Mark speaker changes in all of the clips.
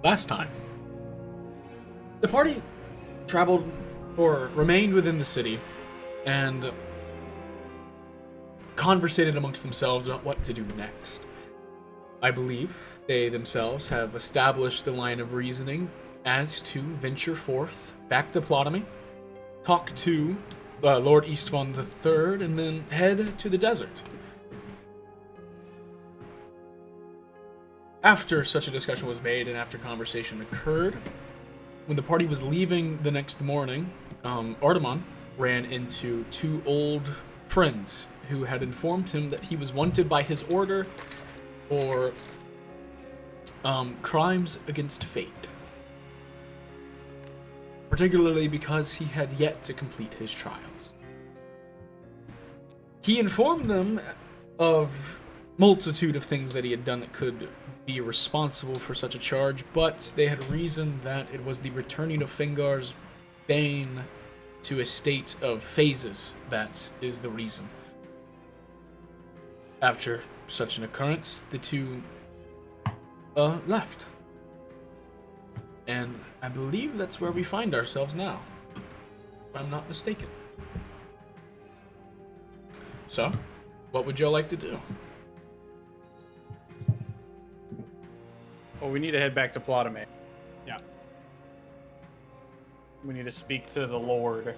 Speaker 1: last time, the party traveled or remained within the city and conversated amongst themselves about what to do next. I believe they themselves have established the line of reasoning as to venture forth back to Plotomy, talk to Lord Eastvon III, and then head to the desert. After such a discussion was made and after conversation occurred, when the party was leaving the next morning, Artemon ran into two old friends who had informed him that he was wanted by his order for crimes against fate. Particularly because he had yet to complete his trials. He informed them of multitude of things that he had done that could be responsible for such a charge, but they had reasoned that it was the returning of Fingar's bane to a state of phases that is the reason. After such an occurrence, the two left. And I believe that's where we find ourselves now, if I'm not mistaken. So, what would y'all like to do?
Speaker 2: Well, we need to head back to Plotomy. Yeah. We need to speak to the Lord.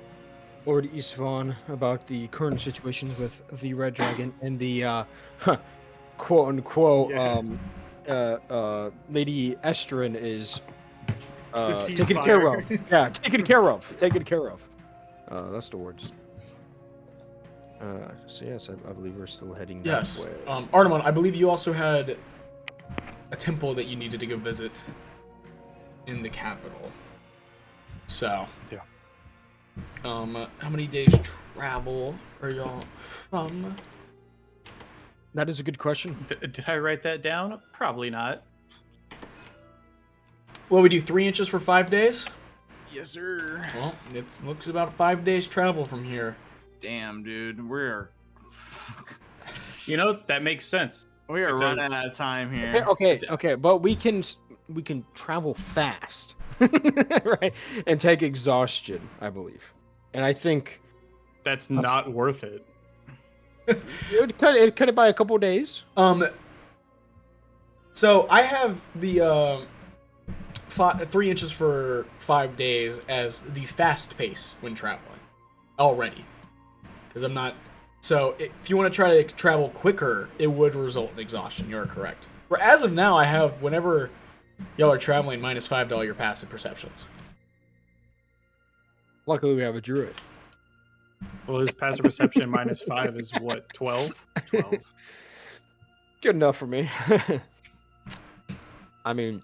Speaker 3: Lord Eastvon about the current situations with the Red Dragon and the quote unquote Lady Estrin is taken care of. Yeah, taken care of. Taken care of. That's the words. So yes, I believe we're still heading that way.
Speaker 1: Artemon, I believe you also had a temple that you needed to go visit in the capital. So,
Speaker 2: yeah.
Speaker 1: How many days travel are y'all from?
Speaker 3: That is a good question.
Speaker 2: Did I write that down? Probably not.
Speaker 1: Well, we do 3 inches for 5 days?
Speaker 4: Yes, sir.
Speaker 1: Well, it looks about 5 days travel from here.
Speaker 4: Damn, dude. We're...
Speaker 2: You know, that makes sense.
Speaker 4: We are running out of time here.
Speaker 3: Okay, but we can travel fast, right? And take exhaustion, I believe. And I think
Speaker 2: that's not worth it.
Speaker 3: It cut it by a couple of days.
Speaker 1: So I have the 3 inches for 5 days as the fast pace when traveling already, because I'm not. So if you want to try to travel quicker, it would result in exhaustion. You're correct. For as of now, I have whenever y'all are traveling -5 to all your passive perceptions.
Speaker 3: Luckily, we have a druid.
Speaker 2: Well, his passive perception -5 is what, 12?
Speaker 4: 12.
Speaker 3: Good enough for me. I mean,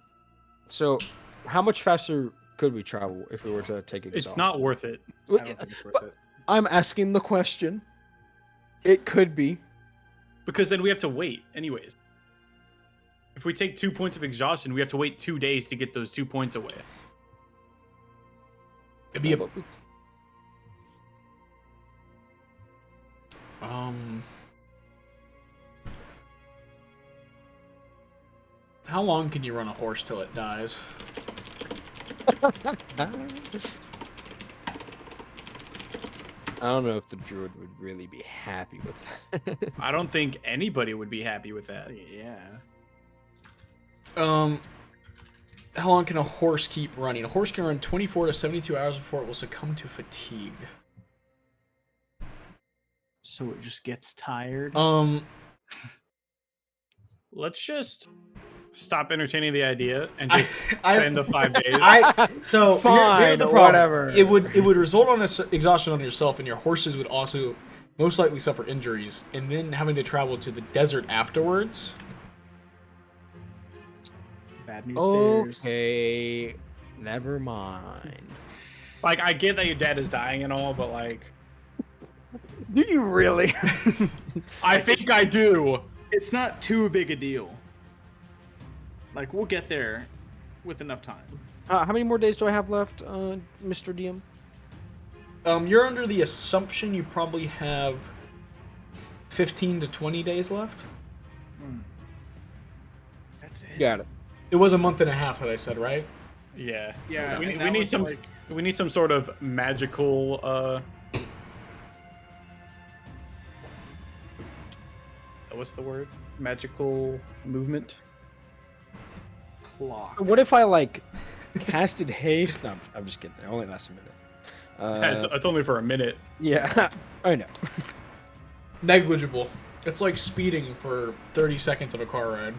Speaker 3: so how much faster could we travel if we were to take exhaustion?
Speaker 2: It's not worth it. I don't think it's worth it.
Speaker 3: I'm asking the question. It could be.
Speaker 2: Because then we have to wait, anyways. If we take 2 points of exhaustion, we have to wait 2 days to get those 2 points away.
Speaker 1: It'd be how long can you run a horse till it dies?
Speaker 3: I don't know if the druid would really be happy with that.
Speaker 2: I don't think anybody would be happy with that.
Speaker 4: Yeah.
Speaker 1: How long can a horse keep running? A horse can run 24 to 72 hours before it will succumb to fatigue.
Speaker 4: So it just gets tired?
Speaker 2: Let's just stop entertaining the idea and just spend the 5 days.
Speaker 1: Here's the problem.
Speaker 3: Whatever.
Speaker 1: It would result on exhaustion on yourself, and your horses would also most likely suffer injuries, and then having to travel to the desert afterwards.
Speaker 4: Bad news bears.
Speaker 3: Okay, never mind.
Speaker 2: Like, I get that your dad is dying and all, but like...
Speaker 3: Do you really?
Speaker 2: I think I do.
Speaker 4: It's not too big a deal. Like, we'll get there with enough time.
Speaker 3: How many more days do I have left, Mr. DM?
Speaker 1: You're under the assumption you probably have 15 to 20 days left.
Speaker 4: That's it.
Speaker 3: Got it.
Speaker 1: It was a month and a half that I said, right?
Speaker 2: Yeah.
Speaker 4: Yeah,
Speaker 2: We,
Speaker 4: and
Speaker 2: we
Speaker 4: that
Speaker 2: need
Speaker 4: was
Speaker 2: some.
Speaker 4: like-
Speaker 2: We need some sort of magical. What's the word? Magical movement.
Speaker 4: Clock.
Speaker 3: What if I like casted haste? No, I'm just kidding. It only lasts a minute.
Speaker 2: It's only for a minute.
Speaker 3: Yeah, I know.
Speaker 1: Negligible. It's like speeding for 30 seconds of a car ride.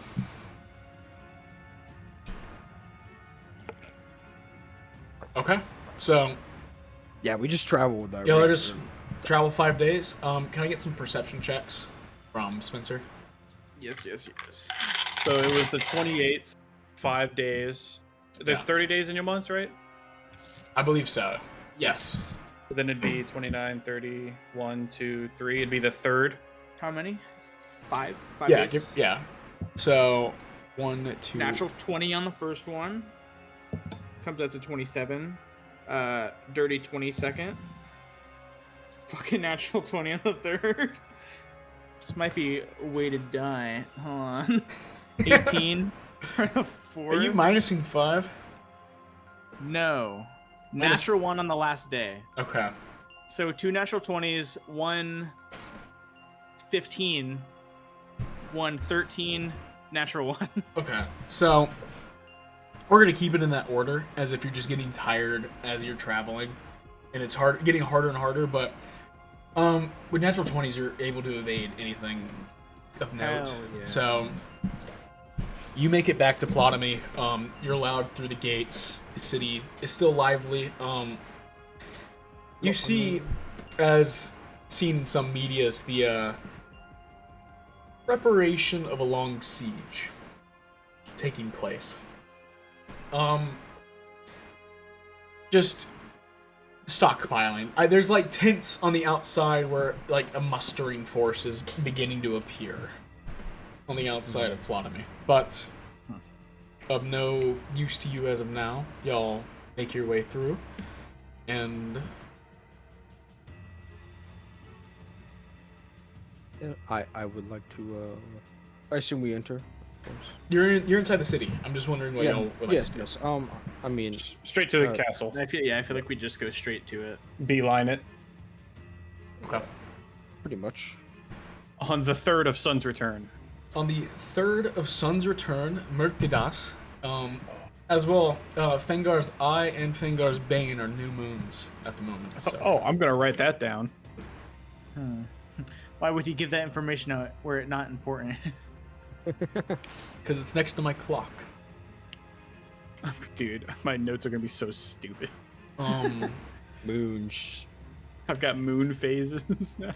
Speaker 1: Okay, so
Speaker 3: Yeah, we just travel with our.
Speaker 1: y'all just travel 5 days. Can I get some perception checks from Spencer?
Speaker 4: Yes.
Speaker 2: So it was the 28th, 5 days. There's
Speaker 1: Yeah.
Speaker 2: 30 days in your months, right?
Speaker 1: I believe so. Yes.
Speaker 2: So then it'd be 29, 30, 1, 2, 3. It'd be the third.
Speaker 4: How many? Five. Five
Speaker 1: Yeah.
Speaker 4: days.
Speaker 1: Yeah. So 1, 2.
Speaker 4: Natural 20 on the first one. Comes out to 27. Dirty 22nd. Fucking natural 20 on the third. This might be a way to die. Hold on. 18 for the fourth.
Speaker 1: Are you minusing 5?
Speaker 4: No.
Speaker 1: Minus-
Speaker 4: Natural 1 on the last day.
Speaker 1: Okay.
Speaker 4: So 2 natural 20s, 1 15, 1 13, natural 1.
Speaker 1: Okay. So we're gonna keep it in that order, as if you're just getting tired as you're traveling, and it's getting harder and harder. But with natural 20s, you're able to evade anything of note.
Speaker 4: Hell yeah.
Speaker 1: So you make it back to Plotomy. You're allowed through the gates. The city is still lively. You see, as seen in some medias, the preparation of a long siege taking place. Just stockpiling. There's like tents on the outside where like a mustering force is beginning to appear on the outside of Plotomy, but of no use to you as of now. Y'all make your way through, and
Speaker 3: Yeah, I would like to. I assume we enter. Of course.
Speaker 1: you're inside the city. I'm just wondering what y'all would like
Speaker 3: Yes.
Speaker 1: to do.
Speaker 3: Yes. I mean,
Speaker 2: Straight to the castle.
Speaker 4: I feel like we just go straight to it.
Speaker 2: Beeline it.
Speaker 1: Okay.
Speaker 3: pretty much.
Speaker 2: On the 3rd of Sun's return.
Speaker 1: On the 3rd of Sun's return, Murktidas, as well, Fengar's Eye and Fengar's Bane are new moons at the moment. So.
Speaker 2: Oh, I'm gonna write that down.
Speaker 4: Why would he give that information out where it's not important?
Speaker 1: Because it's next to my clock.
Speaker 2: Dude, my notes are gonna be so stupid.
Speaker 3: Moons.
Speaker 2: I've got moon phases now.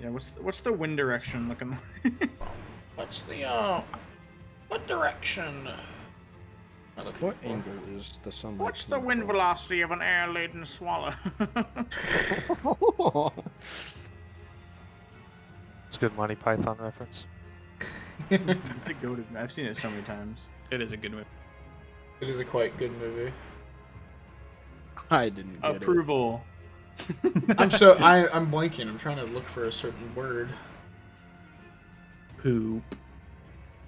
Speaker 4: Yeah, what's the wind direction looking like?
Speaker 1: What's the, what direction?
Speaker 3: What angle is the sun?
Speaker 4: What's the wind velocity of an air-laden swallow?
Speaker 5: It's a good Monty Python reference.
Speaker 4: It's a goated. I've seen it so many times.
Speaker 2: It is a good movie.
Speaker 1: It is a quite good movie.
Speaker 3: I didn't get
Speaker 4: Approval.
Speaker 1: I'm blanking. I'm trying to look for a certain word.
Speaker 2: Poop.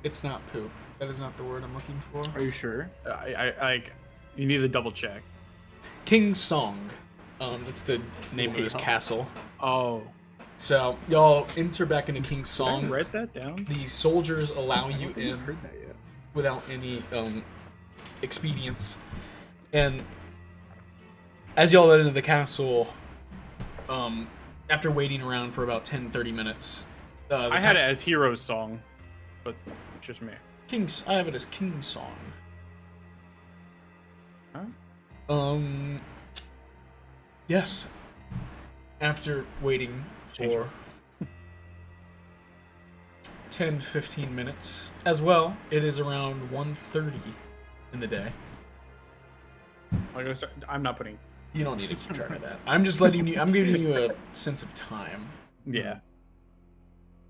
Speaker 1: It's not poop. That is not the word I'm looking for.
Speaker 4: Are you sure?
Speaker 2: You need to double check.
Speaker 1: King's Song. That's the name of his
Speaker 4: Wow.
Speaker 1: castle.
Speaker 2: Oh.
Speaker 1: So y'all enter back into King's
Speaker 2: Did I
Speaker 1: Song.
Speaker 2: write that down?
Speaker 1: The soldiers allow you
Speaker 4: I've
Speaker 1: in
Speaker 4: heard that yet.
Speaker 1: without any expedience. And as y'all let into the castle, after waiting around for about 10-30 minutes,
Speaker 2: I had it as Hero's Song, but it's just me.
Speaker 1: I have it as King's Song.
Speaker 2: Huh?
Speaker 1: Yes. After waiting for 10-15 minutes, as well, it is around 1:30 in the day.
Speaker 2: I'm not putting.
Speaker 1: You don't need to keep track of that. I'm just letting you. I'm giving you a sense of time
Speaker 2: Yeah.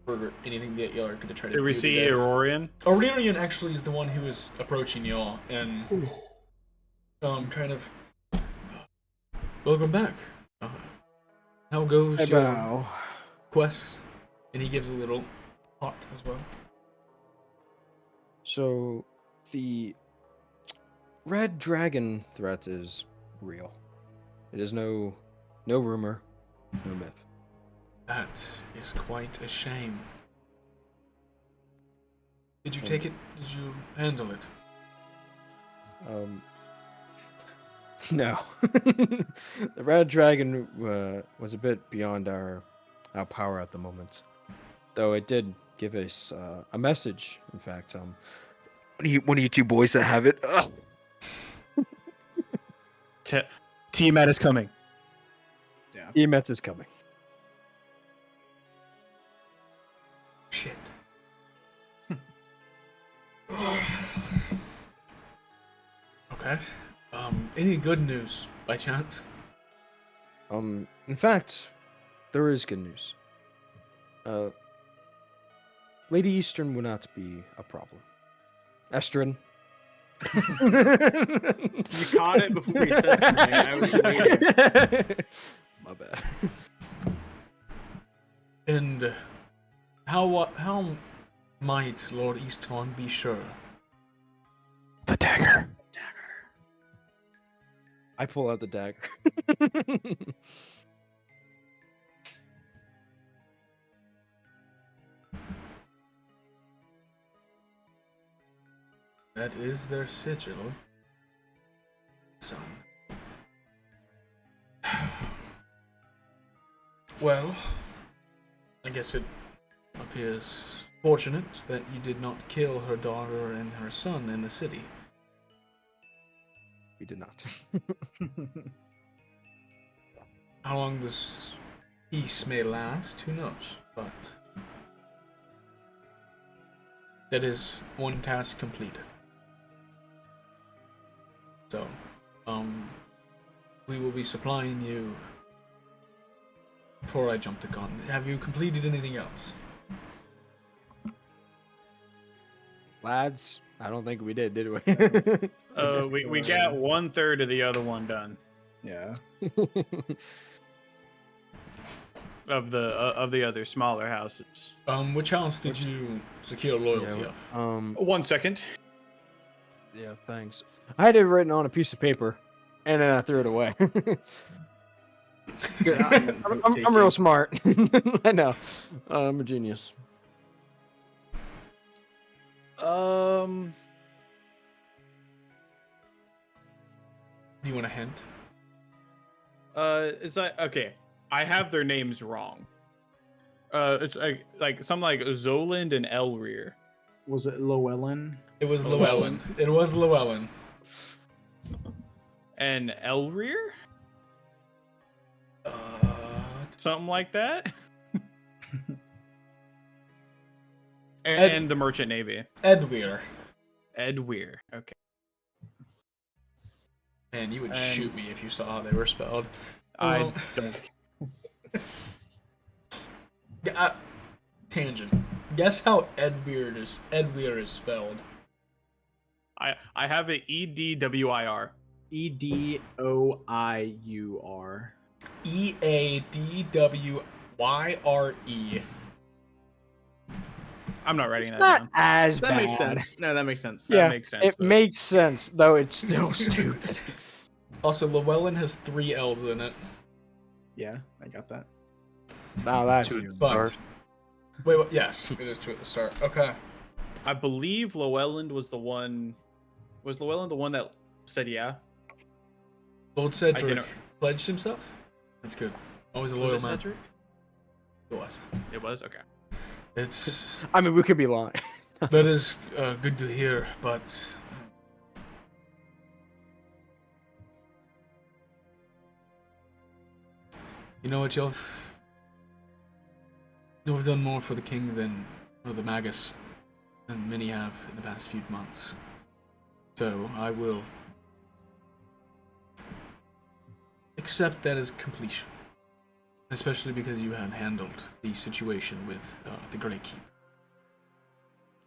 Speaker 1: for anything that y'all are going to try to
Speaker 2: Did
Speaker 1: do
Speaker 2: we see
Speaker 1: today.
Speaker 2: Aurorian?
Speaker 1: Aurelian actually is the one who is approaching y'all, and kind of. Welcome back. How goes your
Speaker 3: Bow.
Speaker 1: quest? And he gives a little hot as well.
Speaker 3: So, The red dragon threat is real. It is no rumor, no myth.
Speaker 1: That is quite a shame. Did you take it? Did you handle it?
Speaker 3: No. The red dragon was a bit beyond our power at the moment. Though it did give us a message, in fact. One of you two boys that have it.
Speaker 2: T-Mat is coming.
Speaker 4: Yeah.
Speaker 3: EMS is coming.
Speaker 1: Shit. Okay. Any good news by chance?
Speaker 3: In fact, there is good news. Lady Eastern would not be a problem. Estrin.
Speaker 4: You caught it before he said something. I was waiting.
Speaker 3: My bad.
Speaker 1: And how might Lord Eastvaughan be sure?
Speaker 2: The dagger.
Speaker 3: I pull out the dagger.
Speaker 1: That is their sigil, son. Well, I guess it appears fortunate that you did not kill her daughter and her son in the city.
Speaker 3: We did not.
Speaker 1: How long this peace may last, who knows? But that is one task completed. So, we will be supplying you before I jump the gun. Have you completed anything else?
Speaker 3: Lads, I don't think we did we?
Speaker 2: We got 1/3 of the other one done.
Speaker 4: Yeah.
Speaker 2: Of the other smaller houses.
Speaker 1: Which house did you secure loyalty of?
Speaker 2: 1 second.
Speaker 3: Yeah, thanks. I had it written on a piece of paper, and then I threw it away. I'm real smart. I know. I'm a genius.
Speaker 1: Do you want a hint?
Speaker 2: It's like, okay, I have their names wrong. It's like something like Zoland and Elrear.
Speaker 4: Was it Llewellyn?
Speaker 1: It was Llewellyn. It was Llewellyn.
Speaker 2: And Elrear? Something like that? and the Merchant Navy.
Speaker 1: Edweir.
Speaker 2: Edweir, okay.
Speaker 1: Man, you would shoot me if you saw how they were spelled.
Speaker 2: I don't.
Speaker 1: Tangent. Guess how Edweir is spelled.
Speaker 2: I have it EDWIR.
Speaker 4: EDOIUR.
Speaker 1: EADWYRE.
Speaker 2: I'm not writing that
Speaker 3: Not
Speaker 2: down.
Speaker 3: as
Speaker 4: That
Speaker 3: bad.
Speaker 4: makes sense. No, that makes sense.
Speaker 3: Yeah,
Speaker 2: makes sense,
Speaker 3: it
Speaker 2: but-
Speaker 3: makes sense, though it's still stupid.
Speaker 1: Also, Llewellyn has 3 L's in it.
Speaker 4: Yeah, I got that.
Speaker 3: Now that's
Speaker 1: But wait, what? Yes, it is 2 at the start. Okay.
Speaker 2: I believe Llewellyn was the one. Was Llewellyn the one that said yeah?
Speaker 1: Lord Cedric
Speaker 2: didn't-
Speaker 1: pledged himself. That's good. Always a
Speaker 2: Was
Speaker 1: loyal
Speaker 2: it
Speaker 1: man.
Speaker 2: Cedric?
Speaker 1: It was.
Speaker 2: It was okay.
Speaker 1: It's
Speaker 3: I mean, we could be lying.
Speaker 1: that is good to hear, but you know what, you've done more for the king or the Magus than many have in the past few months. So I will accept that as completion, especially because you had handled the situation with the Grey Keep.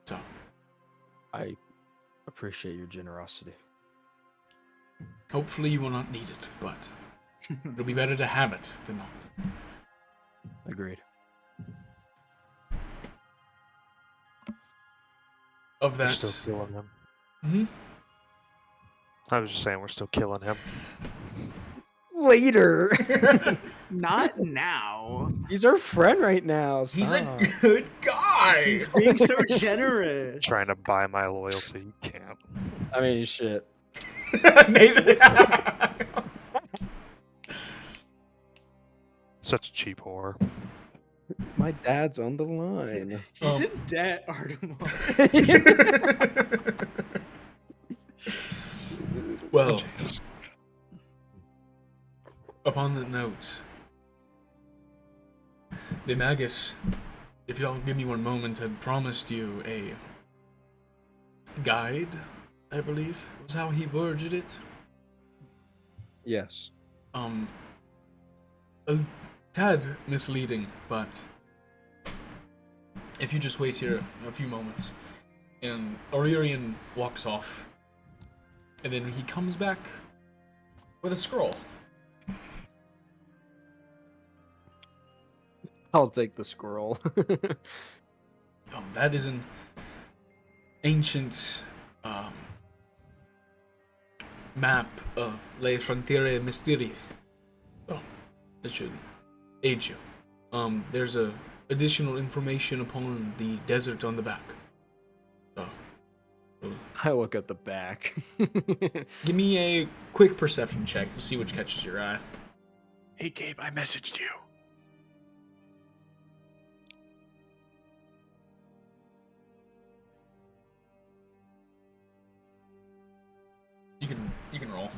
Speaker 1: So
Speaker 3: I appreciate your generosity.
Speaker 1: hopefully you will not need it, but it'll be better to have it than not.
Speaker 3: Agreed.
Speaker 1: Of
Speaker 5: We're
Speaker 1: that,
Speaker 5: still killing them.
Speaker 1: Hmm.
Speaker 5: I was just saying we're still killing him.
Speaker 3: Later.
Speaker 4: Not now.
Speaker 3: He's our friend right now.
Speaker 1: He's a
Speaker 3: Stop.
Speaker 1: good guy.
Speaker 4: He's being so generous.
Speaker 5: Trying to buy my loyalty. You can't.
Speaker 3: I mean, shit.
Speaker 1: Nathan.
Speaker 5: Such a cheap whore.
Speaker 3: My dad's on the line.
Speaker 4: He's in debt, Artemis.
Speaker 1: Well, upon that note, the Magus, if y'all give me one moment, had promised you a guide, I believe, was how he worded it.
Speaker 3: Yes.
Speaker 1: A tad misleading, but if you just wait here a few moments, and Aurelian walks off, and then he comes back with a scroll.
Speaker 3: I'll take the scroll.
Speaker 1: That is an ancient map of Le Frontiere Mysteries. Oh, that should aid you. There's additional information upon the desert on the back.
Speaker 3: I look at the back.
Speaker 1: Give me a quick perception check to see which catches your eye.
Speaker 2: Hey, Gabe, I messaged you.
Speaker 1: You can roll.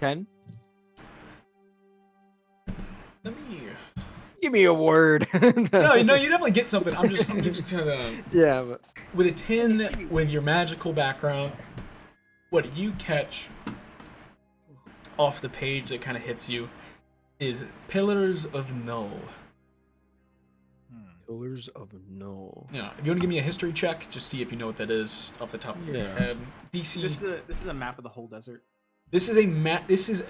Speaker 3: 10?
Speaker 1: Let me.
Speaker 3: Give me a word.
Speaker 1: No, you definitely get something. I'm just kind of.
Speaker 3: Yeah, but
Speaker 1: With a 10, with your magical background, what you catch off the page that kind of hits you is Pillars of Null.
Speaker 3: Pillars of Null.
Speaker 1: Yeah, if you want to give me a history check, just see if you know what that is off the top of your
Speaker 3: Yeah.
Speaker 1: head. DC.
Speaker 4: This is a map of the whole desert.
Speaker 1: This is a map. This is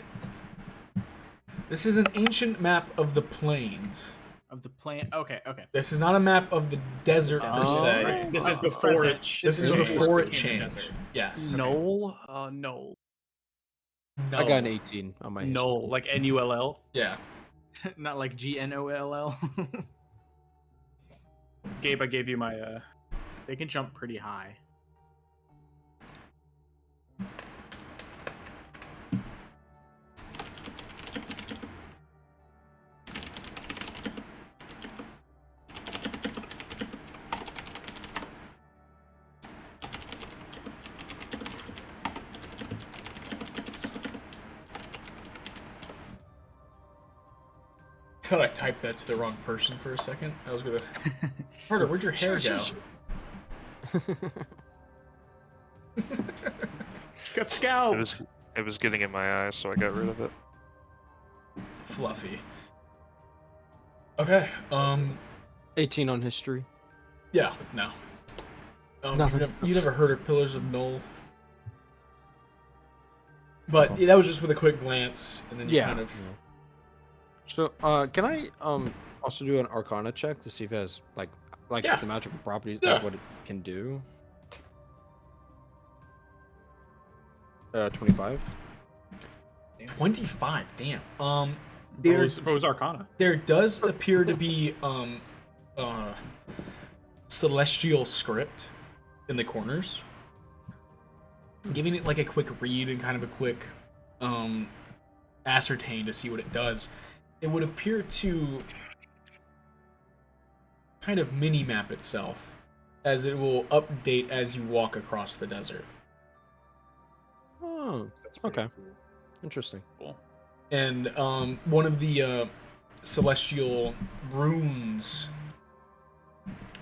Speaker 1: an ancient map of the plains.
Speaker 4: Of the planet. Okay.
Speaker 1: This is not a map of the desert per
Speaker 4: Oh,
Speaker 1: se.
Speaker 4: right.
Speaker 2: This is before it.
Speaker 1: This is
Speaker 2: before
Speaker 1: before it
Speaker 2: became a
Speaker 1: changed.
Speaker 2: desert.
Speaker 1: Yes.
Speaker 2: Null? Null.
Speaker 1: No.
Speaker 3: I got an 18 on my
Speaker 2: Null, like Null.
Speaker 1: Yeah.
Speaker 4: Not like GNOLL.
Speaker 2: Gabe, I gave you my
Speaker 4: They can jump pretty high.
Speaker 1: I thought I typed that to the wrong person for a second. I was gonna. Carter, where'd your hair go?
Speaker 4: Got scalped.
Speaker 5: It was getting in my eyes, so I got rid of it.
Speaker 1: Fluffy. Okay.
Speaker 3: 18 on history.
Speaker 1: Yeah. No.
Speaker 3: Nothing.
Speaker 1: You never heard of Pillars of Null? But yeah, that was just with a quick glance, and then you kind of.
Speaker 3: So, can I also do an Arcana check to see if it has like
Speaker 1: Yeah.
Speaker 3: the magical properties,
Speaker 1: Yeah.
Speaker 3: like what it can do? 25.
Speaker 1: 25. Damn.
Speaker 2: What was Arcana?
Speaker 1: There does appear to be celestial script in the corners. Giving it like a quick read and kind of a quick ascertain to see what it does. It would appear to kind of mini-map itself, as it will update as you walk across the desert.
Speaker 3: Oh,
Speaker 2: That's pretty
Speaker 3: okay.
Speaker 2: cool.
Speaker 3: Interesting.
Speaker 2: Cool.
Speaker 1: And one of the celestial runes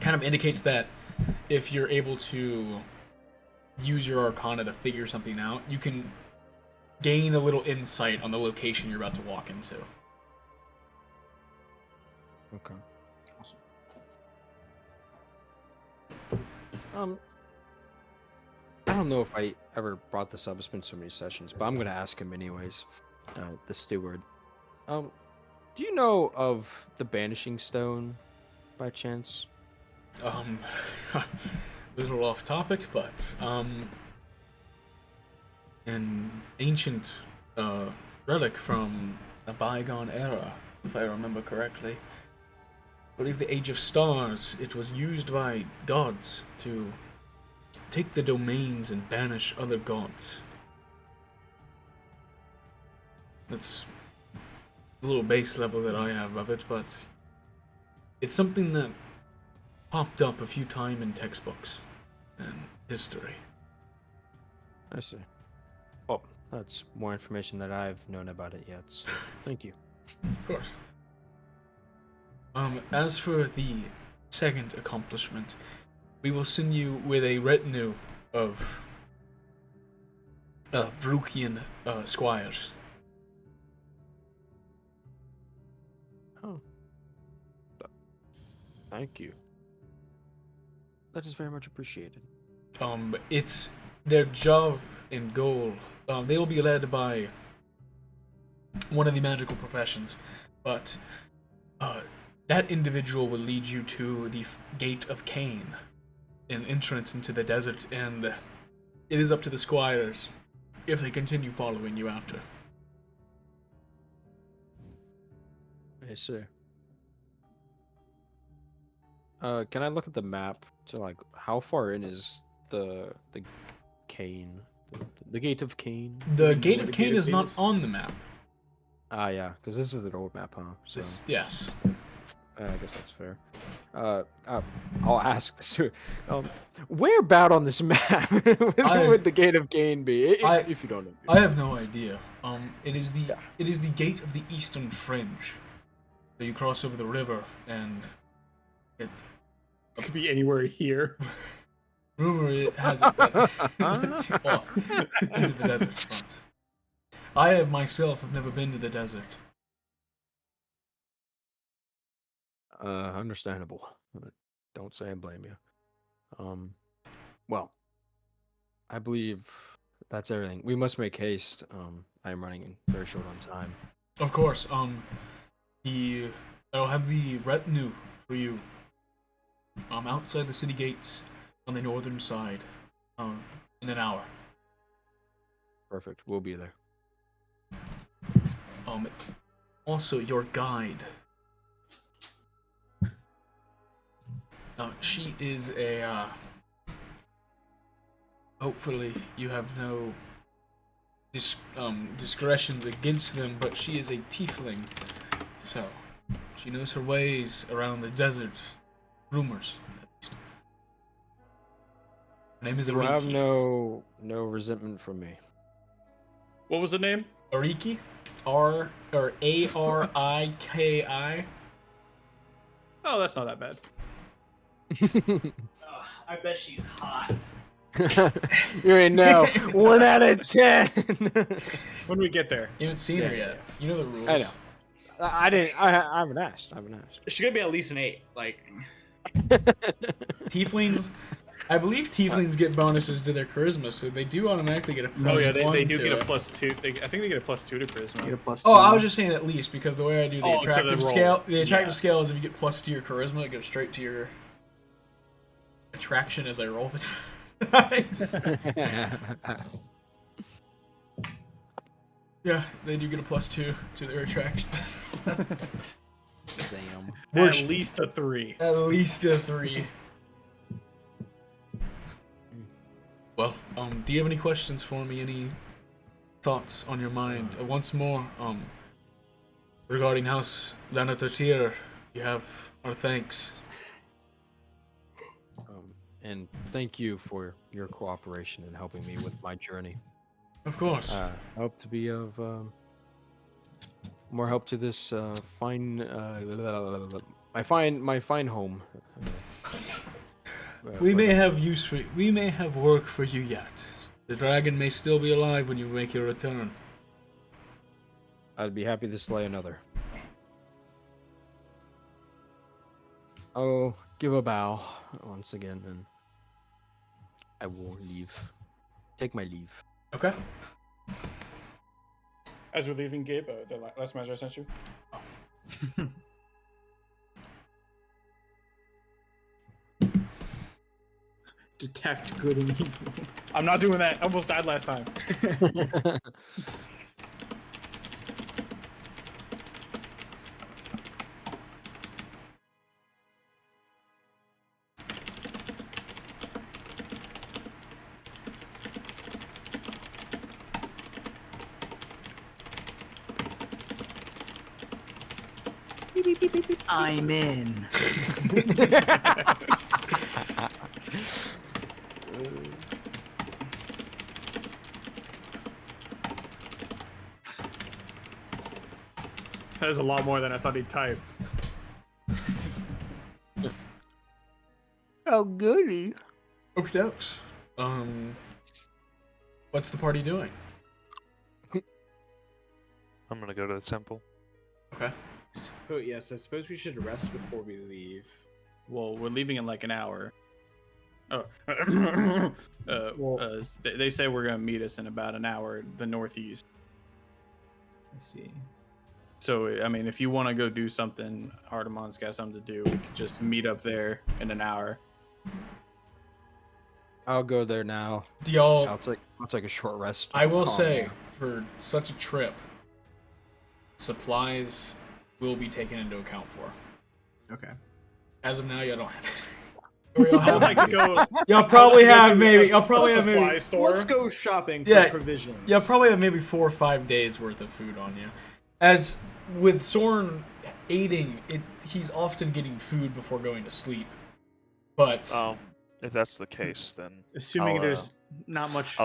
Speaker 1: kind of indicates that if you're able to use your Arcana to figure something out, you can gain a little insight on the location you're about to walk into.
Speaker 3: Okay.
Speaker 4: Awesome.
Speaker 3: I don't know if I ever brought this up. It's been so many sessions, but I'm gonna ask him anyways. The steward. Do you know of the Banishing Stone, by chance?
Speaker 1: this is a little off topic, but an ancient relic from a bygone era, if I remember correctly. I believe the Age of Stars. It was used by gods to take the domains and banish other gods. That's a little base level that I have of it, but it's something that popped up a few times in textbooks and history.
Speaker 3: I see. Oh, that's more information that I've known about it yet, so thank you.
Speaker 1: Of course. As for the second accomplishment, we will send you with a retinue of Vrukian squires.
Speaker 3: Oh. Thank you. That is very much appreciated.
Speaker 1: It's their job and goal. They will be led by one of the magical professions, but that individual will lead you to the Gate of Cain, an entrance into the desert, and it is up to the squires if they continue following you after.
Speaker 3: Yes, sir. Can I look at the map to like how far in is the Cain, the Gate of Cain?
Speaker 1: The Gate
Speaker 2: where
Speaker 1: of
Speaker 2: the
Speaker 1: Cain
Speaker 2: Gate of
Speaker 1: is
Speaker 2: Cain
Speaker 1: not
Speaker 2: is?
Speaker 1: on the map.
Speaker 3: Ah, yeah, because this is an old map, huh? So
Speaker 1: Yes.
Speaker 3: I guess that's fair. I'll ask this. Where about on this map would the Gate of Cain be? If you don't know.
Speaker 1: I have no idea. It is the
Speaker 3: Yeah.
Speaker 1: Gate of the Eastern Fringe. So you cross over the river and it.
Speaker 2: It could be anywhere here.
Speaker 1: Rumor has it that lets you off into the desert. But I myself have never been to the desert.
Speaker 3: Understandable. Don't say I blame you. Well, I believe that's everything. We must make haste. I am running very short on time.
Speaker 1: Of course. I'll have the retinue for you. Outside the city gates on the northern side. In an hour.
Speaker 3: Perfect. We'll be there.
Speaker 1: Also, your guide. She is a. Hopefully, you have no discretions against them, but she is a tiefling, so she knows her ways around the desert. Rumors, at least. Her name is
Speaker 3: You have
Speaker 1: Ariki.
Speaker 3: no resentment from me.
Speaker 2: What was the name?
Speaker 1: Ariki, Ariki.
Speaker 2: Oh, that's not that bad.
Speaker 4: I bet she's hot.
Speaker 3: You ain't know. 1 out of 10.
Speaker 2: When do we get there?
Speaker 1: You haven't seen her yet. You know the rules.
Speaker 3: I know. I didn't. I haven't asked.
Speaker 4: She's gonna be at least an 8. Like,
Speaker 1: Tieflings, I believe tieflings get bonuses to their charisma, so they do automatically get a plus
Speaker 2: Oh yeah, they
Speaker 1: one
Speaker 2: do
Speaker 1: to
Speaker 2: get a
Speaker 1: it.
Speaker 2: +2. I think they get a +2 to charisma.
Speaker 1: Oh, I was just saying at least because the way I do the
Speaker 2: Oh, to the
Speaker 1: attractive
Speaker 2: roll.
Speaker 1: scale, the attractive
Speaker 2: Yeah.
Speaker 1: scale is if you get plus to your charisma, it goes straight to your attraction as I roll the dice. Yeah, they do get a +2 to their attraction.
Speaker 3: Damn.
Speaker 2: At least a 3.
Speaker 1: At least a 3. Well, do you have any questions for me? Any thoughts on your mind? Once more, regarding House Lanatertir, you have our thanks.
Speaker 3: And thank you for your cooperation in helping me with my journey.
Speaker 1: Of course.
Speaker 3: I hope to be of more help to this fine my fine home.
Speaker 1: We may have use for we may have work for you yet. The dragon may still be alive when you make your return.
Speaker 3: I'd be happy to slay another. I'll give a bow once again, and I will leave. Take my leave.
Speaker 1: Okay.
Speaker 2: As we're leaving, Gabe, the last message I sent you.
Speaker 4: Detect good and evil.
Speaker 2: I'm not doing that. I almost died last time.
Speaker 4: I'm in.
Speaker 2: That is a lot more than I thought he'd type.
Speaker 3: Oh, goody.
Speaker 1: Okie dokes. What's the party doing?
Speaker 5: I'm gonna go to the temple.
Speaker 1: Okay.
Speaker 4: Oh, yes, I suppose we should rest before we leave.
Speaker 2: Well, we're leaving in like an hour. Oh, they say we're gonna meet us in about an hour, the northeast.
Speaker 4: Let's see.
Speaker 2: So, I mean, if you want to go do something, Artemon's got something to do. We could just meet up there in an hour.
Speaker 3: I'll go there now.
Speaker 1: Do y'all?
Speaker 3: I'll take a short rest.
Speaker 1: I will
Speaker 3: Calm
Speaker 1: say,
Speaker 3: down.
Speaker 1: for such a trip, supplies will be taken into account for.
Speaker 4: Okay.
Speaker 1: As of now, y'all don't have it. Or y'all
Speaker 2: I
Speaker 1: have
Speaker 2: would like to go.
Speaker 1: Y'all probably
Speaker 2: I would like to
Speaker 1: have
Speaker 2: go to
Speaker 1: maybe.
Speaker 2: a
Speaker 1: Y'all probably have
Speaker 2: supply
Speaker 1: maybe.
Speaker 2: store.
Speaker 4: Let's go shopping for
Speaker 1: Yeah,
Speaker 4: provisions.
Speaker 1: Y'all probably have maybe 4 or 5 days worth of food on you. As with Soren aiding, he's often getting food before going to sleep. But
Speaker 5: If that's the case, then
Speaker 4: Assuming
Speaker 5: I'll,
Speaker 4: there's not much.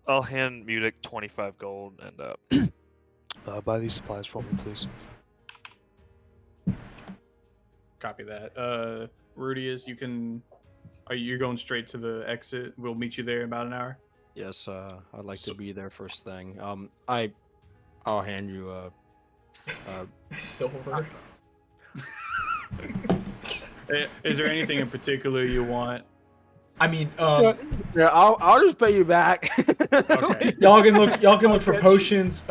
Speaker 5: I'll hand Mutic 25 gold and buy these supplies for me, please.
Speaker 2: Copy that. Rudius, you can. Are you going straight to the exit? We'll meet you there in about an hour.
Speaker 3: Yes, I'd like to be there first thing. I'll hand you
Speaker 1: silver.
Speaker 2: Is there anything in particular you want?
Speaker 1: I mean,
Speaker 3: yeah, I'll just pay you back.
Speaker 2: Okay.
Speaker 1: y'all can look for potions.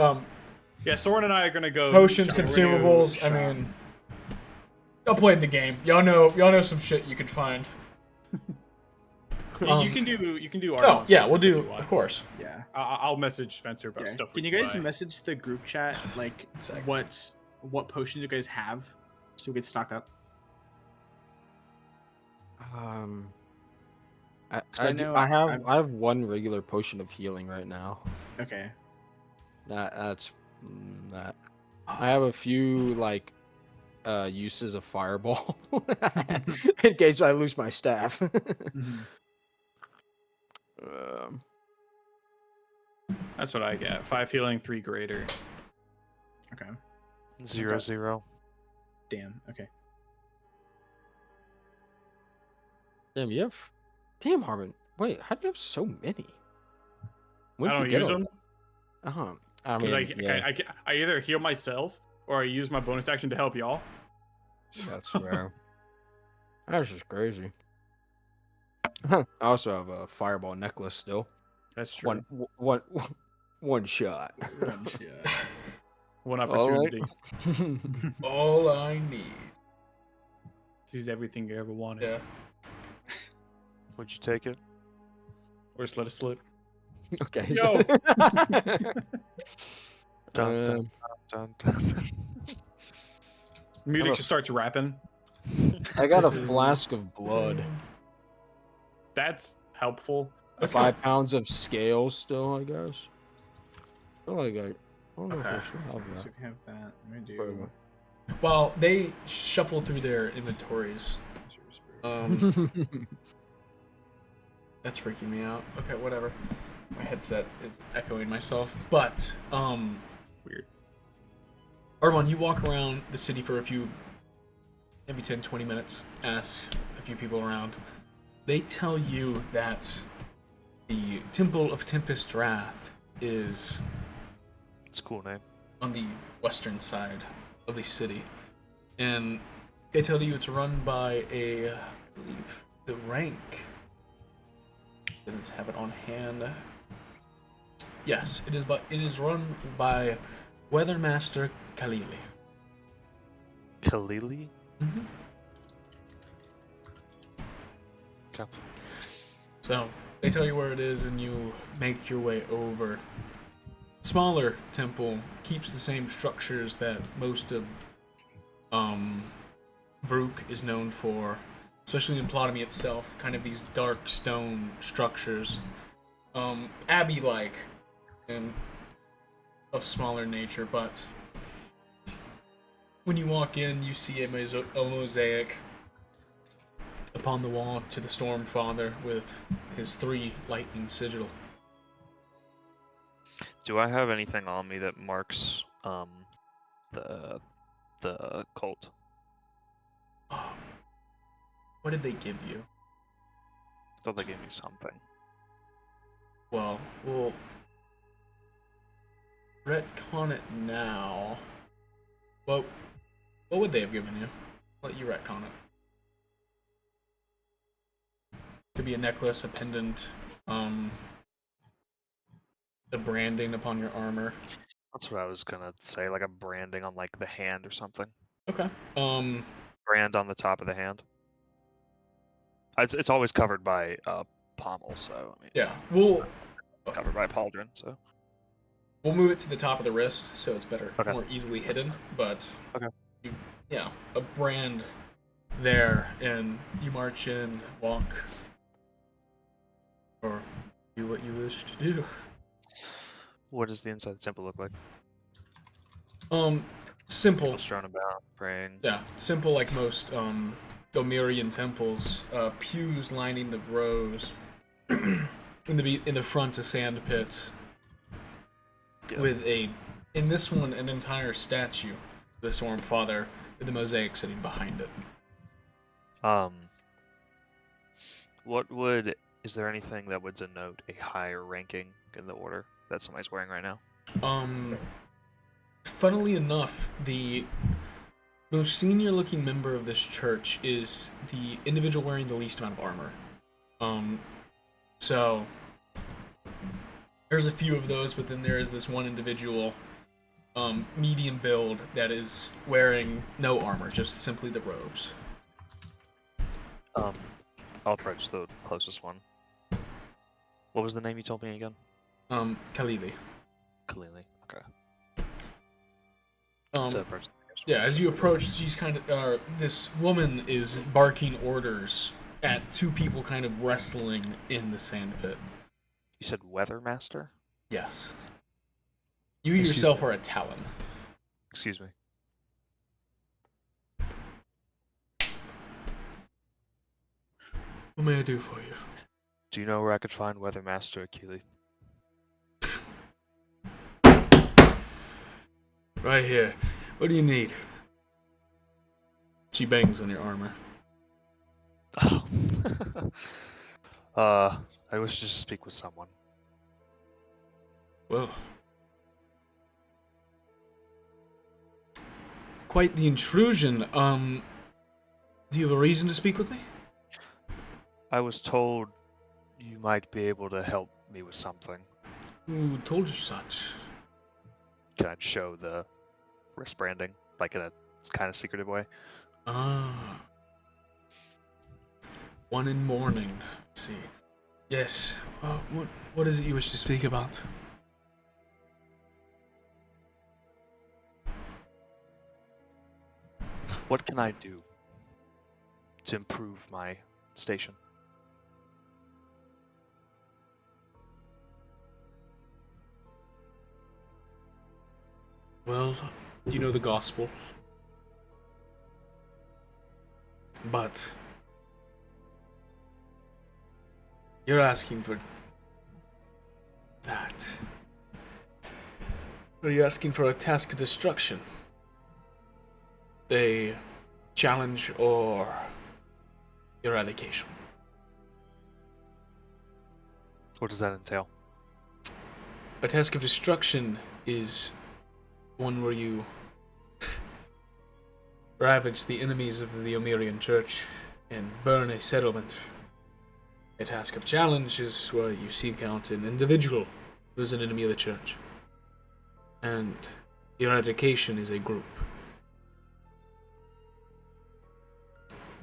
Speaker 2: Yeah, Soren and I are gonna go.
Speaker 1: Potions,
Speaker 2: shop. We're gonna go
Speaker 1: consumables. I
Speaker 2: shop.
Speaker 1: mean, y'all played the game. Y'all know some shit you could find.
Speaker 2: You can do.
Speaker 1: Oh
Speaker 2: Artemon's
Speaker 1: yeah,
Speaker 2: stuff
Speaker 1: we'll
Speaker 2: if
Speaker 1: do.
Speaker 2: you want.
Speaker 1: Of course.
Speaker 4: Yeah.
Speaker 2: I'll message Spencer about
Speaker 4: Yeah.
Speaker 2: stuff.
Speaker 4: Can
Speaker 2: we
Speaker 4: you guys
Speaker 2: buy.
Speaker 4: message the group chat like
Speaker 1: Second.
Speaker 4: what potions you guys have so we can stock up? I know
Speaker 3: I have one regular potion of healing right now.
Speaker 4: Okay.
Speaker 3: That's that. I have a few like uses of fireball in case I lose my staff.
Speaker 2: That's what I get. 5 healing, 3 greater.
Speaker 4: Okay.
Speaker 5: 0-0.
Speaker 4: Damn. Okay.
Speaker 3: Damn, Harmon. Wait, how do you have so many?
Speaker 2: I don't use them
Speaker 3: I
Speaker 2: because
Speaker 3: mean, yeah,
Speaker 2: I either heal myself or I use my bonus action to help y'all.
Speaker 3: that's rare. That's just crazy. I also have a fireball necklace still.
Speaker 2: That's true.
Speaker 3: One shot.
Speaker 2: One
Speaker 3: All right.
Speaker 2: opportunity.
Speaker 1: All I need.
Speaker 2: This is everything you ever wanted.
Speaker 1: Yeah.
Speaker 5: Would you take it?
Speaker 2: Or just let it slip.
Speaker 3: Okay.
Speaker 2: Yo!
Speaker 5: Dun, dun, dun, dun.
Speaker 2: Music just starts rapping.
Speaker 3: I got a flask of blood.
Speaker 2: That's helpful.
Speaker 3: 5 pounds of scales still, I guess. Oh, I don't know if I should have
Speaker 4: So
Speaker 3: that.
Speaker 4: we have that. Let me do.
Speaker 3: Whatever.
Speaker 1: While they shuffle through their inventories, that's freaking me out. Okay, whatever. My headset is echoing myself, but
Speaker 2: Weird.
Speaker 1: Armand, you walk around the city for a few, maybe 10-20 minutes, ask a few people around. They tell you that the Temple of Tempest Wrath is
Speaker 5: It's a cool name.
Speaker 1: on the western side of the city, and they tell you it's run by I believe, the rank. Didn't have it on hand. Yes, it is run by Weathermaster Kalili.
Speaker 5: Kalili?
Speaker 1: Mm-hmm.
Speaker 5: Okay.
Speaker 1: So they tell you where it is, and you make your way over. Smaller temple keeps the same structures that most of Vrook is known for, especially in Plotomy itself. Kind of these dark stone structures, abbey-like and of smaller nature. But when you walk in, you see a mosaic upon the wall to the Storm Father with his 3 lightning sigil.
Speaker 5: Do I have anything on me that marks the cult?
Speaker 1: What did they give you?
Speaker 5: I thought they gave me something.
Speaker 1: Well, we'll retcon it now. Well, what would they have given you? Let you retcon it. Could be a necklace, a pendant, the branding upon your armor.
Speaker 5: That's what I was gonna say, like a branding on like the hand or something.
Speaker 1: Okay.
Speaker 5: Brand on the top of the hand. It's always covered by pommel, so I mean,
Speaker 1: Yeah, we'll
Speaker 5: covered by pauldron, so.
Speaker 1: we'll move it to the top of the wrist so it's better,
Speaker 5: Okay.
Speaker 1: more easily hidden. But
Speaker 5: Okay.
Speaker 1: Yeah, a brand there, and you march in, walk, or do what you wish to do.
Speaker 5: What does the inside of the temple look like?
Speaker 1: Simple.
Speaker 5: People strewn about, praying.
Speaker 1: Yeah, simple like most Gomirian temples. Pews lining the rows. in the front, a sand pit.
Speaker 5: Yeah.
Speaker 1: With in this one, an entire statue of the Storm Father with the mosaic sitting behind it.
Speaker 5: Is there anything that would denote a higher ranking in the order that somebody's wearing right now?
Speaker 1: Funnily enough, the most senior-looking member of this church is the individual wearing the least amount of armor. So there's a few of those, but then there is this one individual, medium build, that is wearing no armor, just simply the robes.
Speaker 5: I'll approach the closest one. What was the name you told me again?
Speaker 1: Kalili.
Speaker 5: Kalili. Okay.
Speaker 1: Um,
Speaker 5: So approach the nearest
Speaker 1: Yeah,
Speaker 5: one.
Speaker 1: as you approach, she's kind of, this woman is barking orders at 2 people kind of wrestling in the sand pit.
Speaker 5: You said Weathermaster?
Speaker 1: Yes. You
Speaker 5: Excuse
Speaker 1: yourself
Speaker 5: me.
Speaker 1: are a Talon.
Speaker 5: Excuse me.
Speaker 1: What may I do for you?
Speaker 5: Do you know where I could find Weathermaster Akili?
Speaker 1: Right here. What do you need? She bangs on your armor.
Speaker 5: Oh. I wish to speak with someone.
Speaker 1: Well. Quite the intrusion. Do you have a reason to speak with me?
Speaker 5: I was told you might be able to help me with something.
Speaker 1: Who told you such?
Speaker 5: Can I show the wrist branding, like in a kind of secretive way?
Speaker 1: Ah. One in mourning. Let's see. Yes. What is it you wish to speak about?
Speaker 5: What can I do to improve my station?
Speaker 1: Well, you know the gospel. But you're asking for that. Are you asking for a task of destruction? A challenge or eradication?
Speaker 5: What does that entail?
Speaker 1: A task of destruction is one where you ravage the enemies of the Omirian Church and burn a settlement. A task of challenge is where you seek out an individual who is an enemy of the Church. And eradication is a group.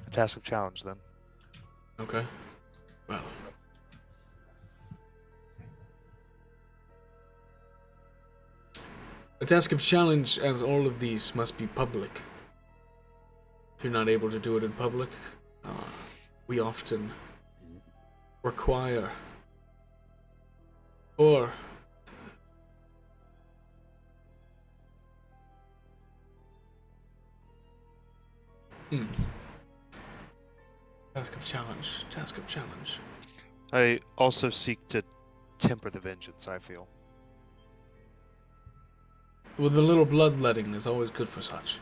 Speaker 5: A task of challenge, then.
Speaker 1: Okay. Well, A task of challenge, as all of these, must be public. If you're not able to do it in public, we often require or task of challenge. Task of challenge.
Speaker 5: I also seek to temper the vengeance, I feel.
Speaker 1: With a little bloodletting is always good for such.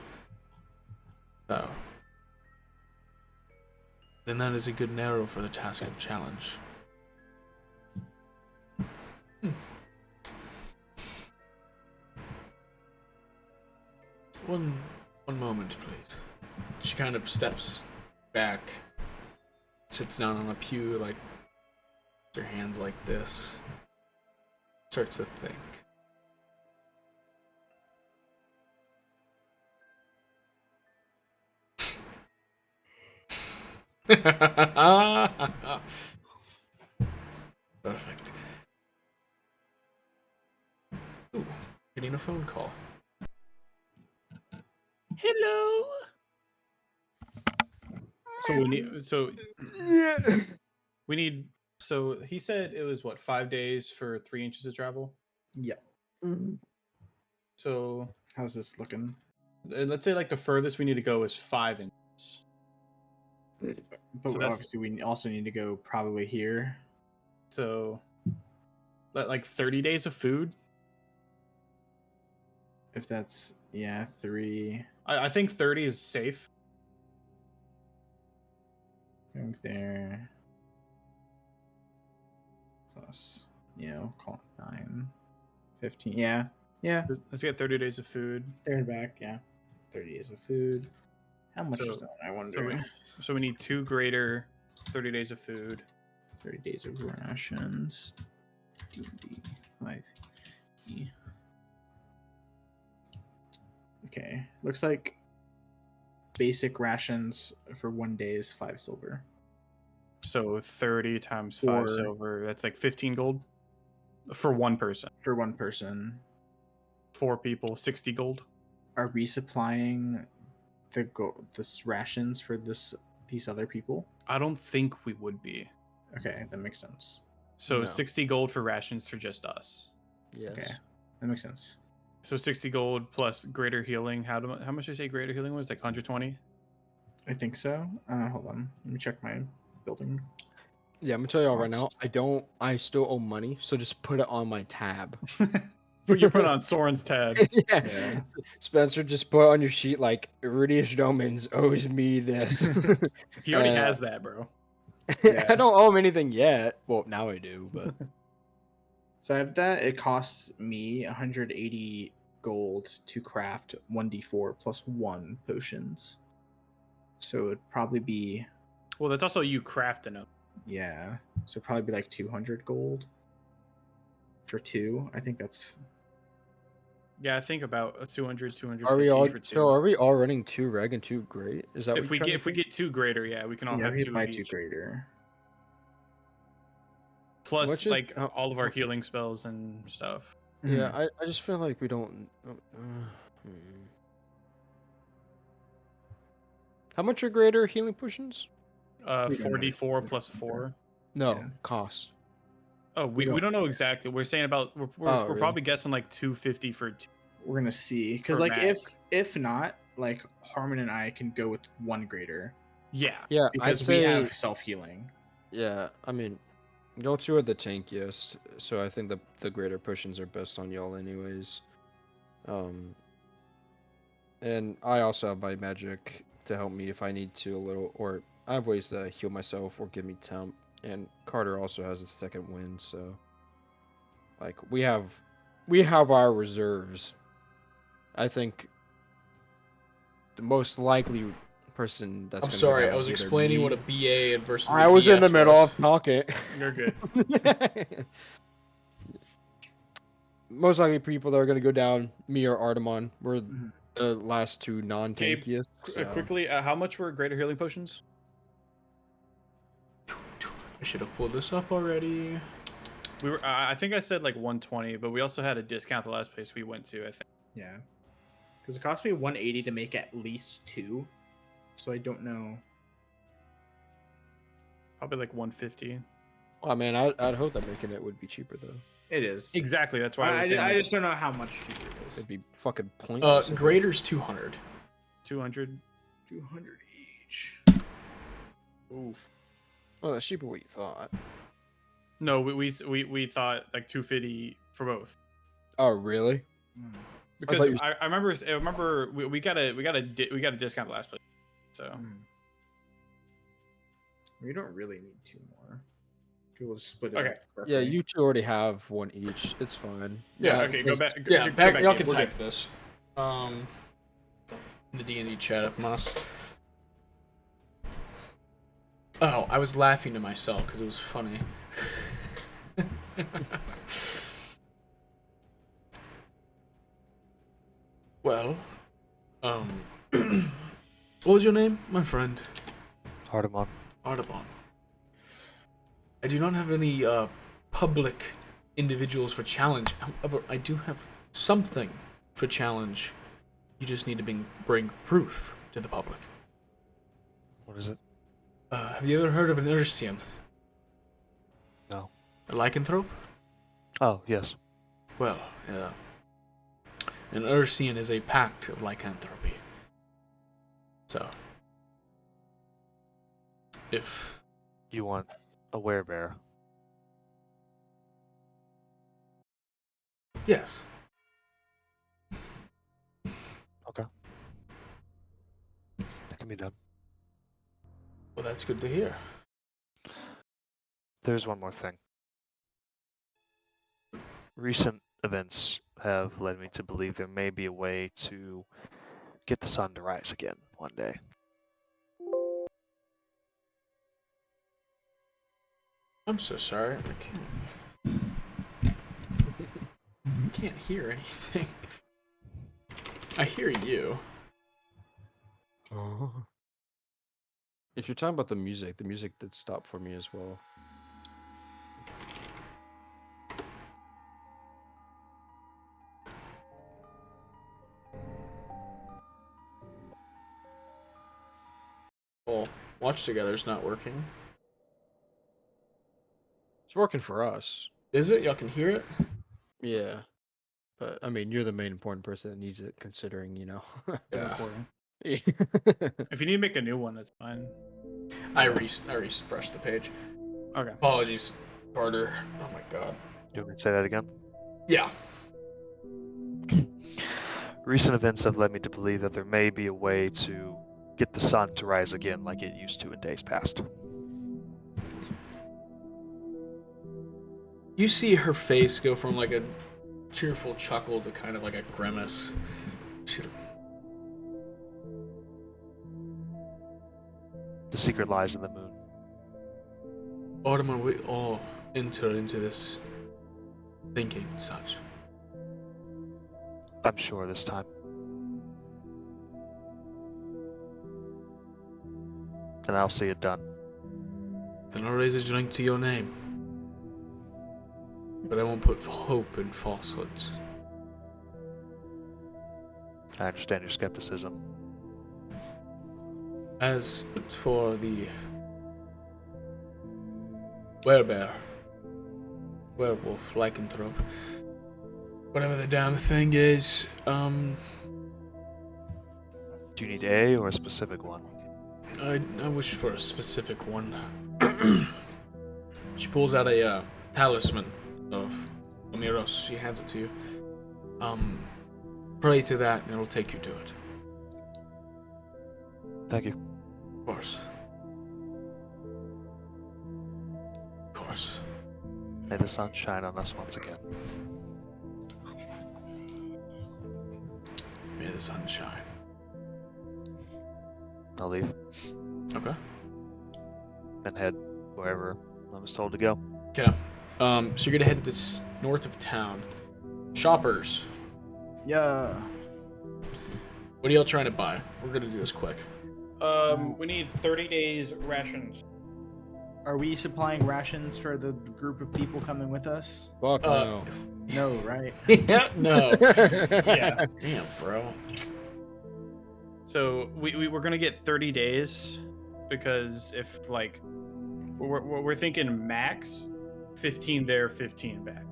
Speaker 1: So, then that is a good narrow for the task of challenge. One moment, please. She kind of steps back, sits down on a pew, like, her hands like this, starts to think. Perfect. Ooh, getting a phone call.
Speaker 2: Hello. So we need. So
Speaker 3: Yeah.
Speaker 2: we need. So he said it was what 5 days for 3 inches of travel.
Speaker 4: Yeah.
Speaker 2: So
Speaker 4: How's this looking?
Speaker 2: let's say like the furthest we need to go is 5 inches.
Speaker 4: But
Speaker 2: So that's-
Speaker 4: obviously, we also need to go probably here.
Speaker 2: So like 30 days of food.
Speaker 4: If that's 3.
Speaker 2: I think 30 is safe.
Speaker 4: Going there. Plus, call it 9. 15. Yeah.
Speaker 2: Let's get 30 days of food.
Speaker 4: There and back. Yeah. 30 days of food. How much
Speaker 2: So-
Speaker 4: is that? I wonder.
Speaker 2: So we need 2 greater 30 days of food.
Speaker 4: 30 days of rations. D&D 5. Okay. Looks like basic rations for 1 day is 5 silver.
Speaker 2: So 30 times 5
Speaker 4: Four.
Speaker 2: silver. That's like 15 gold for one person.
Speaker 4: For one person.
Speaker 2: 4 people, 60 gold.
Speaker 4: Are we supplying the rations for these other people?
Speaker 2: I don't think we would be.
Speaker 4: Okay, that makes sense.
Speaker 2: So
Speaker 3: No.
Speaker 2: 60 gold for rations for just us.
Speaker 3: Yes.
Speaker 4: Okay, that makes sense.
Speaker 2: So 60 gold plus greater healing. How much did I say greater healing was? Like 120?
Speaker 4: I think so. Hold on. Let me check my building.
Speaker 3: Yeah, I'm gonna tell y'all right now. I still owe money, so just put it on my tab.
Speaker 2: But you put it on Soren's tab.
Speaker 4: Yeah.
Speaker 3: Spencer, just put on your sheet like Rudius Domans owes me this.
Speaker 2: He already
Speaker 3: Uh,
Speaker 2: has that, bro.
Speaker 4: Yeah.
Speaker 3: I don't owe him anything yet. Well, now I do, but
Speaker 4: So I have that. It costs me 180 gold to craft 1d4 plus 1 potions. So it'd probably be,
Speaker 2: Well, that's also you crafting them.
Speaker 4: yeah. So it'd probably be like 200 gold for 2. I think that's,
Speaker 2: Yeah, I think about 200, 250
Speaker 3: are we all
Speaker 2: for 2.
Speaker 3: so are we all running 2 reg and 2 great? Is that
Speaker 2: if we
Speaker 3: what
Speaker 2: get 2 greater, yeah, we can all
Speaker 4: yeah,
Speaker 2: have
Speaker 4: we
Speaker 2: 2
Speaker 4: buy
Speaker 2: of
Speaker 4: 2
Speaker 2: each.
Speaker 4: greater.
Speaker 2: Plus
Speaker 3: Which is-
Speaker 2: like all of our healing spells and stuff.
Speaker 3: Yeah, I just feel like we don't. How much are greater healing potions?
Speaker 4: We don't know.
Speaker 2: 44 plus 4.
Speaker 3: No,
Speaker 4: Yeah.
Speaker 3: cost.
Speaker 2: Oh, we don't know exactly. We're saying about we're
Speaker 3: really?
Speaker 2: probably guessing like 250 for 2.
Speaker 4: We're gonna see, because
Speaker 2: For
Speaker 4: like
Speaker 2: Mac.
Speaker 4: if not, like Harmon and I can go with 1 greater
Speaker 2: Yeah.
Speaker 3: Yeah, I'd
Speaker 4: because
Speaker 3: say.
Speaker 4: we have self healing.
Speaker 3: Yeah, I mean, y'all two are the tankiest, so I think the greater potions are best on y'all anyways. And I also have my magic to help me if I need to a little, or I have ways to heal myself or give me temp. And Carter also has a second wind, so like we have our reserves. I think the most likely person that's
Speaker 1: I'm
Speaker 3: gonna go
Speaker 1: sorry,
Speaker 3: down
Speaker 1: I was
Speaker 3: is either
Speaker 1: explaining what
Speaker 3: me-
Speaker 1: a BA versus
Speaker 3: I
Speaker 1: a
Speaker 3: was in the
Speaker 1: BS
Speaker 3: middle
Speaker 1: was.
Speaker 3: of talking.
Speaker 2: You're good.
Speaker 3: Most likely people that are gonna go down, me or Artemon, we're
Speaker 4: Mhm.
Speaker 3: the last two non-tankiest. so-
Speaker 2: Quickly, how much were greater healing potions?
Speaker 1: I should have pulled this up already.
Speaker 2: We were I think I said like 120, but we also had a discount the last place we went to, I think.
Speaker 4: Yeah. Because it cost me 180 to make at least 2. So I don't know.
Speaker 2: Probably like 150.
Speaker 3: Well, I mean, I'd hope that making it would be cheaper though.
Speaker 4: It is.
Speaker 2: Exactly. That's why I was saying
Speaker 4: I
Speaker 2: like
Speaker 4: just don't know how much cheaper it is.
Speaker 3: It'd be fucking pointless. if it-
Speaker 1: Grader's 200.
Speaker 2: 200.
Speaker 4: 200 each.
Speaker 2: Oof.
Speaker 3: Well, that's cheaper what you thought.
Speaker 2: No, we thought like 250 for both.
Speaker 3: Oh, really?
Speaker 2: Because
Speaker 3: thought you-
Speaker 2: I remember we got a discount last place. So
Speaker 4: We don't really need 2 more. We'll just split it
Speaker 2: Okay.
Speaker 4: up correctly.
Speaker 3: Yeah, you two already have one each. It's fine.
Speaker 1: Yeah,
Speaker 2: okay, go back.
Speaker 1: Yeah,
Speaker 2: go
Speaker 1: back, y'all
Speaker 2: in.
Speaker 1: can
Speaker 2: We're
Speaker 1: type
Speaker 2: good.
Speaker 1: this. In the D&D chat if must. Oh, I was laughing to myself because it was funny. Well, what was your name, my friend?
Speaker 5: Hardamon.
Speaker 1: Artaban. I do not have any public individuals for challenge. However, I do have something for challenge. You just need to bring proof to the public.
Speaker 5: What is it?
Speaker 1: Have you ever heard of an Ursian?
Speaker 5: No.
Speaker 1: A lycanthrope?
Speaker 5: Oh, yes.
Speaker 1: Well, an Ursian is a pact of lycanthropy. So, if
Speaker 5: You want a werebear.
Speaker 1: yes,
Speaker 5: Okay. That can be done.
Speaker 1: well, that's good to hear.
Speaker 5: There's one more thing. Recent events have led me to believe there may be a way to get the sun to rise again one day.
Speaker 1: I'm so sorry. I can't hear anything. I hear you.
Speaker 3: Oh. If you're talking about the music did stop for me as well.
Speaker 1: Well, Watch Together's not working.
Speaker 3: It's working for us.
Speaker 1: Is it? Y'all can hear it?
Speaker 3: Yeah. But I mean, you're the main important person that needs it, considering, you know.
Speaker 1: Yeah.
Speaker 2: Recording.
Speaker 3: Yeah.
Speaker 2: If you need to make a new one, that's fine.
Speaker 1: I refreshed the page.
Speaker 2: Okay.
Speaker 1: Apologies, Carter. Oh my god.
Speaker 5: You want me to say that again?
Speaker 1: Yeah.
Speaker 5: Recent events have led me to believe that there may be a way to get the sun to rise again like it used to in days past.
Speaker 1: You see her face go from like a cheerful chuckle to kind of like a grimace. She,
Speaker 5: The secret lies in the moon.
Speaker 1: Autumn, we all enter into this thinking such.
Speaker 5: I'm sure this time. And I'll see it done.
Speaker 1: Then I'll raise a drink to your name. But I won't put hope in falsehoods.
Speaker 5: I understand your skepticism.
Speaker 1: As for the werebear, werewolf, lycanthrope, whatever the damn thing is,
Speaker 5: Do you need a or a specific one?
Speaker 1: I wish for a specific one. She pulls out a talisman of Amiros. She hands it to you. Pray to that and it'll take you to it.
Speaker 5: Thank you.
Speaker 1: Of course. Of course.
Speaker 5: May the sun shine on us once again.
Speaker 1: May the sun shine.
Speaker 5: I'll leave
Speaker 1: Okay.
Speaker 5: and head wherever I was told to go.
Speaker 1: Okay. So you're gonna head to this north of town. Shoppers.
Speaker 4: Yeah.
Speaker 1: What are y'all trying to buy? We're gonna do this quick.
Speaker 2: We need 30 days rations.
Speaker 4: Are we supplying rations for the group of people coming with us?
Speaker 3: Fuck no.
Speaker 4: No, right?
Speaker 1: Yeah, no.
Speaker 2: Yeah.
Speaker 1: Damn, bro.
Speaker 2: So we're gonna get 30 days because if like we're thinking max 15 there, 15 back.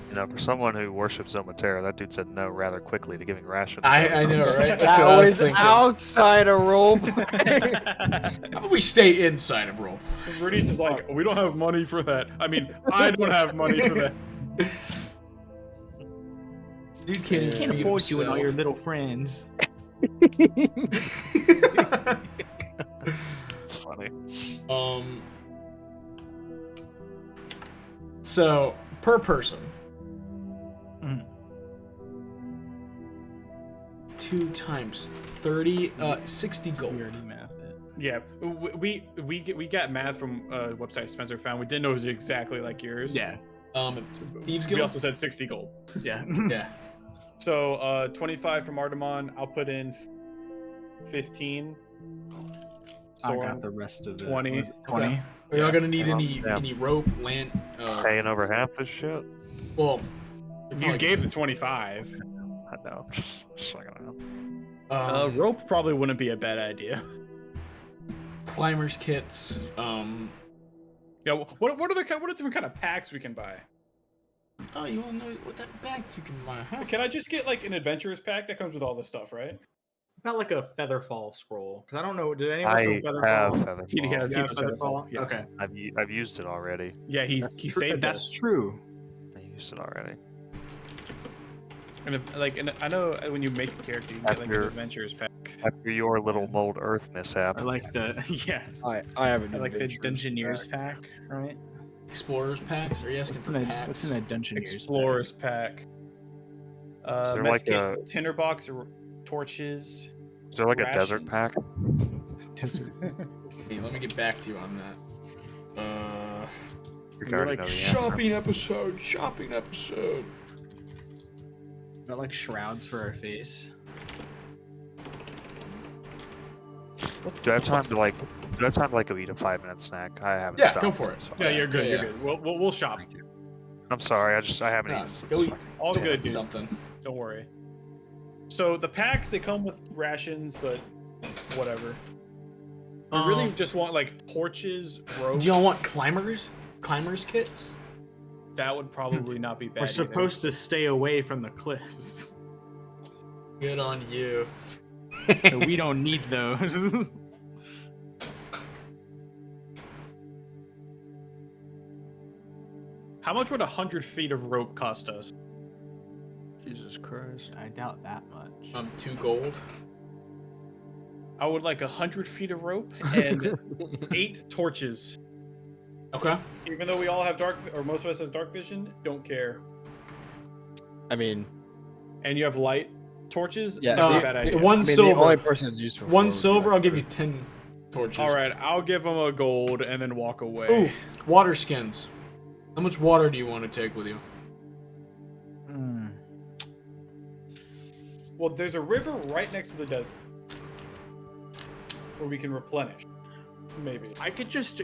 Speaker 5: You know, for someone who worships Zomatera, that dude said no rather quickly to giving rations.
Speaker 1: I know, right? That's
Speaker 3: That
Speaker 1: what I was
Speaker 3: was
Speaker 1: thinking.
Speaker 3: outside of roleplay.
Speaker 1: How about we stay inside of role?
Speaker 2: Rudy's is like, we don't have money for that. I mean, I don't have money for that.
Speaker 1: Dude can't even
Speaker 4: Can't
Speaker 1: feed
Speaker 4: afford you and all
Speaker 1: himself.
Speaker 4: your little friends.
Speaker 5: It's funny.
Speaker 1: So per person,
Speaker 4: Mhm.
Speaker 1: 2 times 30, 60 gold.
Speaker 4: We already math it.
Speaker 2: Yeah, we got math from a website Spencer found. We didn't know it was exactly like yours.
Speaker 4: Yeah,
Speaker 1: Thieves
Speaker 2: We
Speaker 1: Guild.
Speaker 2: also said 60 gold.
Speaker 4: yeah.
Speaker 1: Yeah.
Speaker 2: So 25 from Artemon. I'll put in 15.
Speaker 4: I
Speaker 2: Soren,
Speaker 4: got the rest of the
Speaker 2: 20.
Speaker 4: was it 20.
Speaker 1: Are y'all gonna need
Speaker 5: Yeah.
Speaker 1: any rope, land?
Speaker 5: Paying over half this shit?
Speaker 1: Well,
Speaker 2: You gave the 25.
Speaker 5: I know. Just like I know.
Speaker 2: Rope probably wouldn't be a bad idea.
Speaker 1: climbers kits.
Speaker 2: Yeah. What are the different kind of packs we can buy?
Speaker 1: Oh, you wanna know what that bag you can buy? Huh?
Speaker 2: Can I just get like an adventurous pack that comes with all this stuff, right?
Speaker 4: About like a Featherfall scroll, because I don't know. Did anyone know
Speaker 5: I
Speaker 4: Featherfall?
Speaker 5: have Featherfall.
Speaker 2: He has-
Speaker 4: You have
Speaker 2: knows Featherfall,
Speaker 4: Featherfall?
Speaker 2: yeah.
Speaker 4: Okay,
Speaker 5: I've used it already.
Speaker 2: Yeah, he saved
Speaker 4: that's
Speaker 2: us.
Speaker 4: true.
Speaker 5: I used it already.
Speaker 2: And I know when you make a character, you can get like an
Speaker 5: After-
Speaker 2: adventurous pack.
Speaker 5: After your little mold earth mishap.
Speaker 4: I like the yeah.
Speaker 3: I haven't.
Speaker 4: I like the Dungeoneers pack, right?
Speaker 1: Explorers packs? Are you asking
Speaker 4: What's
Speaker 1: for
Speaker 4: in,
Speaker 1: packs?
Speaker 4: what's in that Dungeoneers
Speaker 2: Explorers pack.
Speaker 5: Is there like
Speaker 2: Mesquite,
Speaker 5: a-
Speaker 2: tinderbox, or torches.
Speaker 5: Is there like a desert
Speaker 2: rations.
Speaker 5: pack?
Speaker 4: pack? Desert.
Speaker 1: Hey, let me get back to you on that.
Speaker 5: You
Speaker 4: You're
Speaker 5: already
Speaker 4: like
Speaker 5: know the answer.
Speaker 1: Shopping episode. Shopping episode.
Speaker 4: Got like shrouds for our face.
Speaker 5: Do I have time to like? Do I have time to like go eat a 5-minute snack? I haven't.
Speaker 1: Yeah,
Speaker 5: stopped
Speaker 1: go for
Speaker 5: since
Speaker 1: it.
Speaker 5: fucking-
Speaker 2: Yeah, you're good.
Speaker 1: Yeah,
Speaker 2: You're
Speaker 1: yeah.
Speaker 2: good. We'll shop.
Speaker 5: Thank you. I'm sorry. I haven't
Speaker 1: Nah,
Speaker 5: eaten since.
Speaker 1: go eat.
Speaker 5: fucking-
Speaker 2: All
Speaker 1: Yeah,
Speaker 2: good, dude.
Speaker 1: something.
Speaker 2: Don't worry. So the packs they come with rations, but whatever. I really just want like torches, rope.
Speaker 1: Do y'all want climbers kits?
Speaker 2: That would probably not be bad.
Speaker 4: We're supposed to stay away from the cliffs,
Speaker 1: Good on you.
Speaker 4: so we don't need those.
Speaker 2: How much would 100 feet of rope cost us?
Speaker 3: Jesus Christ.
Speaker 4: I doubt that much.
Speaker 1: 2 gold.
Speaker 2: I would like 100 feet of rope and 8 torches.
Speaker 1: Okay.
Speaker 2: Even though we all have or most of us has dark vision, don't care.
Speaker 3: I mean,
Speaker 2: And you have light torches.
Speaker 3: yeah.
Speaker 2: not a
Speaker 1: Uh,
Speaker 2: bad idea.
Speaker 1: one
Speaker 3: I mean,
Speaker 1: silver.
Speaker 3: The only person that's useful. for
Speaker 1: One
Speaker 3: would be,
Speaker 1: silver,
Speaker 3: like,
Speaker 1: I'll give you 10 torches.
Speaker 2: All right, I'll give them a gold and then walk away.
Speaker 1: Ooh, water skins. How much water do you want to take with you?
Speaker 4: Hmm.
Speaker 2: Well, there's a river right next to the desert where we can replenish. Maybe.
Speaker 4: I could just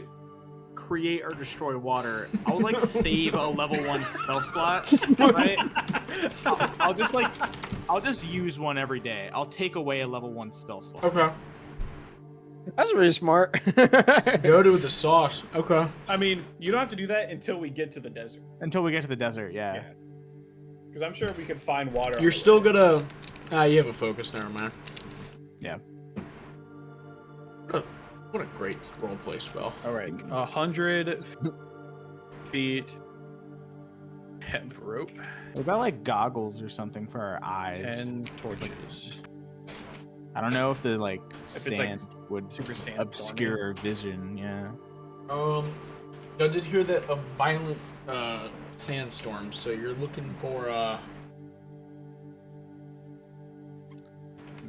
Speaker 4: create or destroy water. I'll like save a level 1 spell slot, right? I'll just use one every day. I'll take away a level 1 spell slot.
Speaker 1: Okay.
Speaker 3: That's really smart.
Speaker 1: Go to the sauce. Okay.
Speaker 2: I mean, you don't have to do that until we get to the desert.
Speaker 4: Until we get to the desert, yeah.
Speaker 2: Yeah. Because I'm sure we can find water. on
Speaker 1: You're
Speaker 2: the
Speaker 1: still
Speaker 2: way.
Speaker 1: gonna. You have a focus. Never mind.
Speaker 4: Yeah.
Speaker 1: What a great roleplay spell.
Speaker 2: All right, 100 feet hemp rope
Speaker 4: What about like goggles or something for our eyes?
Speaker 2: and torches.
Speaker 4: I don't know if the like
Speaker 2: it's, like,
Speaker 4: sand would
Speaker 2: Super sand.
Speaker 4: obscure our vision. Yeah.
Speaker 1: I did hear that a violent sandstorm. So you're looking for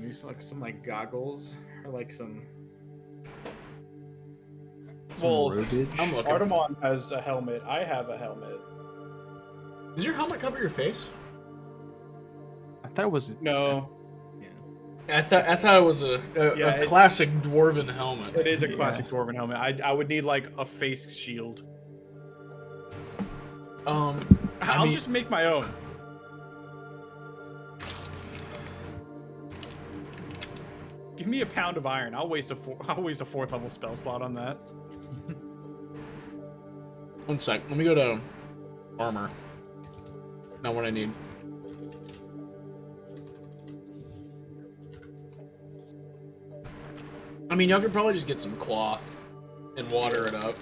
Speaker 4: Use like some like goggles or like some.
Speaker 2: Well,
Speaker 4: roadage.
Speaker 1: I'm looking.
Speaker 2: Artemon has a helmet. I have a helmet.
Speaker 1: Does your helmet cover your face?
Speaker 4: I thought it was
Speaker 2: No,
Speaker 1: I thought it was a
Speaker 2: Yeah, it-
Speaker 1: classic dwarven helmet.
Speaker 2: it is a classic dwarven helmet. I would need like a face shield. I'll just make my own. Give me a pound of iron. I'll waste a 4th level spell slot on that.
Speaker 1: One sec. Let me go to armor. Not what I need. I mean, y'all could probably just get some cloth and water it up.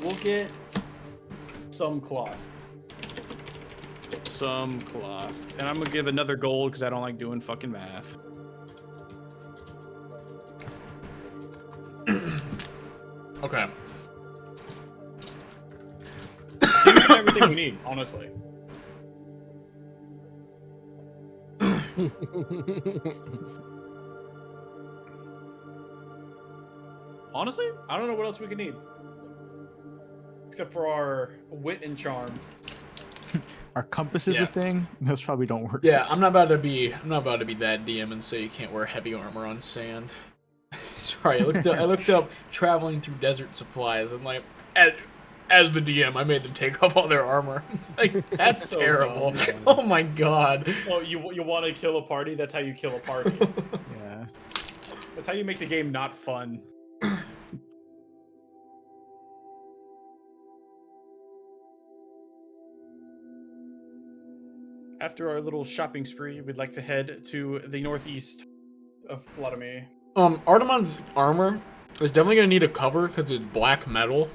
Speaker 2: We'll get some cloth. Some cloth. And I'm gonna give another gold because I don't like doing fucking math.
Speaker 1: Okay.
Speaker 2: Seems like everything we need, honestly. Honestly, I don't know what else we could need. Except for our wit and charm.
Speaker 6: Our compass is
Speaker 2: Yeah.
Speaker 6: a thing. Those probably don't work.
Speaker 1: Yeah, I'm not about to be that DM and say you can't wear heavy armor on sand. Sorry, I looked up traveling through desert supplies and like as the DM, I made them take off all their armor. Like that's
Speaker 2: So
Speaker 1: terrible.
Speaker 2: dumb.
Speaker 1: Oh my god.
Speaker 2: Oh, you want to kill a party? That's how you kill a party.
Speaker 6: Yeah.
Speaker 2: That's how you make the game not fun. After our little shopping spree, we'd like to head to the northeast of Vladimir.
Speaker 1: Artemon's armor is definitely gonna need a cover because it's black metal.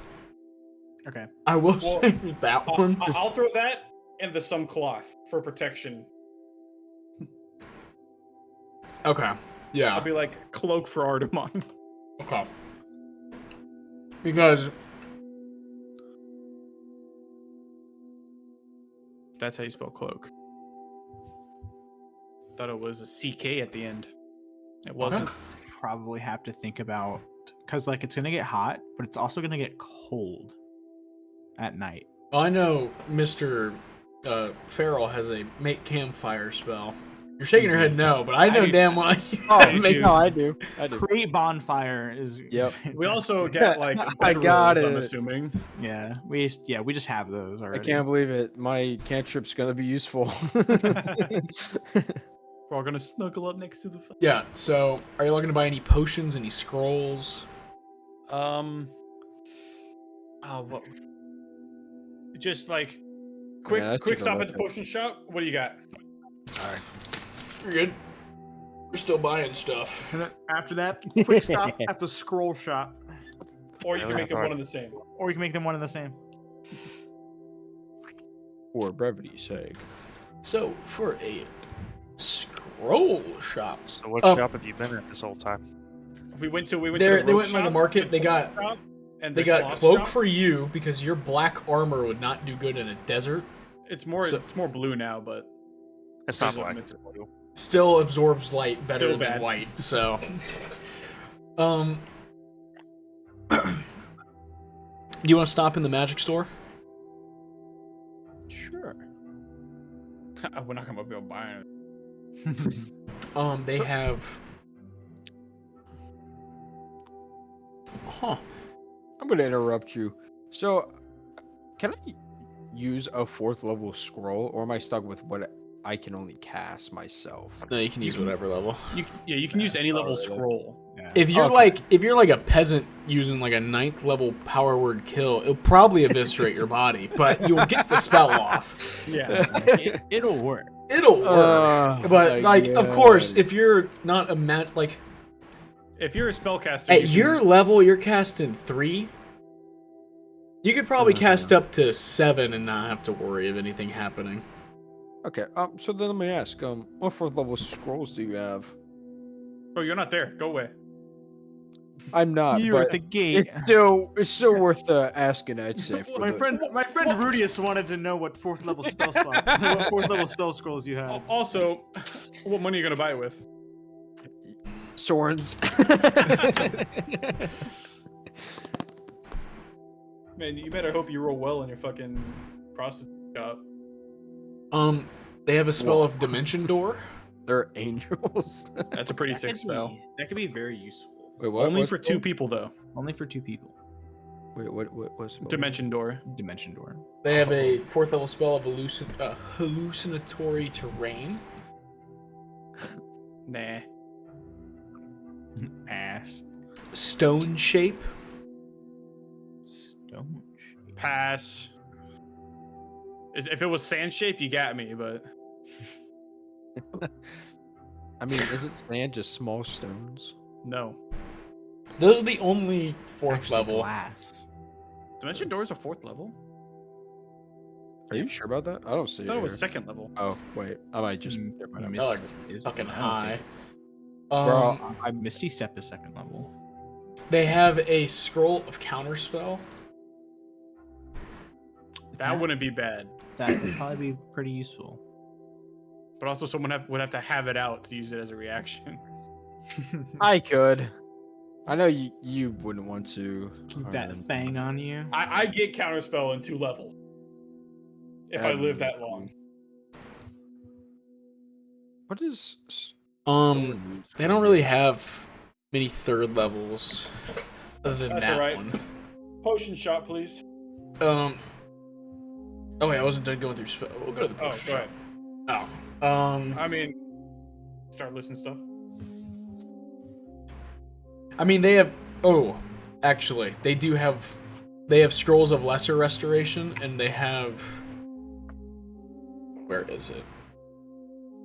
Speaker 6: Okay.
Speaker 1: I will
Speaker 2: Well,
Speaker 1: say that one.
Speaker 2: I'll throw that and the some cloth for protection.
Speaker 1: Okay. Yeah.
Speaker 2: I'll be like cloak for Artemon.
Speaker 1: Okay. Because
Speaker 2: That's how you spell cloak. Thought it was a CK at the end. It wasn't.
Speaker 6: Probably have to think about, because like it's gonna get hot, but it's also gonna get cold at night.
Speaker 1: I know Mr. Farrell has a make campfire spell. You're shaking your head no, but I know
Speaker 6: I-
Speaker 1: damn well.
Speaker 2: Thank you.
Speaker 3: No, I do. I do.
Speaker 6: Create bonfire is.
Speaker 3: Yep.
Speaker 2: We also get like
Speaker 3: I
Speaker 2: bedrolls,
Speaker 3: got
Speaker 2: I'm
Speaker 3: it.
Speaker 2: assuming.
Speaker 6: Yeah, we just have those
Speaker 3: I
Speaker 6: already.
Speaker 3: can't believe it. My cantrip's gonna be useful.
Speaker 2: We're all gonna snuggle up next to the.
Speaker 1: Yeah. So, are you looking to buy any potions, any scrolls?
Speaker 2: Oh, what? Just like quick,
Speaker 3: Yeah, that's
Speaker 2: quick
Speaker 3: just a
Speaker 2: stop at the
Speaker 3: weapon.
Speaker 2: potion shop. What do you got?
Speaker 1: Alright. You're good. We're still buying stuff.
Speaker 6: And then after that, quick stop at the scroll shop,
Speaker 2: Or you can
Speaker 5: Yeah,
Speaker 2: make them
Speaker 5: right.
Speaker 2: one and the same.
Speaker 6: or you can make them one and the same.
Speaker 3: For brevity's sake.
Speaker 1: So, for a scroll shop,
Speaker 5: So what
Speaker 1: Oh.
Speaker 5: shop have you been at this whole time?
Speaker 2: We went to
Speaker 1: they
Speaker 2: the
Speaker 1: went
Speaker 2: rope
Speaker 1: in like a
Speaker 2: shop,
Speaker 1: market.
Speaker 2: the
Speaker 1: They got
Speaker 2: cloth shop, and
Speaker 1: they
Speaker 2: the
Speaker 1: got
Speaker 2: cloth
Speaker 1: cloak
Speaker 2: shop.
Speaker 1: for you because your black armor would not do good in a desert.
Speaker 2: It's more
Speaker 1: so-
Speaker 2: it's more blue now, but
Speaker 5: It's not
Speaker 2: Is it
Speaker 5: black.
Speaker 2: meant
Speaker 5: It's blue.
Speaker 1: Still absorbs light better
Speaker 2: Still
Speaker 1: than
Speaker 2: bad.
Speaker 1: white. So, do you want to stop in the magic store?
Speaker 6: Sure.
Speaker 2: we're not gonna be able to buy it.
Speaker 1: They have. Huh.
Speaker 3: I'm gonna interrupt you. So, can I use a 4th level scroll, or am I stuck with what I can only cast myself?
Speaker 1: No, you can use whatever level.
Speaker 2: You can use any level
Speaker 3: really?
Speaker 2: scroll.
Speaker 6: Yeah.
Speaker 1: If you're
Speaker 3: Okay.
Speaker 1: if you're like a peasant using like a 9th level power word kill, it'll probably eviscerate your body, but you'll get the spell off.
Speaker 2: Yeah.
Speaker 6: It'll work.
Speaker 1: It'll work.
Speaker 3: Oh,
Speaker 1: But
Speaker 3: my
Speaker 1: like, of course,
Speaker 3: God.
Speaker 1: if you're not a like
Speaker 2: If you're a spellcaster,
Speaker 1: at
Speaker 2: you
Speaker 1: your
Speaker 2: can,
Speaker 1: level, you're casting 3. You could probably
Speaker 3: Uh-huh.
Speaker 1: cast up to 7 and not have to worry of anything happening.
Speaker 3: Okay, so then let me ask, what 4th level scrolls do you have?
Speaker 2: oh, you're not there. Go away.
Speaker 3: I'm not,
Speaker 6: You're
Speaker 3: but
Speaker 6: at the gate.
Speaker 3: it's still worth asing, I'd say. For
Speaker 6: My
Speaker 3: the-
Speaker 6: friend Rudius wanted to know what 4th level spell slot, what 4th level spell scrolls you had.
Speaker 2: Also, what money are you gonna buy it with?
Speaker 3: Sorns.
Speaker 2: Man, you better hope you roll well in your fucking prostitute shop.
Speaker 1: They have a spell of Dimension Door.
Speaker 3: They're angels.
Speaker 2: That's a pretty sick spell.
Speaker 6: That could be very useful.
Speaker 3: Wait, what?
Speaker 2: Only
Speaker 3: What's
Speaker 2: for
Speaker 3: it
Speaker 2: 2
Speaker 3: called?
Speaker 2: people though.
Speaker 6: Only for 2 people.
Speaker 3: Wait, what's
Speaker 2: Dimension door.
Speaker 6: Dimension door.
Speaker 1: They have a 4th level spell of hallucinatory terrain.
Speaker 2: Nah.
Speaker 6: Pass.
Speaker 1: Stone shape.
Speaker 6: Stone shape.
Speaker 2: Pass. If it was sand shape, you got me, but
Speaker 3: I mean, isn't sand just small stones?
Speaker 2: no.
Speaker 1: Those are the only
Speaker 6: It's
Speaker 1: 4th
Speaker 6: actually
Speaker 1: level.
Speaker 6: glass.
Speaker 2: Dimension doors are 4th level.
Speaker 3: Are you sure about that? I don't see
Speaker 2: I
Speaker 3: it.
Speaker 2: thought it was
Speaker 3: here.
Speaker 2: 2nd level.
Speaker 3: Oh wait, I might just.
Speaker 6: Mm,
Speaker 3: never mind,
Speaker 1: Oh,
Speaker 3: I'm
Speaker 1: like,
Speaker 6: Is
Speaker 1: fucking
Speaker 6: I don't
Speaker 1: high.
Speaker 6: think it's-
Speaker 3: Bro,
Speaker 6: Misty Step is 2nd level.
Speaker 1: They have a scroll of counterspell.
Speaker 2: That wouldn't be bad.
Speaker 6: That would probably be pretty useful.
Speaker 2: But also, someone would have to have it out to use it as a reaction.
Speaker 3: I could. I know you wouldn't want to.
Speaker 6: Keep that
Speaker 3: Harlan.
Speaker 6: thing on you.
Speaker 2: I get counterspell in 2 levels. If I live that long.
Speaker 3: What is?
Speaker 1: They don't really have many 3rd levels other than
Speaker 2: That's
Speaker 1: that
Speaker 2: alright.
Speaker 1: one.
Speaker 2: Potion shot, please.
Speaker 1: Oh wait, I wasn't done going through spell. We'll go to the
Speaker 2: Oh,
Speaker 1: potion
Speaker 2: go
Speaker 1: shop.
Speaker 2: ahead.
Speaker 1: Oh.
Speaker 2: I mean, start listing stuff.
Speaker 1: I mean, they have. Oh, actually, they do have. They have scrolls of lesser restoration, and they have. Where is it?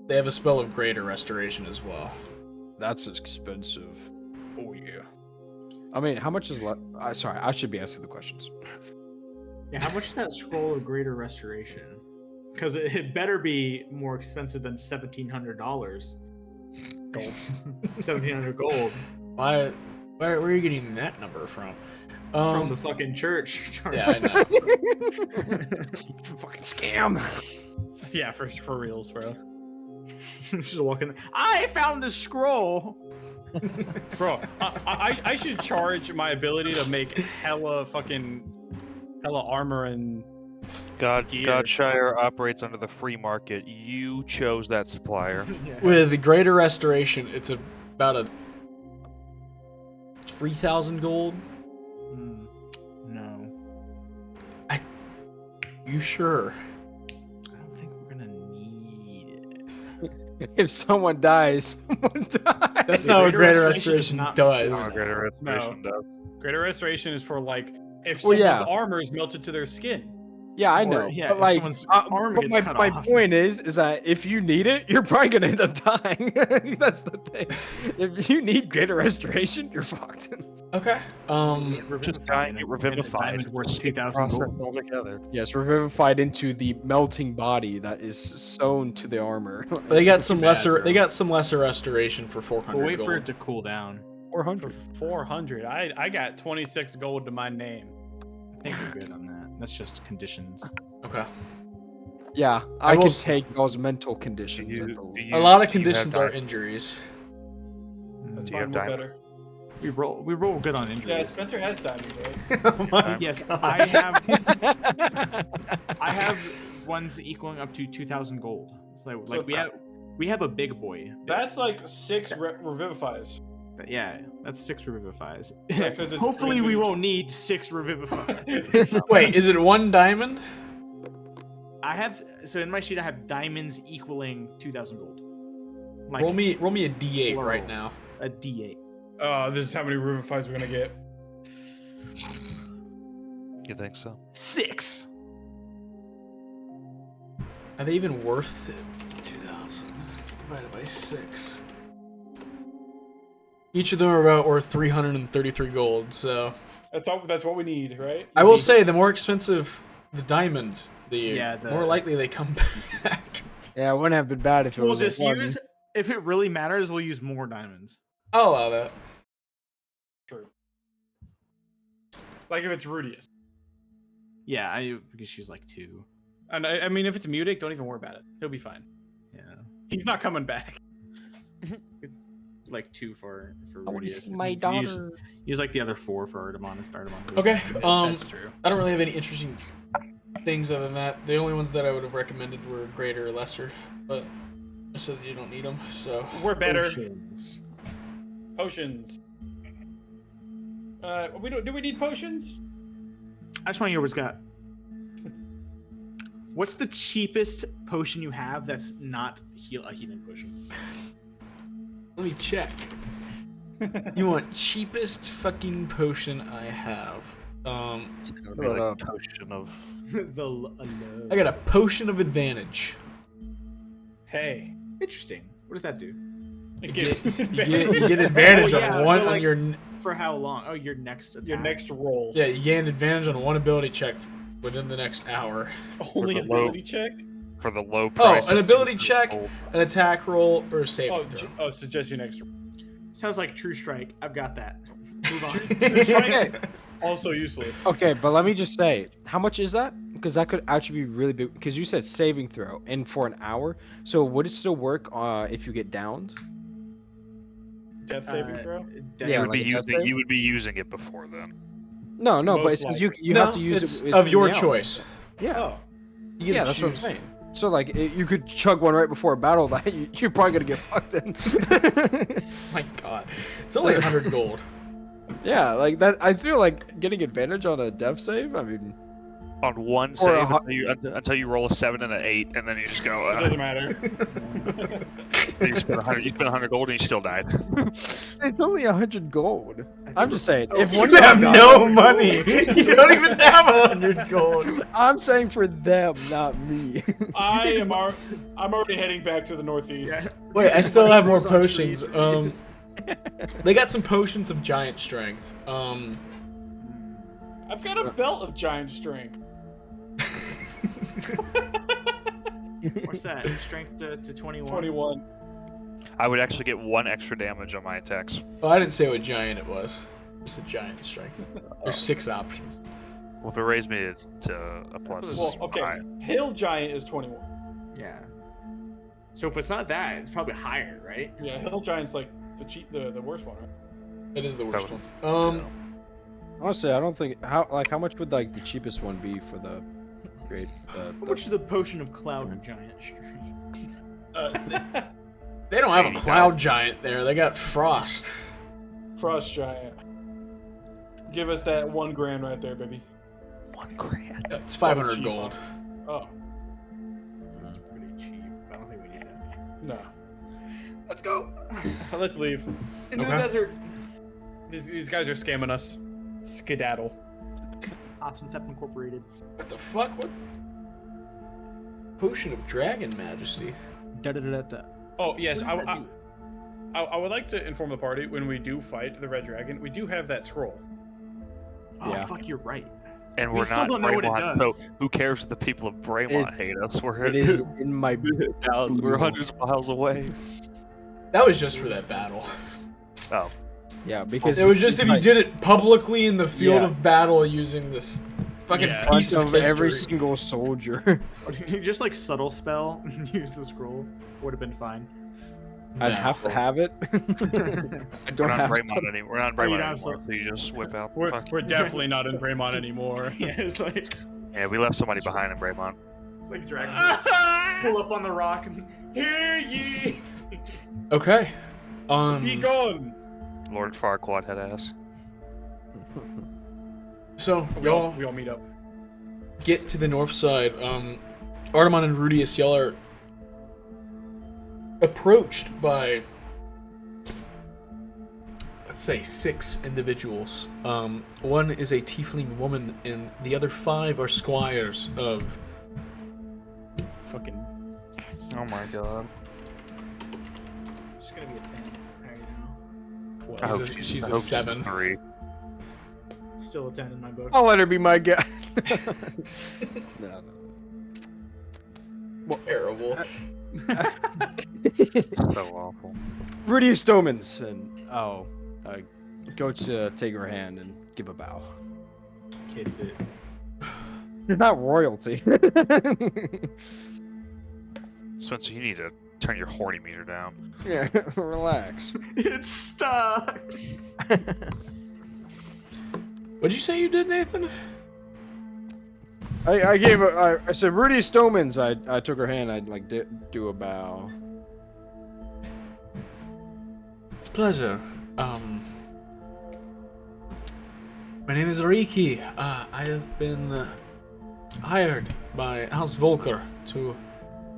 Speaker 1: They have a spell of greater restoration as well.
Speaker 3: That's expensive.
Speaker 2: Oh yeah.
Speaker 3: I mean, how much is left? Sorry, I should be asking the questions.
Speaker 4: Yeah, how much is that scroll of greater restoration? Because it better be more expensive than $1,700. Gold. 1,700 gold
Speaker 1: Why? Where are you getting that number from?
Speaker 4: from the fucking church.
Speaker 1: Yeah, I know.
Speaker 3: Fucking scam.
Speaker 2: Yeah, for reals, bro.
Speaker 4: Just walking. I found the scroll.
Speaker 2: Bro, I should charge my ability to make hella armor and gear.
Speaker 5: Godshire operates under the free market. You chose that supplier.
Speaker 1: With the greater restoration, it's about a 3,000 gold.
Speaker 6: No.
Speaker 1: You sure?
Speaker 6: I don't think we're gonna need it.
Speaker 3: If someone dies, someone dies.
Speaker 1: That's not what
Speaker 4: Greater
Speaker 1: greater
Speaker 4: restoration
Speaker 1: restoration
Speaker 4: is not-
Speaker 1: does.
Speaker 5: Greater Restoration does.
Speaker 2: Greater restoration is for like if
Speaker 3: Well,
Speaker 2: someone's
Speaker 3: yeah.
Speaker 2: armor is melted to their skin.
Speaker 3: Yeah, I
Speaker 4: Or-
Speaker 3: know.
Speaker 6: yeah,
Speaker 3: but
Speaker 6: if
Speaker 3: like,
Speaker 6: someone's arm
Speaker 3: but
Speaker 6: gets
Speaker 3: my,
Speaker 6: cut
Speaker 3: my
Speaker 6: off.
Speaker 3: point is that if you need it, you're probably gonna end up dying. That's the thing. If you need greater restoration, you're fucked.
Speaker 1: Okay.
Speaker 5: Just dying, get revivified.
Speaker 6: Diamond worth
Speaker 5: Just skip the
Speaker 6: 2,000
Speaker 5: process
Speaker 6: gold.
Speaker 5: altogether.
Speaker 3: Yes, revivified into the melting body that is sewn to the armor.
Speaker 1: They got some
Speaker 2: bad,
Speaker 1: lesser.
Speaker 2: bro.
Speaker 1: They got some lesser restoration for 400
Speaker 6: We'll wait
Speaker 1: gold.
Speaker 6: for it to cool down.
Speaker 2: For
Speaker 3: 400.
Speaker 2: 400. I got 26 gold to my name.
Speaker 6: I think we're good on that. That's just conditions.
Speaker 1: Okay.
Speaker 3: Yeah,
Speaker 1: I
Speaker 3: I
Speaker 1: will
Speaker 3: can
Speaker 1: s-
Speaker 3: take those mental conditions.
Speaker 5: Do you-
Speaker 3: and
Speaker 5: do
Speaker 3: the-
Speaker 5: you-
Speaker 1: A lot of
Speaker 5: do you have
Speaker 1: conditions are
Speaker 5: di-
Speaker 1: injuries.
Speaker 2: That's
Speaker 5: Do you
Speaker 2: fine,
Speaker 5: have
Speaker 2: we're
Speaker 5: diamond?
Speaker 2: better.
Speaker 6: We roll good on
Speaker 2: Yeah,
Speaker 6: injuries.
Speaker 2: Spencer has diamonds, right?
Speaker 1: Oh my
Speaker 6: Yes,
Speaker 1: God.
Speaker 6: I have ones equaling up to 2,000 gold. So,
Speaker 2: So-
Speaker 6: we have a big boy.
Speaker 2: That's like 6 revivifies.
Speaker 6: Yeah, that's 6 revivifies.
Speaker 2: Yeah, 'cause it's
Speaker 6: Hopefully we
Speaker 2: reviv-
Speaker 6: won't need 6 revivifies.
Speaker 1: Wait, is it 1 diamond?
Speaker 6: I have in my sheet I have diamonds equaling 2,000 gold. Like
Speaker 1: roll me a D8
Speaker 6: plural.
Speaker 1: right now.
Speaker 6: a D8.
Speaker 2: Oh, this is how many revivifies we're gonna get.
Speaker 5: You think so?
Speaker 6: 6.
Speaker 1: Are they even worth it? 2,000 divided by 6. Each of them are about worth 333 gold. So
Speaker 2: That's what we need, right?
Speaker 1: I will say, the more expensive the diamond, the
Speaker 6: Yeah,
Speaker 1: more likely they come back.
Speaker 3: Yeah, it wouldn't have been bad if it
Speaker 6: We'll
Speaker 3: was
Speaker 6: just
Speaker 3: like
Speaker 6: use if it really matters, we'll use more diamonds.
Speaker 1: I'll allow that.
Speaker 2: True. Like if it's Rudius.
Speaker 6: Yeah, I just use like 2.
Speaker 2: And I mean, if it's Mutic, don't even worry about it. He'll be fine.
Speaker 6: Yeah.
Speaker 2: He's not coming back.
Speaker 6: Like 2 for
Speaker 3: I want to
Speaker 6: Rudius.
Speaker 3: see my
Speaker 6: Use-
Speaker 3: daughter.
Speaker 6: Use like the other 4 for Artemon.
Speaker 1: Okay,
Speaker 6: That's true.
Speaker 1: I don't really have any interesting things other than that. The only ones that I would have recommended were greater or lesser, but I said you don't need them. So
Speaker 2: We're better.
Speaker 6: Potions.
Speaker 2: Potions. Do we need potions?
Speaker 6: I just want to hear what's got. What's the cheapest potion you have that's not a healing potion?
Speaker 1: Let me check. You want cheapest fucking potion I have?
Speaker 5: It's gonna be like a potion of.
Speaker 1: I got a potion of advantage.
Speaker 2: Hey,
Speaker 6: Interesting. What does that do?
Speaker 2: it gives
Speaker 1: You get advantage on one
Speaker 6: but,
Speaker 1: on
Speaker 6: like,
Speaker 1: your
Speaker 6: for how long? Oh, your next attack.
Speaker 2: your next roll.
Speaker 1: yeah. You gain advantage on one ability check within the next hour.
Speaker 2: Only
Speaker 5: For the low-
Speaker 2: ability check.
Speaker 5: For the low
Speaker 1: Oh,
Speaker 5: price.
Speaker 1: an
Speaker 5: of
Speaker 1: ability
Speaker 5: 200
Speaker 1: check,
Speaker 5: gold.
Speaker 1: an attack roll, or a saving throw.
Speaker 2: So just your next roll.
Speaker 6: Sounds like True Strike. I've got that. Move on.
Speaker 3: Okay.
Speaker 2: Also useless.
Speaker 3: Okay, but let me just say, how much is that? Because that could actually be really big. Because you said saving throw, and for an hour. So would it still work if you get downed?
Speaker 2: Death saving throw.
Speaker 3: Yeah,
Speaker 5: You would be using it before then.
Speaker 3: No, but
Speaker 2: Most
Speaker 3: it says you
Speaker 1: No,
Speaker 3: have to use
Speaker 1: it's
Speaker 3: it
Speaker 1: of
Speaker 3: in
Speaker 1: your
Speaker 3: the hour.
Speaker 1: choice.
Speaker 3: Yeah,
Speaker 2: Oh,
Speaker 1: You get
Speaker 3: yeah,
Speaker 1: to
Speaker 3: that's what I'm
Speaker 1: choose.
Speaker 3: saying. So like, you could chug one right before a battle. That you're probably gonna get fucked in.
Speaker 1: My God, it's only 100 gold.
Speaker 3: Yeah, like that. I feel like getting advantage on a death save. I mean,
Speaker 5: On one
Speaker 3: Or
Speaker 5: save
Speaker 3: a
Speaker 5: until you roll a 7 and an 8, and then you just go.
Speaker 2: it doesn't matter.
Speaker 5: You spend 100 gold and you still died.
Speaker 3: it's only 100 gold. I'm just saying, if one
Speaker 1: You
Speaker 3: of
Speaker 1: have
Speaker 3: them
Speaker 1: no money. You don't even have 100 gold.
Speaker 3: I'm saying for them, not me.
Speaker 2: I'm already heading back to the northeast.
Speaker 1: Wait, I still have more
Speaker 6: Moves on trees.
Speaker 1: potions. They got some potions of giant strength.
Speaker 2: I've got a belt of giant strength.
Speaker 6: What's that? Strength to 21.
Speaker 2: 21.
Speaker 5: I would actually get 1 extra damage on my attacks.
Speaker 1: Well, I didn't say what giant it was. It's a giant strength. There's 6 options.
Speaker 5: Well, if it raised me to a plus.
Speaker 2: Well, okay.
Speaker 5: 9.
Speaker 2: Hill giant is 21.
Speaker 6: Yeah. So if it's not that, it's probably higher, right?
Speaker 2: Yeah, hill giant's like the worst one, right?
Speaker 1: It is the worst
Speaker 5: That
Speaker 1: one.
Speaker 3: Honestly, I don't think how much would like the cheapest one be for the great?
Speaker 6: How much is the potion of cloud giant strength?
Speaker 1: They don't have a
Speaker 5: 80,000.
Speaker 1: cloud giant there. They got frost.
Speaker 2: Frost giant. Give us that 1 grand right there, baby.
Speaker 5: 1 grand.
Speaker 1: It's 500
Speaker 2: cheap,
Speaker 1: gold.
Speaker 2: Oh,
Speaker 6: That's pretty cheap. I don't think we need that.
Speaker 2: no.
Speaker 6: Let's go
Speaker 2: Let's leave.
Speaker 6: into the
Speaker 1: Okay.
Speaker 6: desert.
Speaker 2: These guys are scamming us. Skedaddle.
Speaker 6: Austin Thep Incorporated.
Speaker 1: What the fuck? What? Potion of Dragon Majesty.
Speaker 6: Da da da da.
Speaker 2: Oh, yes.
Speaker 6: What does that do?
Speaker 2: I would like to inform the party when we do fight the Red Dragon, we do have that scroll.
Speaker 6: Oh
Speaker 3: Yeah.
Speaker 6: fuck, you're right.
Speaker 5: And
Speaker 6: We
Speaker 5: we're
Speaker 6: still
Speaker 5: not
Speaker 6: don't know what it
Speaker 5: Braemont,
Speaker 6: does.
Speaker 5: so who cares if the people of Braemont hate us? We're
Speaker 3: It is in my.
Speaker 5: we're hundreds of miles away.
Speaker 1: That was just for that battle.
Speaker 5: Oh,
Speaker 3: Yeah, because
Speaker 1: It was just
Speaker 3: it's
Speaker 1: if you
Speaker 3: like
Speaker 1: did it publicly in the field
Speaker 3: Yeah.
Speaker 1: of battle using this fucking
Speaker 2: Yeah.
Speaker 1: piece
Speaker 3: front
Speaker 1: of
Speaker 3: of
Speaker 1: history.
Speaker 3: every single soldier.
Speaker 6: Just like subtle spell and use the scroll would have been fine.
Speaker 3: I'd
Speaker 1: Nah.
Speaker 3: have to have it. I
Speaker 5: we're
Speaker 3: don't
Speaker 5: not
Speaker 3: have.
Speaker 5: Braemont anymore. We're not in Braemont
Speaker 6: don't have
Speaker 5: anymore. So you just whip out.
Speaker 2: We're definitely not in Braemont anymore.
Speaker 6: Yeah, it's like
Speaker 5: Yeah, we left somebody behind in Braemont.
Speaker 6: it's like dragon pull up on the rock and hear ye.
Speaker 1: Okay.
Speaker 2: Be gone.
Speaker 5: Lord Farquaad had ass.
Speaker 1: So
Speaker 2: We all,
Speaker 1: y'all
Speaker 2: we all meet up.
Speaker 1: get to the north side. Artemon and Rudius, y'all are approached by, let's say, 6 individuals. One is a tiefling woman, and the other 5 are squires of.
Speaker 2: Fucking.
Speaker 5: Oh my god.
Speaker 6: It's gonna be a 10. I already know.
Speaker 5: I hope
Speaker 1: She's
Speaker 5: I
Speaker 1: a
Speaker 5: hope
Speaker 1: 7.
Speaker 5: 3.
Speaker 6: Still a 10 in my book.
Speaker 3: I'll let her be my guy. No.
Speaker 1: Terrible.
Speaker 5: So awful.
Speaker 3: Rudy Stomans, and go to take her hand and give a bow.
Speaker 6: Kiss it.
Speaker 3: You're not royalty.
Speaker 5: Spencer, you need to turn your horny meter down.
Speaker 3: Yeah, relax.
Speaker 6: It's stuck.
Speaker 1: What'd you say you did, Nathan?
Speaker 3: I gave her. I said Rudy Stomans. I took her hand. I'd like do a bow.
Speaker 1: My name is Riki. I have been hired by House Volker to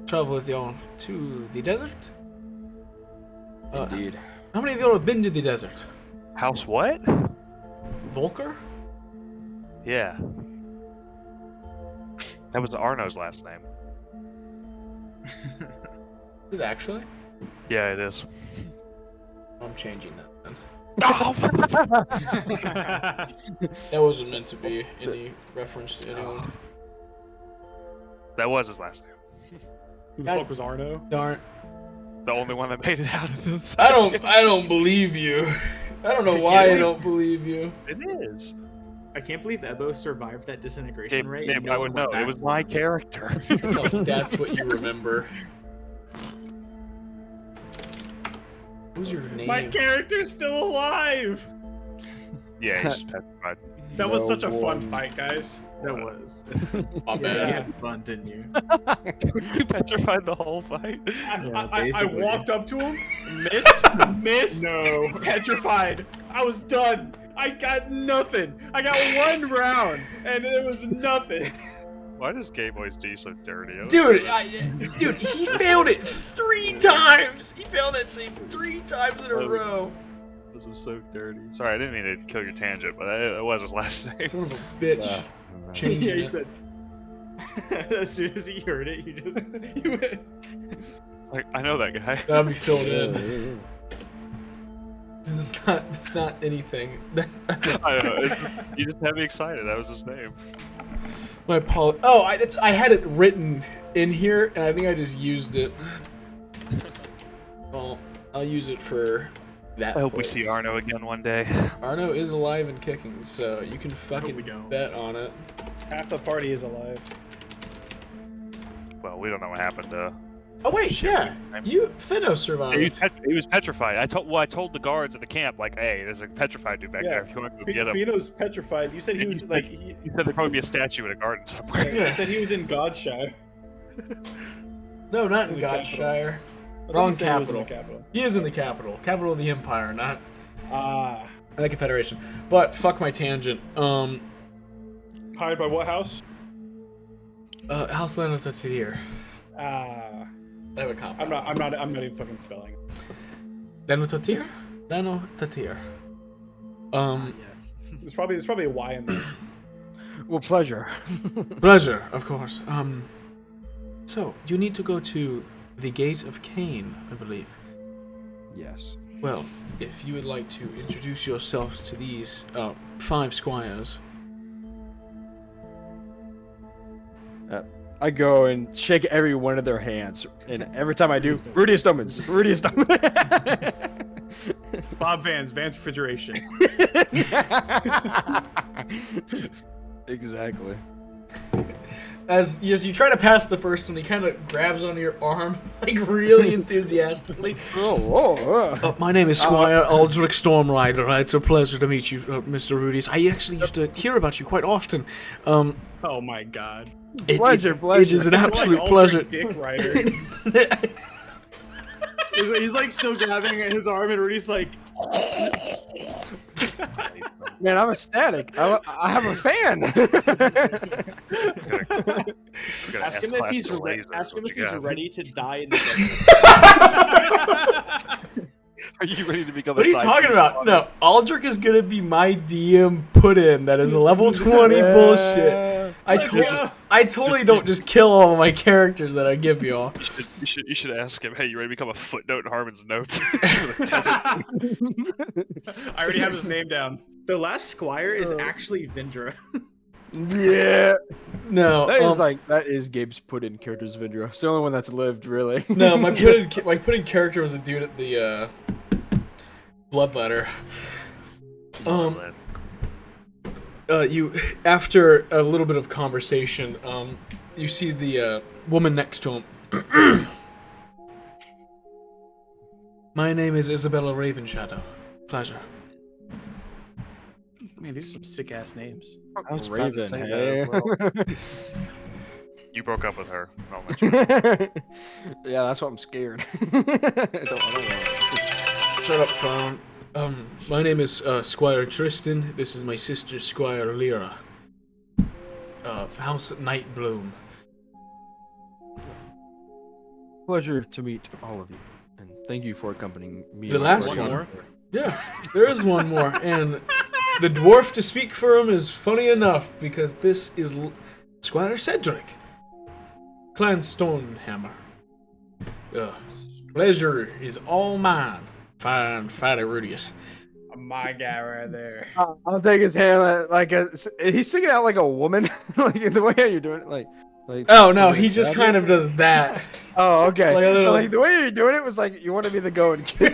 Speaker 1: travel with y'all to the desert.
Speaker 3: Indeed.
Speaker 1: How many of y'all have been to the desert?
Speaker 5: House what?
Speaker 1: Volker?
Speaker 5: Yeah. That was Arno's last name.
Speaker 1: Is it actually?
Speaker 5: Yeah, it is.
Speaker 1: I'm changing that then.
Speaker 5: Oh!
Speaker 1: That wasn't meant to be any reference to anyone.
Speaker 5: That was his last name.
Speaker 2: Who the fuck was Arno?
Speaker 1: Darn.
Speaker 5: The only one that made it out of this.
Speaker 1: I don't believe you. I don't know why I don't believe you.
Speaker 5: It is.
Speaker 4: I can't believe Ebo survived that disintegration rate. and
Speaker 5: Gabe,
Speaker 4: no
Speaker 5: I
Speaker 4: one
Speaker 5: would
Speaker 4: went
Speaker 5: know. It
Speaker 4: back
Speaker 5: was
Speaker 4: for
Speaker 5: my
Speaker 4: him.
Speaker 5: character.
Speaker 1: That's what you remember. What was your name?
Speaker 2: My character's still alive.
Speaker 5: Yeah, he's just petrified.
Speaker 2: That was
Speaker 3: No
Speaker 2: such a fun
Speaker 3: one.
Speaker 2: fight, guys.
Speaker 4: That was.
Speaker 1: My
Speaker 4: You
Speaker 1: bad.
Speaker 4: had fun, didn't you?
Speaker 5: You petrified the whole fight.
Speaker 2: I
Speaker 4: basically.
Speaker 2: walked up to him, missed,
Speaker 4: No.
Speaker 2: petrified. I was done. I got nothing. I got one round, and it was nothing.
Speaker 5: Why does Game Boys do so dirty?
Speaker 1: Dude, dude, he failed it 3 times. He failed that save 3 times in a row.
Speaker 5: This was so dirty. Sorry, I didn't mean to kill your tangent, but that was his last name.
Speaker 1: Son of a bitch. Changing
Speaker 2: Yeah, you
Speaker 1: it.
Speaker 2: said. As soon as he heard it, you went.
Speaker 5: Like, I know that guy.
Speaker 1: That'll be filled in. It's not anything.
Speaker 5: I don't know. You just had me excited. That was his name.
Speaker 1: My apologies. Oh, I had it written in here, and I think I just used it. Well, I'll use it for that.
Speaker 5: I hope we
Speaker 1: place.
Speaker 5: see Arno again one day.
Speaker 1: Arno is alive and kicking, so you can fucking
Speaker 2: we don't.
Speaker 1: bet on it.
Speaker 2: Half the party is alive.
Speaker 5: Well, we don't know what happened to.
Speaker 1: Oh wait,
Speaker 5: Shit,
Speaker 1: yeah, Finno survived.
Speaker 5: He was petrified. I told the guards at the camp, like, hey, there's a petrified dude back
Speaker 2: Yeah.
Speaker 5: there. If you want to go get him.
Speaker 2: Fino's petrified. You said he was like.
Speaker 5: He said there'd probably be a statue in a garden somewhere.
Speaker 1: Yeah.
Speaker 2: He said he was in Godshire.
Speaker 1: No, not in
Speaker 2: In the capital.
Speaker 1: Godshire.
Speaker 2: I thought
Speaker 1: Wrong
Speaker 2: you said he was in the
Speaker 1: capital.
Speaker 2: capital.
Speaker 1: He is in the capital. Capital of the Empire, not
Speaker 2: Ah.
Speaker 1: the Confederation. But fuck my tangent.
Speaker 2: Hired by what house?
Speaker 1: House Land of the Tadir.
Speaker 2: Ah.
Speaker 1: I have a cop.
Speaker 2: I'm not even fucking spelling.
Speaker 1: Lano Tatir? Lano Tatir.
Speaker 4: Yes.
Speaker 2: There's probably a Y in there.
Speaker 3: Well, pleasure.
Speaker 1: Pleasure, of course. So, you need to go to the Gate of Cain, I believe.
Speaker 3: Yes.
Speaker 1: Well, if you would like to introduce yourselves to these 5 squires.
Speaker 3: I go and shake every one of their hands, and every time I do, Rudius Domins, Rudius Domins.
Speaker 2: Bob Vans Refrigeration.
Speaker 3: Exactly.
Speaker 1: As you try to pass the first one, he kind of grabs onto your arm, like really enthusiastically. My name is Squire Aldrich Stormrider. It's a pleasure to meet you, Mr. Rudius. I actually used to hear about you quite often.
Speaker 2: Oh my god.
Speaker 3: Pleasure.
Speaker 1: It is an absolute
Speaker 2: Like
Speaker 1: pleasure.
Speaker 2: Aldrich Dick Rider. He's like still grabbing at his arm, and Rudy's like,
Speaker 3: Man, I'm ecstatic. I have a fan.
Speaker 2: ask him if he's ready to die in the desert.
Speaker 5: Are you ready to become
Speaker 1: What
Speaker 5: a
Speaker 1: are you
Speaker 5: side
Speaker 1: talking
Speaker 5: piece
Speaker 1: about?
Speaker 5: on
Speaker 1: No, Aldrich is gonna be my DM put-in. That is a level 20 bullshit. I totally don't just kill all of my characters that I give y'all.
Speaker 5: You should ask him, hey, you ready to become a footnote in Harmon's notes?
Speaker 2: I already have his name down.
Speaker 4: The last squire is actually Vindra.
Speaker 3: Yeah.
Speaker 1: No,
Speaker 3: That is Gabe's put-in characters, Vindra. It's the only one that's lived, really.
Speaker 1: no, my put-in character was a dude at the Bloodletter. You after a little bit of conversation, you see the woman next to him. My name is Isabella Ravenshadow. Pleasure.
Speaker 2: Man, these are some sick ass names.
Speaker 5: I was about to say that as well. You broke up with her. No,
Speaker 3: Yeah, that's why I'm scared. I don't want
Speaker 1: Shut up, phone. My name is Squire Tristan. This is my sister, Squire Lyra. House Nightbloom.
Speaker 3: Pleasure to meet all of you, and thank you for accompanying me.
Speaker 1: The
Speaker 3: and my
Speaker 1: last
Speaker 3: partner.
Speaker 1: one.
Speaker 2: more?
Speaker 1: Yeah, there is one more, and the dwarf to speak for him is funny enough because this is Squire Cedric, Clan Stonehammer. Pleasure is all mine. Fine, fatty Rudius.
Speaker 2: My guy right there.
Speaker 3: I'll take his hand he's singing out like a woman, like the way you're doing it, like.
Speaker 1: Oh no,
Speaker 3: singing
Speaker 1: he
Speaker 3: a
Speaker 1: just
Speaker 3: sad
Speaker 1: kind
Speaker 3: note.
Speaker 1: of does that.
Speaker 3: Oh, okay.
Speaker 1: Like a little-
Speaker 3: Like the way you're doing it was like you wanted me to go and kiss.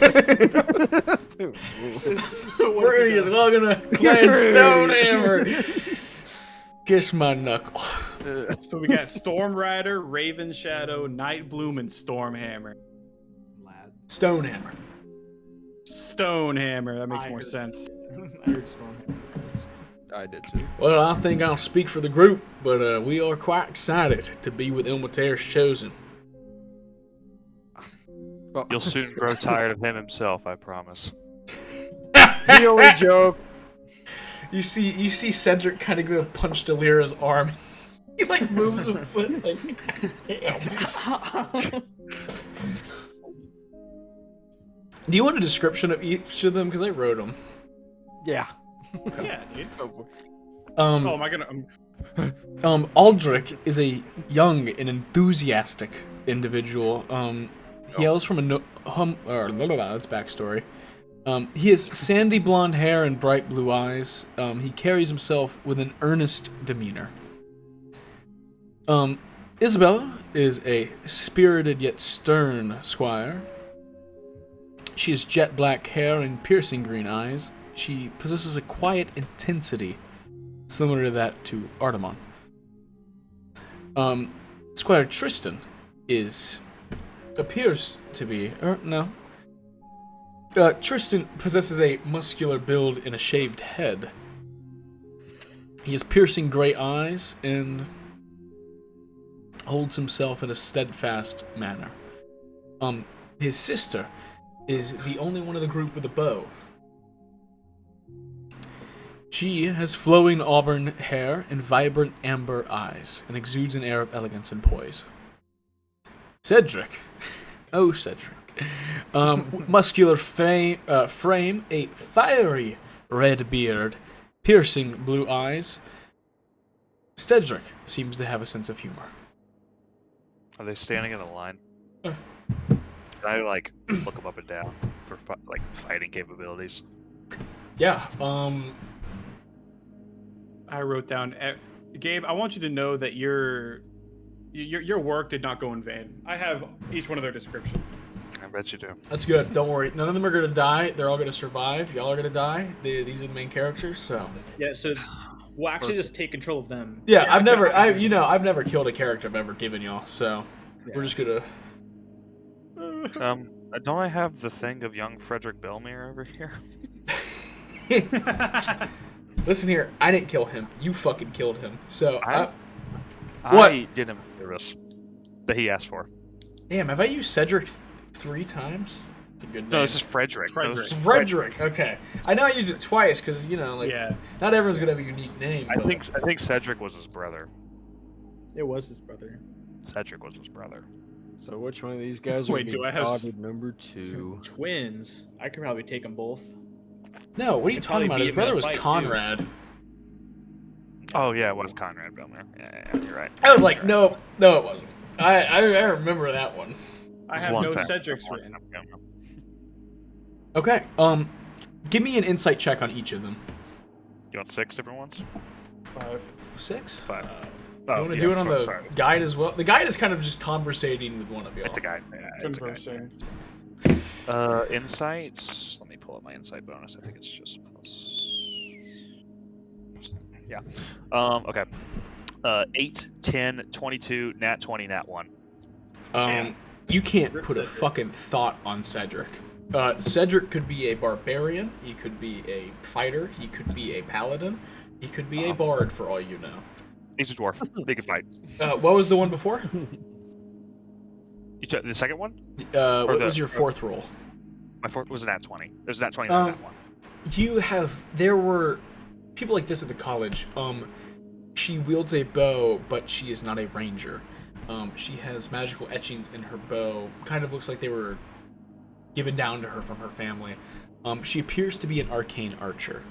Speaker 1: Rudius, welcome to Clan Stonehammer. Kiss my knuckle.
Speaker 2: So we got Storm Rider, Raven Shadow, Nightbloom, and Stormhammer.
Speaker 6: Lad.
Speaker 1: Stonehammer.
Speaker 2: Stonehammer. That makes
Speaker 6: I
Speaker 2: more
Speaker 6: heard-
Speaker 2: sense.
Speaker 6: I heard Storm.
Speaker 3: I did too.
Speaker 1: Well, I think I'll speak for the group, but we are quite excited to be with Ilmater's Chosen.
Speaker 3: Well,
Speaker 5: You'll soon grow tired of him himself, I promise.
Speaker 3: the only joke.
Speaker 1: You see Cedric kind of go punch to Lyra's arm. He like moves a foot like damn. Do you want a description of each of them? Because I wrote them.
Speaker 3: Yeah.
Speaker 2: Yeah, dude.
Speaker 1: Um,
Speaker 2: Oh, am I gonna?
Speaker 1: Aldrich is a young and enthusiastic individual. He hails from that's backstory. He has sandy blonde hair and bright blue eyes. He carries himself with an earnest demeanor. Isabella is a spirited yet stern squire. She has jet black hair and piercing green eyes. She possesses a quiet intensity, similar to that to Artemon. Squire Tristan appears to be, no. Tristan possesses a muscular build and a shaved head. He has piercing gray eyes and holds himself in a steadfast manner. His sister is the only one of the group with a bow. She has flowing auburn hair and vibrant amber eyes, and exudes an air of elegance and poise. Cedric. Oh, Cedric. Muscular frame, a fiery red beard, piercing blue eyes. Cedric seems to have a sense of humor.
Speaker 5: Are they standing in a line? Can I like look them up and down for fighting capabilities?
Speaker 1: Yeah,
Speaker 2: I wrote down, Gabe. I want you to know that your work did not go in vain. I have each one of their descriptions.
Speaker 5: I bet you do.
Speaker 1: that's good. Don't worry. None of them are going to die. They're all going to survive. Y'all are going to die. These are the main characters, so...
Speaker 4: Yeah, so we'll actually just take control of them.
Speaker 1: Yeah, I've never killed a character I've ever given y'all, so... We're just gonna...
Speaker 5: Don't I have the thing of young Frederick Belmere over here?
Speaker 1: Listen here, I didn't kill him. You fucking killed him. So,
Speaker 5: I did him a service that he asked for.
Speaker 1: damn, have I used Cedric 3 times? It's a good name.
Speaker 5: No, this is Frederick. No, this is
Speaker 1: Frederick. Okay, I know I used it twice because
Speaker 2: Yeah,
Speaker 1: not everyone's gonna have a unique name.
Speaker 5: I
Speaker 1: but-
Speaker 5: think Cedric was his brother.
Speaker 4: It was his brother.
Speaker 5: Cedric was his brother.
Speaker 3: So which one of these guys
Speaker 2: Wait,
Speaker 3: would be
Speaker 2: do I have
Speaker 3: dotted number 2?
Speaker 4: Twins. I could probably take them both.
Speaker 1: No, what are you
Speaker 4: Could
Speaker 1: talking
Speaker 4: probably
Speaker 1: about?
Speaker 4: beat
Speaker 1: His
Speaker 4: him in
Speaker 1: brother
Speaker 4: a
Speaker 1: was
Speaker 4: fight, too.
Speaker 1: Conrad.
Speaker 5: Oh yeah, it was Conrad Belmere. Yeah, you're right.
Speaker 1: I was like, no, it wasn't. I remember that one.
Speaker 2: I
Speaker 5: It was a
Speaker 2: have
Speaker 5: long
Speaker 2: no
Speaker 5: time.
Speaker 2: Cedrics written.
Speaker 1: Okay, give me an insight check on each of them.
Speaker 5: You want 6 different ones?
Speaker 2: 5.
Speaker 1: 6?
Speaker 5: 5.
Speaker 1: You want to do it on the guide as well? The guide is kind of just conversating with one of y'all.
Speaker 5: It's a guy. Yeah, it's a guy.
Speaker 2: Conversing.
Speaker 5: Insights. Let me pull up my insight bonus. I think it's just plus. Yeah. Okay. 8, 10, 22, nat 20, nat 1.
Speaker 1: You can't
Speaker 4: Rip
Speaker 1: put a
Speaker 4: Cedric.
Speaker 1: fucking thought on Cedric. Cedric could be a barbarian. He could be a fighter. He could be a paladin. He could be a bard, for all you know.
Speaker 5: He's a dwarf. They can fight.
Speaker 1: What was the one before?
Speaker 5: You took the second one?
Speaker 1: What
Speaker 5: the-
Speaker 1: was your 4th roll?
Speaker 5: My fourth was an at 20. There's an at 20 on that one.
Speaker 1: There were people like this at the college. She wields a bow, but she is not a ranger. She has magical etchings in her bow. Kind of looks like they were given down to her from her family. She appears to be an arcane archer.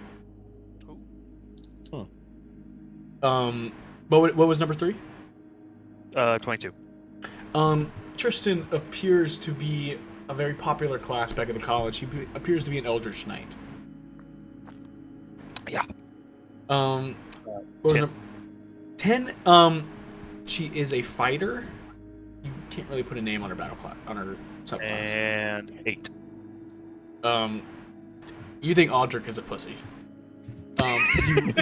Speaker 1: What was number 3?
Speaker 5: 22.
Speaker 1: Tristan appears to be a very popular class back at the college. He appears to be an Eldritch Knight.
Speaker 5: Yeah.
Speaker 1: What was
Speaker 5: 10.
Speaker 1: number 10? She is a fighter. You can't really put a name on her battle class, on her subclass.
Speaker 5: And 8.
Speaker 1: You think Aldrich is a pussy. You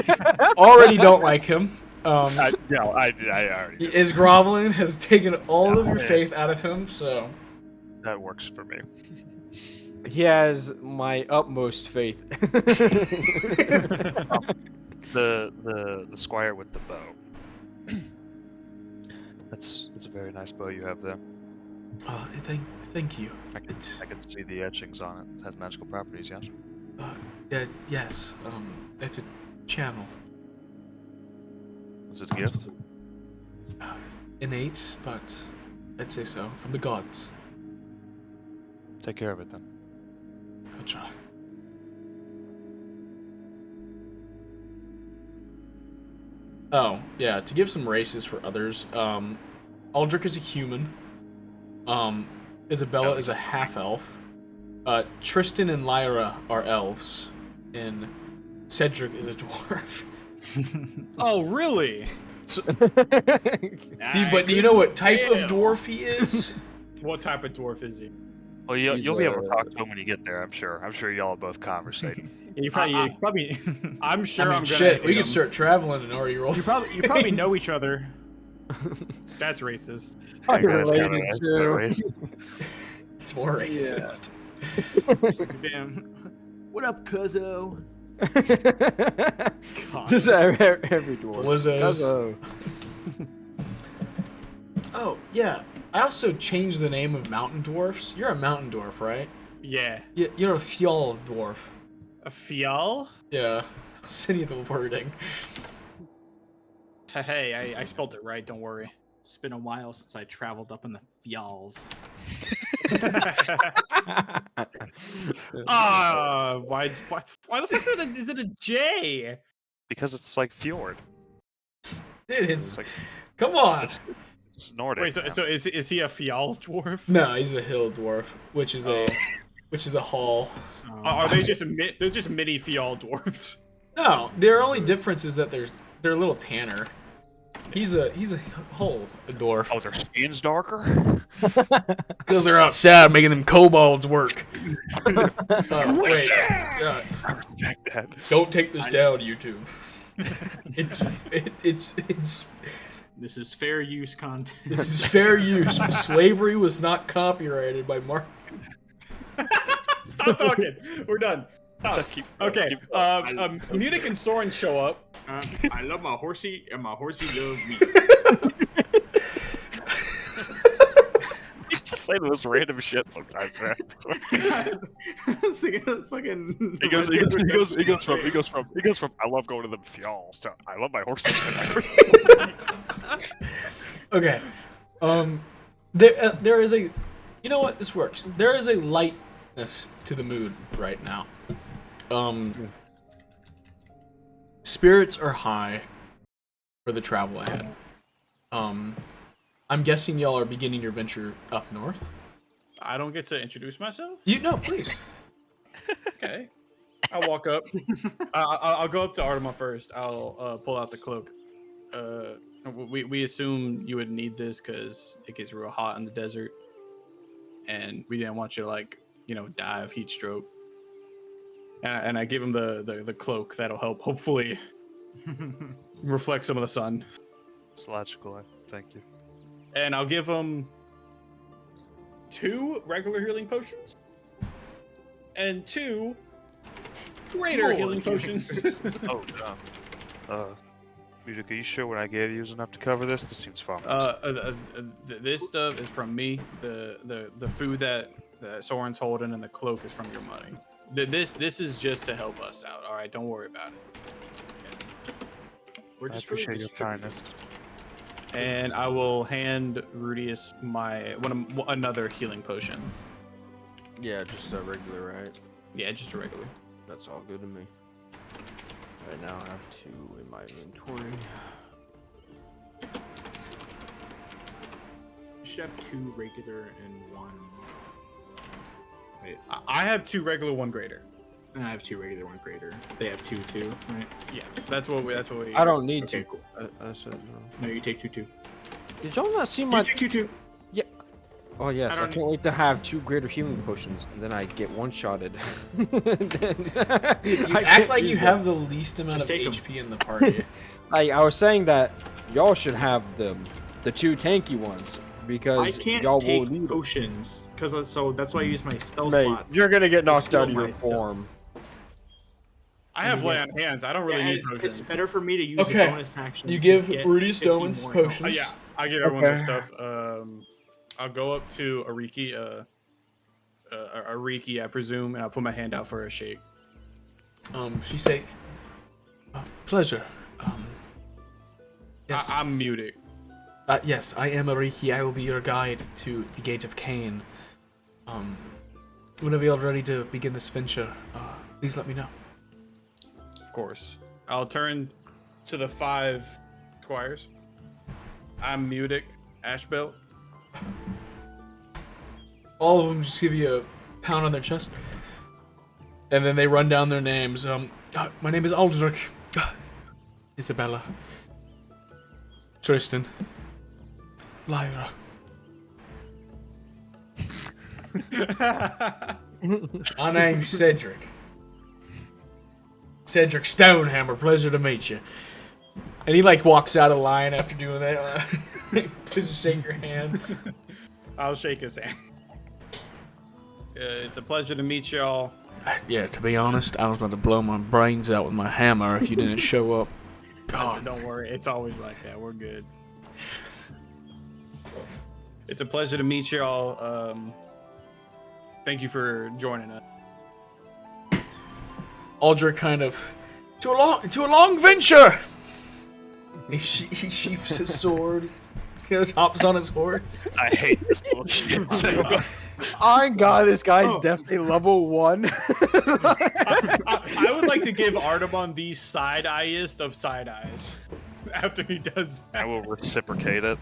Speaker 1: already don't like him.
Speaker 5: I already.
Speaker 1: His groveling has taken all of your faith out of him, so
Speaker 5: That works for me.
Speaker 3: He has my utmost faith.
Speaker 5: The squire with the bow. That's a very nice bow you have there.
Speaker 1: Thank you.
Speaker 5: I can see the etchings on it. It has magical properties, yes?
Speaker 1: Yes. It's a channel.
Speaker 5: Was it a gift?
Speaker 1: Innate, but I'd say so. From the gods.
Speaker 5: Take care of it then.
Speaker 1: I'll try. Oh, yeah, to give some races for others, Aldrich is a human. Isabella is a half-elf. Tristan and Lyra are elves. And Cedric is a dwarf.
Speaker 2: Oh, really?
Speaker 1: But do you know what type of dwarf he is?
Speaker 2: What type of dwarf is he?
Speaker 5: Well, you'll be able to talk to him when you get there. I'm sure. I'm sure y'all are both conversating.
Speaker 6: You probably
Speaker 2: I'm sure
Speaker 1: I mean,
Speaker 2: I'm gonna
Speaker 1: shit, we
Speaker 2: hate
Speaker 1: could
Speaker 2: him.
Speaker 1: start traveling and already roll.
Speaker 6: you probably know each other.
Speaker 2: That's racist.
Speaker 5: I think that's
Speaker 3: Related
Speaker 5: kinda
Speaker 3: to-
Speaker 5: nice.
Speaker 1: It's more racist.
Speaker 2: Damn.
Speaker 6: What up, Cuzzo?
Speaker 2: God.
Speaker 3: Just every dwarf.
Speaker 1: Lizzos.
Speaker 3: Cuzzo.
Speaker 1: Oh, yeah. I also changed the name of mountain dwarfs. You're a mountain dwarf, right?
Speaker 2: Yeah.
Speaker 1: Yeah, you're a fjall dwarf.
Speaker 2: A fial?
Speaker 1: Yeah. I'll send you the wording.
Speaker 2: Hey, I spelled it right. Don't worry.
Speaker 6: It's been a while since I traveled up in the Fjalls.
Speaker 2: Why the fuck is it a J?
Speaker 5: Because it's like fjord.
Speaker 1: Dude,
Speaker 5: It's like
Speaker 1: come on.
Speaker 5: it's Nordic.
Speaker 2: Wait,
Speaker 5: man.
Speaker 2: so is he a fial dwarf?
Speaker 1: No, he's a hill dwarf, which is a hall.
Speaker 2: Are they just they're just mini fial dwarves?
Speaker 1: No, their only difference is that they're a little tanner. He's a hole dwarf.
Speaker 5: Oh, their skin's darker.
Speaker 1: Because they're outside making them kobolds work. Oh, wait.
Speaker 5: I respect that.
Speaker 1: Don't take this down, YouTube. It's
Speaker 6: This is fair use content.
Speaker 1: this is fair use. Slavery was not copyrighted by Mark.
Speaker 2: Stop talking. We're done. Stop.
Speaker 5: Keep-
Speaker 2: Okay.
Speaker 5: keep-
Speaker 2: Munich and Soren show up.
Speaker 4: I love my horsey, and my horsey loves me.
Speaker 5: You just say the most random shit sometimes, man.
Speaker 4: I'm singing the fucking.
Speaker 5: He goes from I love going to the fjalls to I love my horses.
Speaker 1: Okay. There is a, you know what, this works. There is a lightness to the mood right now. Spirits are high for the travel ahead. I'm guessing y'all are beginning your venture up north.
Speaker 2: I don't get to introduce myself.
Speaker 1: No, please.
Speaker 2: Okay. I'll walk up. I'll go up to Artema first. I'll pull out the cloak. We assume you would need this because it gets real hot in the desert, and we didn't want you to die of heat stroke. And I give him the cloak that'll help hopefully reflect some of the sun.
Speaker 5: It's logical. Thank you.
Speaker 2: And I'll give him 2 regular healing potions and 2 greater healing potions.
Speaker 5: Utica, you sure what I gave you is enough to cover this? This seems far.
Speaker 2: This stuff is from me. The food that Soren's holding, and the cloak is from your money. This is just to help us out. All right, don't worry about it.
Speaker 4: We're
Speaker 5: I
Speaker 4: just really
Speaker 5: appreciate your
Speaker 4: distributing.
Speaker 5: kindness.
Speaker 2: And I will hand Rudius another healing potion.
Speaker 3: Yeah, just a regular, right?
Speaker 2: Yeah, just a regular.
Speaker 3: That's all good to me. Right now I have 2 in my inventory.
Speaker 4: You should have 2 regular and 1. Wait,
Speaker 2: I have 2 regular, 1 greater.
Speaker 4: and I have 2 regular, 1 greater. They have 2 too, right?
Speaker 2: Yeah, that's what we.
Speaker 3: I don't need
Speaker 4: Okay,
Speaker 3: to.
Speaker 4: cool.
Speaker 3: I said no.
Speaker 4: No, you take 2 too.
Speaker 3: Did y'all not see
Speaker 4: You
Speaker 3: my?
Speaker 4: take 2 too.
Speaker 3: Oh yes, I
Speaker 4: don't
Speaker 3: can't wait to have 2 greater healing potions, and then I get one-shotted.
Speaker 1: Dude, you act like you have the least amount
Speaker 4: Just
Speaker 1: of
Speaker 4: take 'em.
Speaker 1: HP in the party.
Speaker 3: I was saying that y'all should have the 2 tanky ones
Speaker 4: I
Speaker 3: because
Speaker 4: can't
Speaker 3: y'all will
Speaker 4: take
Speaker 3: need them.
Speaker 4: potions because so that's why I use my spell
Speaker 3: Mate,
Speaker 4: slot.
Speaker 3: you're gonna get knocked
Speaker 4: heal
Speaker 3: out of your
Speaker 4: myself.
Speaker 3: form.
Speaker 2: I have lay on hands. I don't really
Speaker 4: Yeah,
Speaker 2: need
Speaker 4: it's
Speaker 2: potions.
Speaker 4: better for me to use
Speaker 1: Okay,
Speaker 4: a bonus action.
Speaker 1: You
Speaker 4: to
Speaker 1: give
Speaker 4: get
Speaker 1: Rudius
Speaker 4: 50
Speaker 1: Doman's
Speaker 4: more health.
Speaker 1: potions.
Speaker 2: Yeah, I give everyone their
Speaker 3: Okay.
Speaker 2: stuff. I'll go up to Ariki, Ariki, I presume, and I'll put my hand out for a shake.
Speaker 1: She say, pleasure. Yes.
Speaker 2: I'm muted.
Speaker 1: Yes, I am Ariki. I will be your guide to the Gate of Cain. Whenever you're ready to begin this venture, please let me know.
Speaker 2: Of course. I'll turn to the 5 squires. I'm Mudic, Ashbelt.
Speaker 1: All of them just give you a pound on their chest, and then they run down their names. My name is Aldrich, Isabella, Tristan, Lyra. My name's Cedric. Cedric Stonehammer. Pleasure to meet you. And he walks out of line after doing that. Just shake your hand.
Speaker 2: I'll shake his hand. It's a pleasure to meet y'all.
Speaker 1: Yeah, to be honest, I was about to blow my brains out with my hammer if you didn't show up. God.
Speaker 2: Don't worry, it's always like that. We're good. It's a pleasure to meet y'all. Thank you for joining us.
Speaker 1: Aldrich kind of to a long venture. He sheaths his sword. He hops on his horse.
Speaker 5: I hate this little shit.
Speaker 3: Oh god, this guy's
Speaker 4: Oh.
Speaker 3: definitely level 1.
Speaker 2: I would like to give Artemon the side-eyest of side-eyes after he does that.
Speaker 5: I will reciprocate it.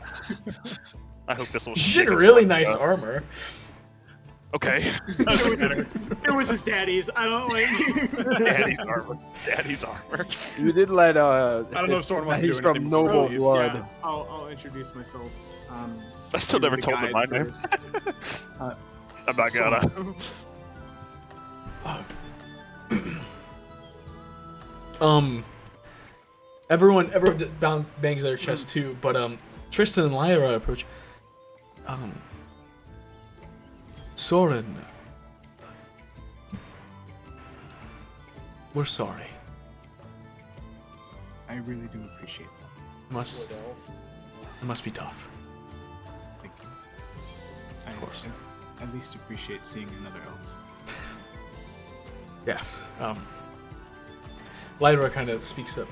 Speaker 5: I hope this little
Speaker 1: He's
Speaker 5: shit
Speaker 1: in
Speaker 5: is
Speaker 1: really
Speaker 5: fucked
Speaker 1: nice
Speaker 5: up.
Speaker 1: armor.
Speaker 5: Okay.
Speaker 4: It was his daddy's. I don't like.
Speaker 5: Daddy's armor. Daddy's armor.
Speaker 3: You did let
Speaker 2: I don't know if Soren wants to
Speaker 3: he's
Speaker 2: do
Speaker 3: from
Speaker 2: anything before
Speaker 3: noble
Speaker 2: we leave.
Speaker 3: blood.
Speaker 4: Yeah, I'll introduce myself.
Speaker 5: I still
Speaker 4: do
Speaker 5: never
Speaker 4: the
Speaker 5: told them
Speaker 4: guide
Speaker 5: my name.
Speaker 4: first.
Speaker 5: I'm not gonna.
Speaker 1: Everyone bangs their chest too, but Tristan and Lyra approach. Soren, we're sorry.
Speaker 6: I really do appreciate that.
Speaker 1: It must be tough.
Speaker 6: Thank you.
Speaker 1: Of course.
Speaker 6: I at least appreciate seeing another elf.
Speaker 1: Yes. Lyra kind of speaks up.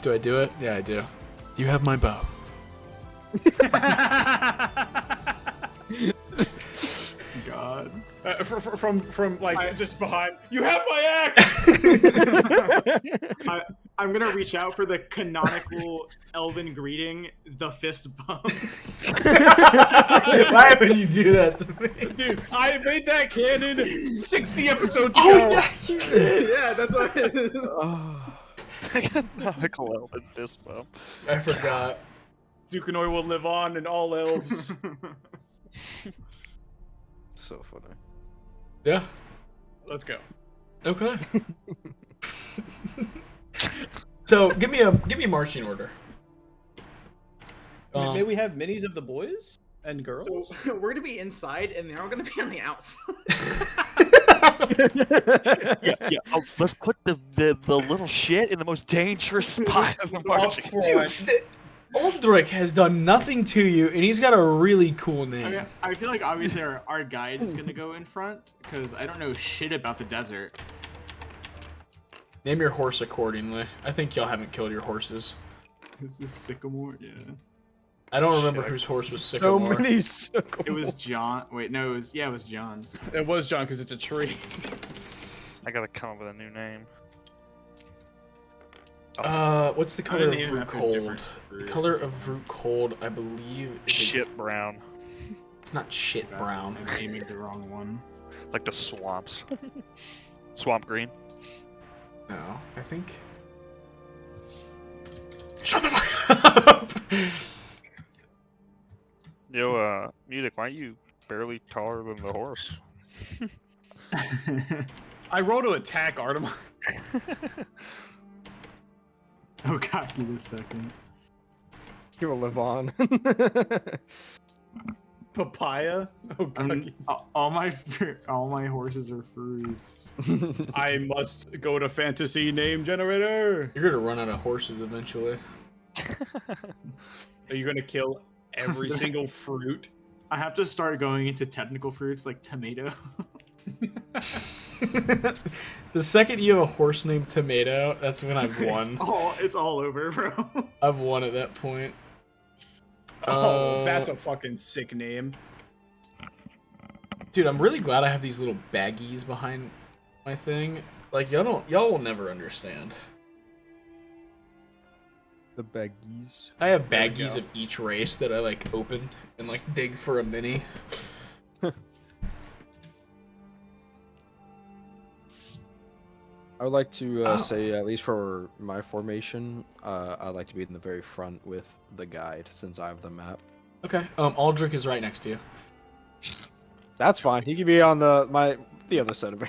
Speaker 1: Do I do it? Yeah, I do. Do you have my bow?
Speaker 6: God.
Speaker 2: From just behind. You have my axe.
Speaker 4: I'm gonna reach out for the canonical elven greeting, the fist bump.
Speaker 1: Why would you do that to me?
Speaker 2: Dude, I made that canon 60 episodes ago.
Speaker 1: Oh yeah, you did.
Speaker 4: Yeah, that's what.
Speaker 5: Canonical elven fist bump.
Speaker 1: I forgot.
Speaker 2: Zukonoi will live on in all elves.
Speaker 3: So funny.
Speaker 1: Yeah.
Speaker 2: Let's go.
Speaker 1: Okay. So give me a marching order.
Speaker 2: May we have minis of the boys and girls?
Speaker 4: So we're gonna be inside, and they're all gonna be on the outside.
Speaker 5: Yeah. Oh, let's put the little shit in the most dangerous spot of the marching.
Speaker 1: Dude, Uldrick has done nothing to you, and he's got a really cool name.
Speaker 6: I mean, I feel like obviously our guide is gonna go in front because I don't know shit about the desert.
Speaker 1: Name your horse accordingly. I think y'all haven't killed your horses.
Speaker 6: Is this Sycamore? Yeah.
Speaker 1: I don't remember
Speaker 5: Shit.
Speaker 1: whose horse was
Speaker 3: So
Speaker 1: Sycamore.
Speaker 3: many.
Speaker 6: It was John. Wait, no, it was John's.
Speaker 2: It was John because it's a tree.
Speaker 5: I gotta come up with a new name.
Speaker 1: What's the
Speaker 6: I
Speaker 1: color of
Speaker 6: didn't even
Speaker 1: root
Speaker 6: have to
Speaker 1: cold?
Speaker 6: different
Speaker 1: The
Speaker 6: fruit.
Speaker 1: color of root cold, I believe, is
Speaker 5: Shit brown.
Speaker 1: It's not shit brown.
Speaker 6: I'm aiming the wrong one.
Speaker 5: Like the swamps. Swamp green.
Speaker 1: No, I think. Shut the fuck up!
Speaker 5: Yo, Music, why are you barely taller than the horse?
Speaker 2: I roll to attack Artemon.
Speaker 6: Oh god, give me a second.
Speaker 3: He will live on.
Speaker 2: Papaya. Oh
Speaker 6: I
Speaker 2: god.
Speaker 6: mean, all my horses are fruits.
Speaker 2: I must go to fantasy name generator.
Speaker 1: You're gonna run out of horses eventually.
Speaker 2: Are you gonna kill every single fruit?
Speaker 6: I have to start going into technical fruits like tomato.
Speaker 1: The second you have a horse named Tomato, that's when I've won.
Speaker 6: It's all over, bro.
Speaker 1: I've won at that point.
Speaker 2: Oh, that's a fucking sick name.
Speaker 1: Dude, I'm really glad I have these little baggies behind my thing. Like y'all will never understand.
Speaker 3: The baggies.
Speaker 1: I have
Speaker 2: There we
Speaker 1: baggies
Speaker 2: go.
Speaker 1: of each race that I like open and like dig for a mini.
Speaker 3: I would like to
Speaker 1: Oh.
Speaker 3: say, at least for my formation, I'd like to be in the very front with the guide, since I have the map.
Speaker 1: Okay. Aldrich is right next to you.
Speaker 3: That's fine. He can be on the other side of me.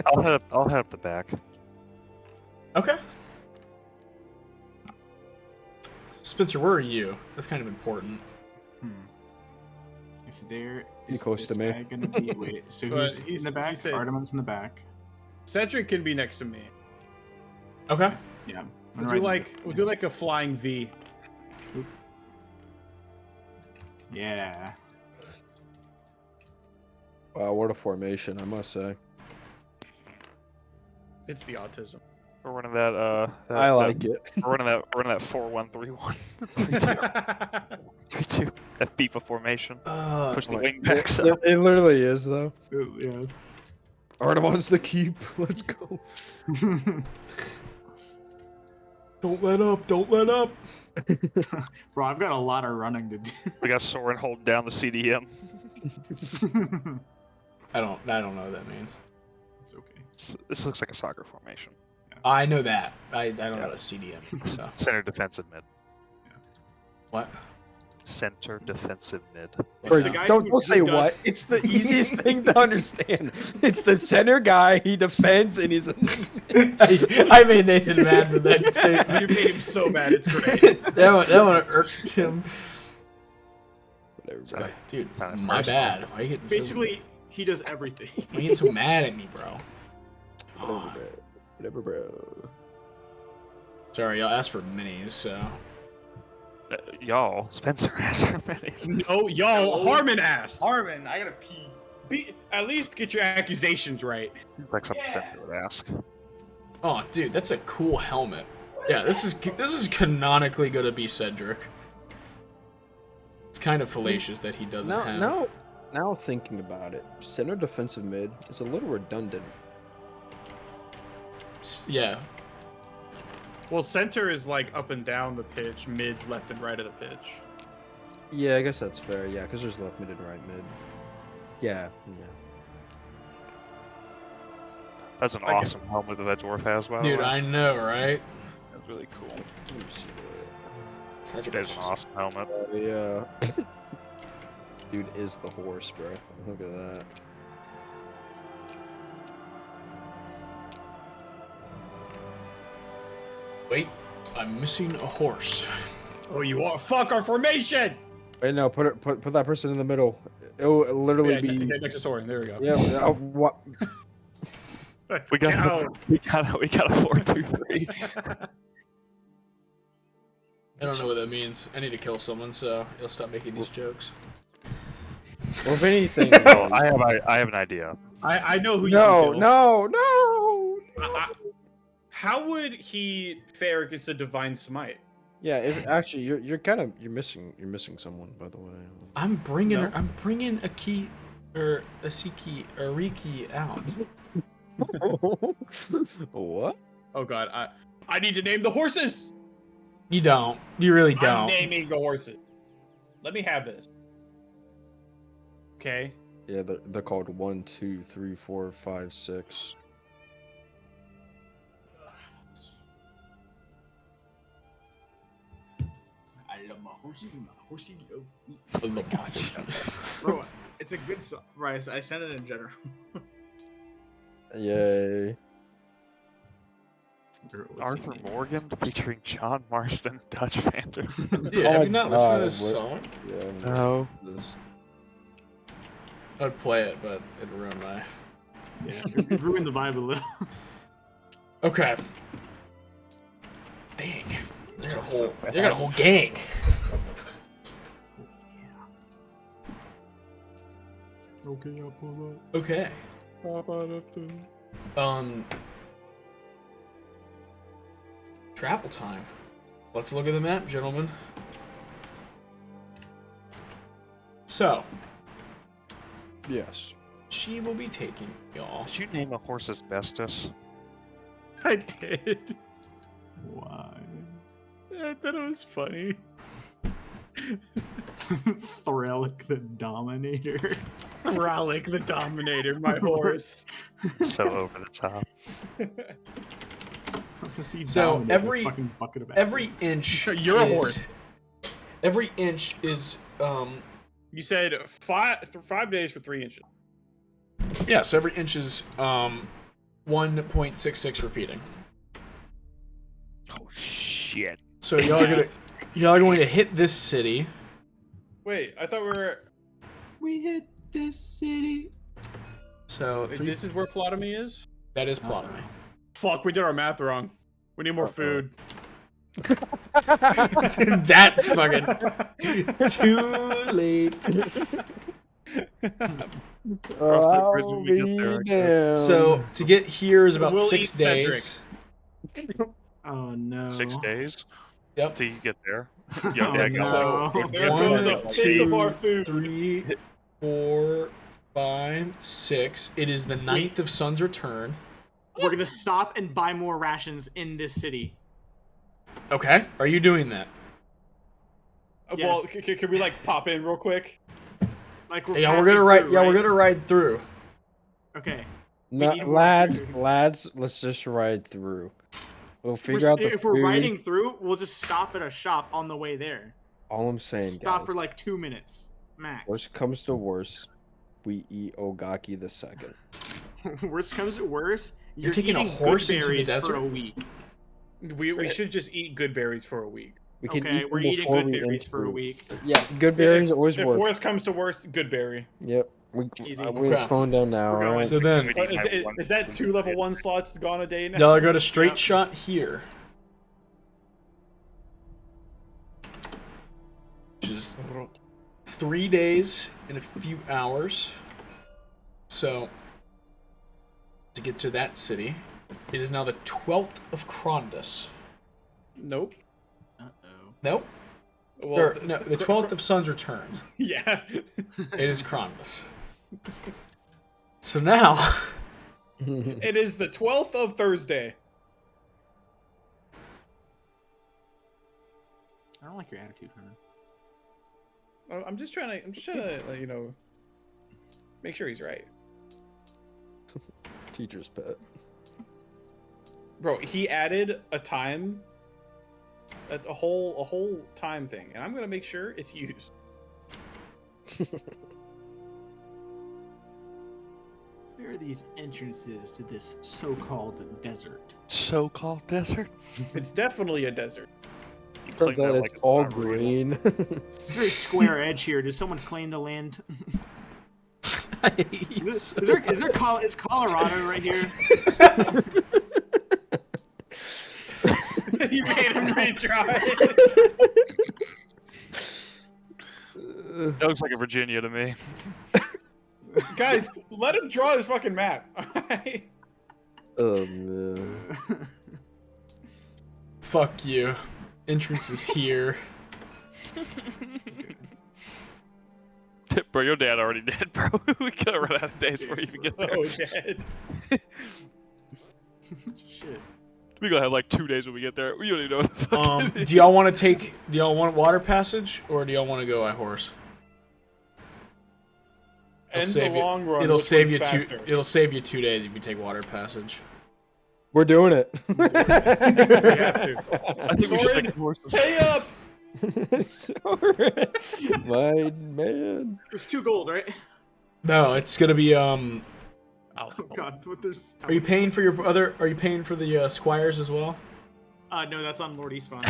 Speaker 5: I'll head up the back.
Speaker 1: Okay. Spencer, where are you? That's kind of important.
Speaker 6: If there
Speaker 3: Be
Speaker 6: is
Speaker 3: close
Speaker 6: this
Speaker 3: to me.
Speaker 6: guy gonna be wait, so
Speaker 2: But
Speaker 6: who's
Speaker 2: he's-
Speaker 6: in the back?
Speaker 2: he said-
Speaker 6: Artemon's in the back.
Speaker 2: Cedric can be next to me.
Speaker 1: Okay.
Speaker 6: Yeah.
Speaker 2: Would you like a flying V?
Speaker 6: Yeah.
Speaker 3: Wow, what a formation, I must say.
Speaker 2: It's the autism.
Speaker 5: We're running that.
Speaker 3: I like it.
Speaker 5: We're running that 4-1-3-1. 3-2. That FIFA formation. Push the wing backs up.
Speaker 3: It literally is, though.
Speaker 6: Yeah.
Speaker 3: Artemon's the keep. Let's go.
Speaker 1: Don't let up. Don't let up.
Speaker 6: Bro, I've got a lot of running to do.
Speaker 5: We got Soren holding down the CDM.
Speaker 1: I don't know what that means.
Speaker 6: It's okay.
Speaker 5: This looks like a soccer formation.
Speaker 1: I know that. I don't know what a CDM is, so.
Speaker 5: Center defensive mid.
Speaker 1: What?
Speaker 5: Center defensive mid.
Speaker 1: What's
Speaker 6: the
Speaker 1: that?
Speaker 6: guy
Speaker 3: Don't
Speaker 6: who
Speaker 3: say
Speaker 6: does-
Speaker 3: what. It's the easiest thing to understand. It's the center guy. He defends, and he's.
Speaker 1: I made Nathan mad for that statement.
Speaker 2: You made him so mad. It's great.
Speaker 1: That one irked him.
Speaker 3: Whatever,
Speaker 5: Sounded-
Speaker 1: Like, dude,
Speaker 5: sounded
Speaker 1: my
Speaker 5: personal.
Speaker 1: bad. Why are you getting
Speaker 6: Basically, he does everything.
Speaker 1: so, why are you getting so mad at me, bro?
Speaker 3: bro. Whatever, bro.
Speaker 1: Sorry, y'all asked for minis, so.
Speaker 5: Y'all, Spencer has her minis.
Speaker 2: No, y'all, Harmon asked.
Speaker 4: Harmon, I gotta pee.
Speaker 2: At least get your accusations right.
Speaker 5: Like something Spencer would ask.
Speaker 1: Oh, dude, that's a cool helmet. Yeah, this is canonically gonna be Cedric. It's kind of fallacious that he doesn't have.
Speaker 3: Now thinking about it, center defensive mid is a little redundant.
Speaker 1: Yeah,
Speaker 2: Well, center is like up and down the pitch, mid's left and right of the pitch.
Speaker 3: Yeah, I guess that's fair. Yeah, because there's left mid and right mid. Yeah.
Speaker 5: That's an
Speaker 2: Okay.
Speaker 5: awesome helmet that dwarf has, by the
Speaker 1: dude,
Speaker 5: way.
Speaker 1: I know, right?
Speaker 5: That's really cool.
Speaker 3: Let me see that.
Speaker 1: Cedric
Speaker 5: That's
Speaker 1: is
Speaker 5: an awesome helmet.
Speaker 3: Yeah. Dude is the horse, bro. Look at that.
Speaker 1: Wait, I'm missing a horse.
Speaker 2: Oh, you want fuck our formation?
Speaker 3: Wait, no, put that person in the middle. It'll literally
Speaker 2: Yeah,
Speaker 3: be.
Speaker 2: next to Soren. There we go.
Speaker 3: Yeah. What?
Speaker 2: Let's
Speaker 5: We got
Speaker 2: go.
Speaker 5: we got a 4-2-3.
Speaker 1: I don't know what that means. I need to kill someone, so you'll stop making these jokes.
Speaker 3: Well, if anything.
Speaker 5: Oh, I have an idea.
Speaker 2: I know who you
Speaker 3: No,
Speaker 2: can kill.
Speaker 3: no.
Speaker 2: How would he fare against a divine smite?
Speaker 3: Yeah, actually you're missing someone, by the way.
Speaker 1: I'm bringing
Speaker 2: No.
Speaker 1: her. I'm bringing a key, or a Siki, or Riki out.
Speaker 3: What?
Speaker 2: Oh god, I need to name the horses.
Speaker 1: You don't. You really
Speaker 2: I'm
Speaker 1: don't.
Speaker 2: naming the horses. Let me have this. Okay.
Speaker 3: Yeah, they're called 1, 2, 3, 4, 5, 6.
Speaker 4: I love my horsey. My horsey love me.
Speaker 1: Oh my God.
Speaker 4: Bro, it's a good song. Right, I sent it in general.
Speaker 3: Yay.
Speaker 5: Arthur Morgan featuring John Marston, Dutch Vander.
Speaker 1: Yeah,
Speaker 3: Oh
Speaker 1: have
Speaker 3: my
Speaker 1: you not listened to
Speaker 3: God,
Speaker 1: this
Speaker 3: what-
Speaker 1: song?
Speaker 3: Yeah.
Speaker 5: No.
Speaker 3: This.
Speaker 1: I'd play it, but it'd ruin my.
Speaker 6: Yeah, it ruined the vibe a little.
Speaker 1: Okay. Dang. They got a whole gang.
Speaker 6: Okay, I'll pull up.
Speaker 1: Okay. Travel time. Let's look at the map, gentlemen. So,
Speaker 3: Yes.
Speaker 1: she will be taking y'all.
Speaker 5: Did you name a horse asbestos?
Speaker 2: I did.
Speaker 6: Why?
Speaker 2: I thought it was funny.
Speaker 6: Threlic the Dominator.
Speaker 2: Ralik the Dominator, my horse.
Speaker 5: So over the top.
Speaker 1: So every
Speaker 6: bucket of
Speaker 1: every
Speaker 6: acids.
Speaker 1: inch.
Speaker 2: You're a
Speaker 1: is-
Speaker 2: horse.
Speaker 1: Every inch is
Speaker 2: You said 5 days for 3 inches.
Speaker 1: yeah. So every inch is 1.66 repeating.
Speaker 5: Oh shit.
Speaker 1: So y'all are going to hit this city.
Speaker 2: Wait, I thought we were.
Speaker 6: We hit this city.
Speaker 1: So
Speaker 2: Wait,
Speaker 1: three,
Speaker 2: this is where Plotomy is?
Speaker 1: that is Plotomy.
Speaker 2: Fuck, we did our math wrong. We need more food.
Speaker 1: That's fucking too late.
Speaker 5: Cross that bridge when we get there, I guess.
Speaker 1: So to get here is about
Speaker 2: We'll
Speaker 1: 6
Speaker 2: eat Cedric.
Speaker 1: days.
Speaker 6: Oh no.
Speaker 5: 6 days
Speaker 1: Yep.
Speaker 5: till you get there.
Speaker 6: Oh,
Speaker 5: Yeah, I guess
Speaker 1: so.
Speaker 6: no.
Speaker 2: There
Speaker 1: One,
Speaker 2: goes a fifth of our food.
Speaker 1: 3, 4, 5, 6. It is the 9th of Sun's return.
Speaker 6: We're gonna stop and buy more rations in this city.
Speaker 1: Okay. Are you doing that?
Speaker 2: Well,
Speaker 6: Yes.
Speaker 2: can we like pop in real quick?
Speaker 6: Like
Speaker 1: Yeah, we're
Speaker 6: passing
Speaker 1: gonna ride.
Speaker 6: through,
Speaker 1: Yeah, we're
Speaker 6: right?
Speaker 1: gonna ride through.
Speaker 6: Okay.
Speaker 3: No,
Speaker 6: need more
Speaker 3: lads,
Speaker 6: food.
Speaker 3: let's just ride through. We'll figure out the
Speaker 6: If
Speaker 3: food.
Speaker 6: we're riding through, we'll just stop at a shop on the way there.
Speaker 3: All I'm saying,
Speaker 6: Stop
Speaker 3: guys,
Speaker 6: for like 2 minutes max.
Speaker 3: worst comes to worst, we eat Ogaki the second.
Speaker 6: Worst comes to worst,
Speaker 1: You're taking a
Speaker 6: eating
Speaker 1: horse
Speaker 6: good
Speaker 1: into the
Speaker 6: berries
Speaker 1: desert?
Speaker 6: for a week.
Speaker 2: We should just eat good berries for a week.
Speaker 3: We can
Speaker 6: Okay,
Speaker 3: eat
Speaker 6: we're
Speaker 3: them
Speaker 6: eating
Speaker 3: before
Speaker 6: good
Speaker 3: we
Speaker 6: berries
Speaker 3: eat
Speaker 6: for a
Speaker 3: food.
Speaker 6: week.
Speaker 3: Yeah, good berries always
Speaker 2: If
Speaker 3: work.
Speaker 2: worst comes to worst, good berry.
Speaker 3: Yep,
Speaker 6: Easy.
Speaker 3: we're
Speaker 1: Okay.
Speaker 3: slowing down now.
Speaker 6: We're going.
Speaker 3: Alright.
Speaker 1: So then
Speaker 5: We need my one
Speaker 2: Is that
Speaker 5: food
Speaker 2: 2 level
Speaker 5: kit.
Speaker 2: 1 slots gone a day now?
Speaker 1: y'all are going to straight
Speaker 6: Yep.
Speaker 1: shot here, which is 3 days and a few hours. So to get to that city, it is now the 12th of Krondus.
Speaker 2: Nope.
Speaker 6: Uh-oh.
Speaker 1: Nope.
Speaker 2: Well,
Speaker 1: No, the 12th of Sun's return.
Speaker 2: Yeah.
Speaker 1: It is Krondus. So now,
Speaker 2: It is the 12th of Thursday.
Speaker 6: I don't like your attitude, Herman.
Speaker 2: I'm just trying to, make sure he's right.
Speaker 3: Teacher's pet.
Speaker 2: Bro, he added a time, a whole time thing, and I'm gonna make sure it's used.
Speaker 6: Where are these entrances to this so-called desert?
Speaker 5: So-called desert.
Speaker 2: It's definitely a desert.
Speaker 5: You
Speaker 3: Turns
Speaker 5: claim
Speaker 3: out
Speaker 5: that
Speaker 3: it's
Speaker 5: like
Speaker 3: all
Speaker 5: not real.
Speaker 3: green.
Speaker 6: It's very square edge here. Did someone claim the land? Is Colorado right here?
Speaker 2: You made him retry.
Speaker 5: That looks like a Virginia to me.
Speaker 2: Guys, let him draw his fucking map. Alright?
Speaker 3: Oh man.
Speaker 1: Fuck you. Entrance is here.
Speaker 5: Bro, your dad already did, bro. We gotta run out of days before you even get there.
Speaker 2: So dead.
Speaker 4: Shit.
Speaker 5: We gonna have like 2 days when we get there. We don't even know what the fuck it is.
Speaker 1: Do y'all want to take? Do y'all want water passage or do y'all want to go by horse?
Speaker 2: In the long run,
Speaker 1: It'll
Speaker 2: which
Speaker 1: save
Speaker 2: one's
Speaker 1: you
Speaker 2: faster?
Speaker 1: It'll save you 2 days if you take water passage.
Speaker 3: We're doing it.
Speaker 2: We have to.
Speaker 5: I think we should
Speaker 2: Soren,
Speaker 5: take horses.
Speaker 2: pay up!
Speaker 3: Sorry. My man.
Speaker 4: There's 2 gold, right?
Speaker 1: No, it's gonna be
Speaker 4: Oh god, but there's.
Speaker 1: Are you paying for your other? Are you paying for the squires as well?
Speaker 4: No, that's on Lord Eastfond.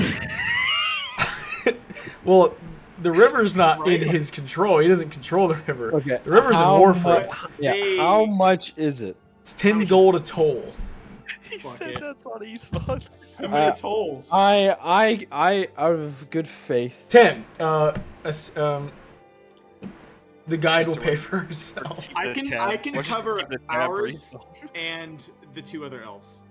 Speaker 1: Well, the river's not
Speaker 4: Right.
Speaker 1: in his control. He doesn't control the river.
Speaker 3: Okay.
Speaker 1: The river's in
Speaker 3: how
Speaker 1: Warford.
Speaker 3: mu- Yeah.
Speaker 4: Hey.
Speaker 3: How much is it?
Speaker 1: It's 10 gold a toll.
Speaker 5: He
Speaker 4: Fuck
Speaker 5: said
Speaker 4: it.
Speaker 5: that's on Eastmont.
Speaker 2: How many tolls?
Speaker 3: I, out of good faith.
Speaker 1: 10. The guide will
Speaker 5: So
Speaker 1: pay
Speaker 5: what-
Speaker 1: for herself.
Speaker 4: I can
Speaker 5: Let's just
Speaker 4: cover
Speaker 5: keep the tab
Speaker 4: ours
Speaker 5: brief.
Speaker 4: and the 2 other elves.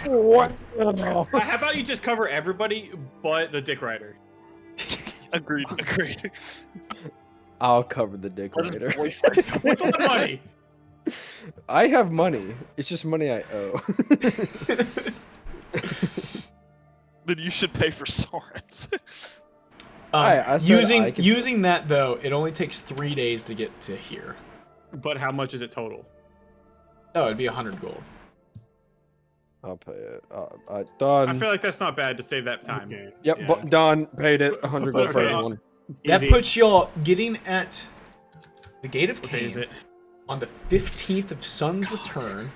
Speaker 3: What?
Speaker 2: How about you just cover everybody but the Dick Rider?
Speaker 5: Agreed. Agreed.
Speaker 3: I'll cover the dick
Speaker 5: How's
Speaker 3: later.
Speaker 5: his boyfriend come
Speaker 2: With what money?
Speaker 3: I have money. It's just money I owe.
Speaker 5: Then you should pay for Soren's.
Speaker 3: I said
Speaker 1: using
Speaker 3: I could-
Speaker 1: using that though, it only takes 3 days to get to here.
Speaker 2: But how much is it total?
Speaker 1: Oh, it'd be 100 gold.
Speaker 3: I'll pay it. Done.
Speaker 2: I feel like that's not bad to save that time.
Speaker 4: Okay.
Speaker 3: Yep,
Speaker 4: Yeah.
Speaker 3: done. Paid it. 100 gold for
Speaker 2: Okay.
Speaker 3: everyone.
Speaker 1: That
Speaker 4: Easy.
Speaker 1: puts y'all getting at the Gate of
Speaker 2: What day is
Speaker 1: Cain
Speaker 2: it?
Speaker 1: on the 15th of Sun's return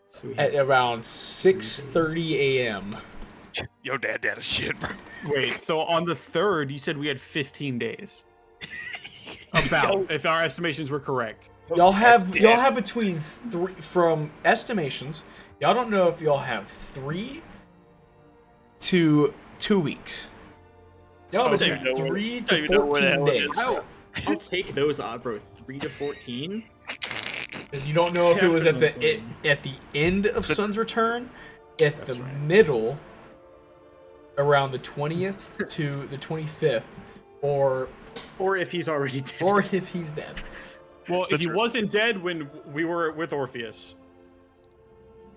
Speaker 4: So we
Speaker 1: at
Speaker 4: have-
Speaker 1: around 6:30 a.m.
Speaker 5: Yo, dad a shit, bro.
Speaker 2: Wait, so on the 3rd, you said we had 15 days. About, if our estimations were correct.
Speaker 1: Y'all have
Speaker 5: Damn.
Speaker 1: between 3 from estimations. Y'all don't know if y'all have 3 to 2 weeks. Y'all have
Speaker 2: Okay.
Speaker 1: between
Speaker 5: Don't even know
Speaker 1: 3
Speaker 5: don't
Speaker 1: to
Speaker 5: even know where the
Speaker 1: 14
Speaker 5: hell it
Speaker 1: days.
Speaker 5: is.
Speaker 4: I'll take those odds, bro. 3 to 14.
Speaker 1: Because you don't know if it was at
Speaker 4: Definitely.
Speaker 1: the end of Sun's return, at
Speaker 4: That's
Speaker 1: the
Speaker 4: right.
Speaker 1: middle, around the 20th to the 25th, or
Speaker 4: If he's already dead.
Speaker 1: if he's dead.
Speaker 2: Well, if he
Speaker 5: Spencer.
Speaker 2: wasn't dead when we were with Orpheus.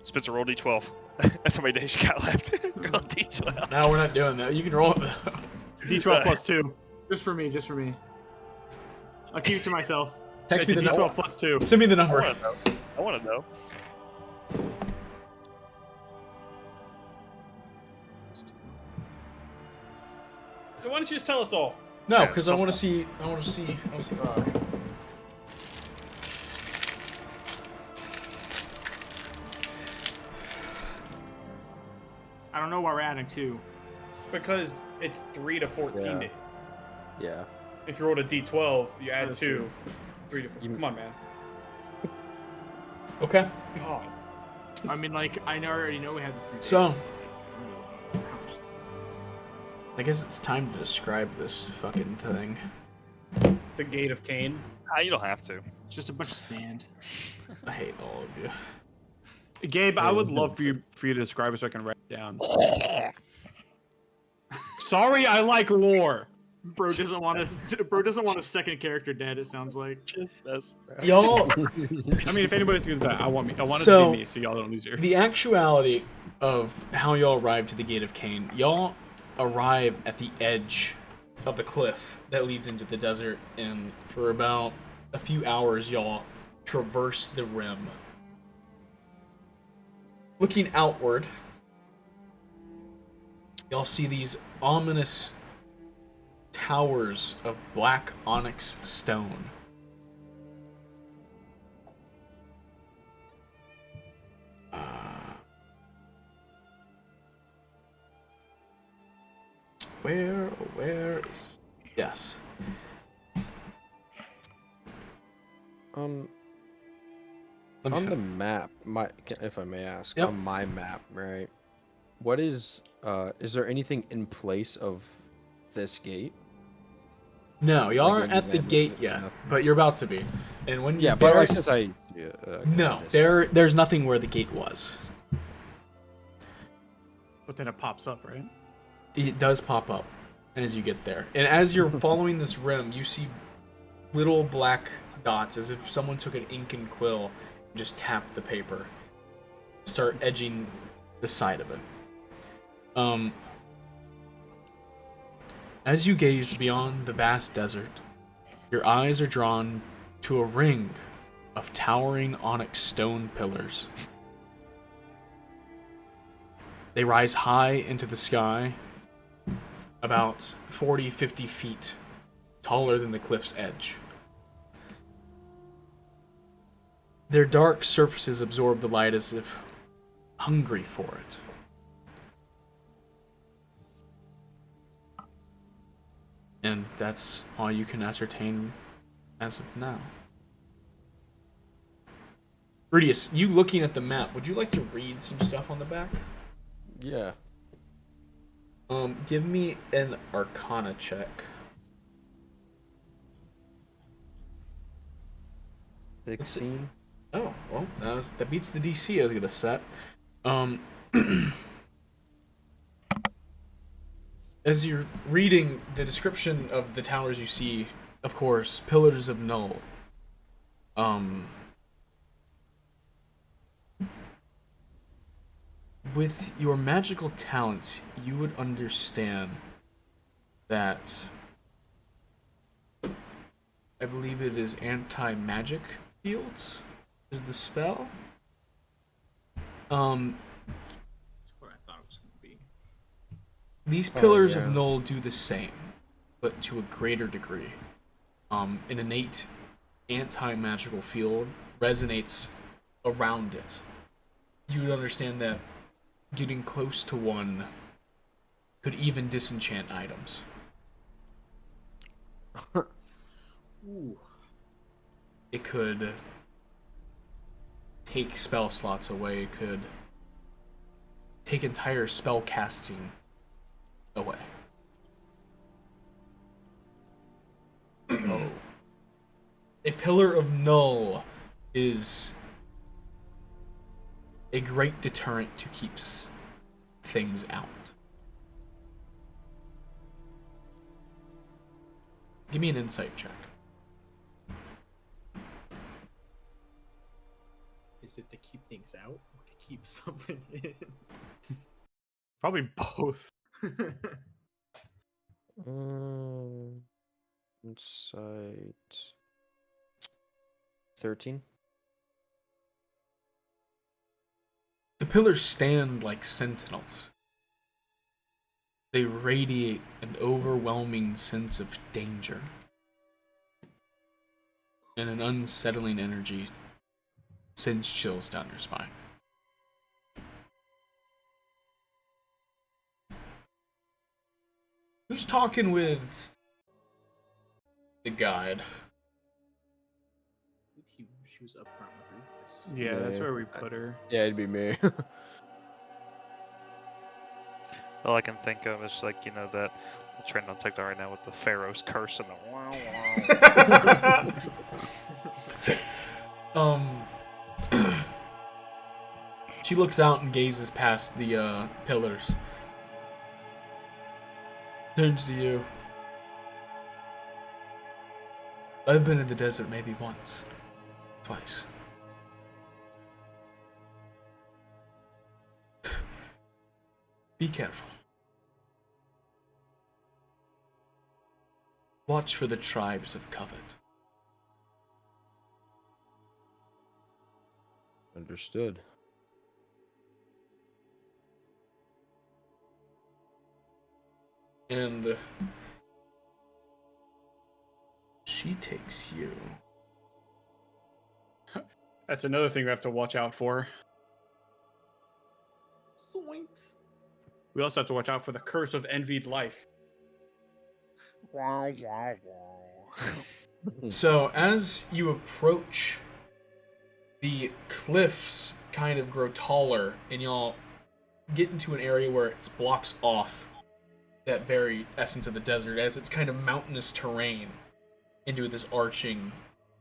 Speaker 5: Spencer, roll D12. That's how many days you got left. Roll D12.
Speaker 1: No, we're not doing that. You can roll it.
Speaker 2: D12 plus 2.
Speaker 4: Just for me, just for me. I'll keep it to myself.
Speaker 1: Text
Speaker 2: It's
Speaker 1: me
Speaker 2: a
Speaker 1: the
Speaker 2: D12
Speaker 1: number.
Speaker 2: plus 2.
Speaker 1: Send me the
Speaker 5: I
Speaker 1: number.
Speaker 5: want to know. I want to know.
Speaker 2: Why don't you just tell us all?
Speaker 1: No,
Speaker 5: Yeah,
Speaker 1: because I
Speaker 5: tell
Speaker 1: want to
Speaker 5: us.
Speaker 1: see. I want to see. I want to see.
Speaker 4: I don't know why we're adding 2.
Speaker 2: Because it's 3 to 14
Speaker 3: Yeah.
Speaker 2: days.
Speaker 3: Yeah.
Speaker 2: If you rolled a D12, you add
Speaker 4: That's
Speaker 2: 2.
Speaker 4: true.
Speaker 2: 3 to 4.
Speaker 3: You-
Speaker 2: Come on, man.
Speaker 1: Okay.
Speaker 2: God.
Speaker 4: I mean, like, already know we had the 3 days.
Speaker 1: So, I guess it's time to describe this fucking thing.
Speaker 2: The Gate of Cain.
Speaker 5: You don't have to.
Speaker 4: It's just a bunch of sand.
Speaker 1: I hate all of you.
Speaker 2: Gabe, I would love for you to describe it so I can write it down. Sorry, I like lore.
Speaker 4: Bro doesn't want a second character dead. It sounds like.
Speaker 5: Just mess.
Speaker 1: Y'all,
Speaker 2: I mean, if anybody's gonna die, I want it
Speaker 1: So,
Speaker 2: to be me, so y'all don't lose yours.
Speaker 1: the actuality of how y'all arrive to the Gate of Cain, y'all arrive at the edge of the cliff that leads into the desert, and for about a few hours, y'all traverse the rim. Looking outward, y'all see these ominous towers of black onyx stone. Where is... Yes.
Speaker 3: On the map, if I may ask,
Speaker 1: Yep.
Speaker 3: on my map, right? What is there anything in place of this gate?
Speaker 1: No, y'all
Speaker 3: Like
Speaker 1: aren't at the
Speaker 3: land
Speaker 1: gate
Speaker 3: movement,
Speaker 1: yet,
Speaker 3: nothing?
Speaker 1: but you're about to be. And when you
Speaker 3: Yeah, but
Speaker 1: dare,
Speaker 3: like since I
Speaker 1: no,
Speaker 3: just-
Speaker 1: there's nothing where the gate was.
Speaker 2: But then it pops up, right?
Speaker 1: It does pop up as you get there, and as you're following this rim, you see little black dots, as if someone took an ink and quill and just tapped the paper, start edging the side of it. As you gaze beyond the vast desert, your eyes are drawn to a ring of towering onyx stone pillars. They rise high into the sky, about 40-50 feet taller than the cliff's edge. Their dark surfaces absorb the light as if hungry for it. And that's all you can ascertain as of now. Rudius, you looking at the map, would you like to read some stuff on the back?
Speaker 3: Yeah.
Speaker 1: Give me an Arcana check.
Speaker 3: 16.
Speaker 1: Oh, well, that beats the DC I was gonna set. As you're reading the description of the towers you see, of course, pillars of Null. With your magical talents, you would understand that I believe it is anti-magic fields is the spell.
Speaker 4: That's what I thought it was gonna be.
Speaker 1: These pillars
Speaker 3: yeah.
Speaker 1: of Null do the same, but to a greater degree. An innate anti-magical field resonates around it. You would understand that getting close to one could even disenchant items.
Speaker 4: Ooh.
Speaker 1: It could take spell slots away. It could take entire spell casting away. Oh. A pillar of Null is a great deterrent to keep things out. Give me an insight check.
Speaker 4: Is it to keep things out or to keep something in?
Speaker 2: Probably both.
Speaker 3: Insight 13.
Speaker 1: The pillars stand like sentinels. They radiate an overwhelming sense of danger and an unsettling energy sends chills down your spine. Who's talking with the guide?
Speaker 4: She was up front with Rufus.
Speaker 2: Yeah, that's
Speaker 3: Yeah.
Speaker 2: where we put her.
Speaker 3: Yeah, it'd be me.
Speaker 5: All I can think of is like, that trend on TikTok right now with the Pharaoh's curse and the
Speaker 1: She looks out and gazes past the pillars. Turns to you. I've been in the desert maybe once, twice. Be careful. Watch for the tribes of Covet.
Speaker 3: Understood.
Speaker 1: And she takes you.
Speaker 2: That's another thing we have to watch out for.
Speaker 4: Zoinks.
Speaker 2: We also have to watch out for the curse of envied life.
Speaker 1: So as you approach the cliffs kind of grow taller, and y'all get into an area where it blocks off that very essence of the desert, as it's kind of mountainous terrain into this arching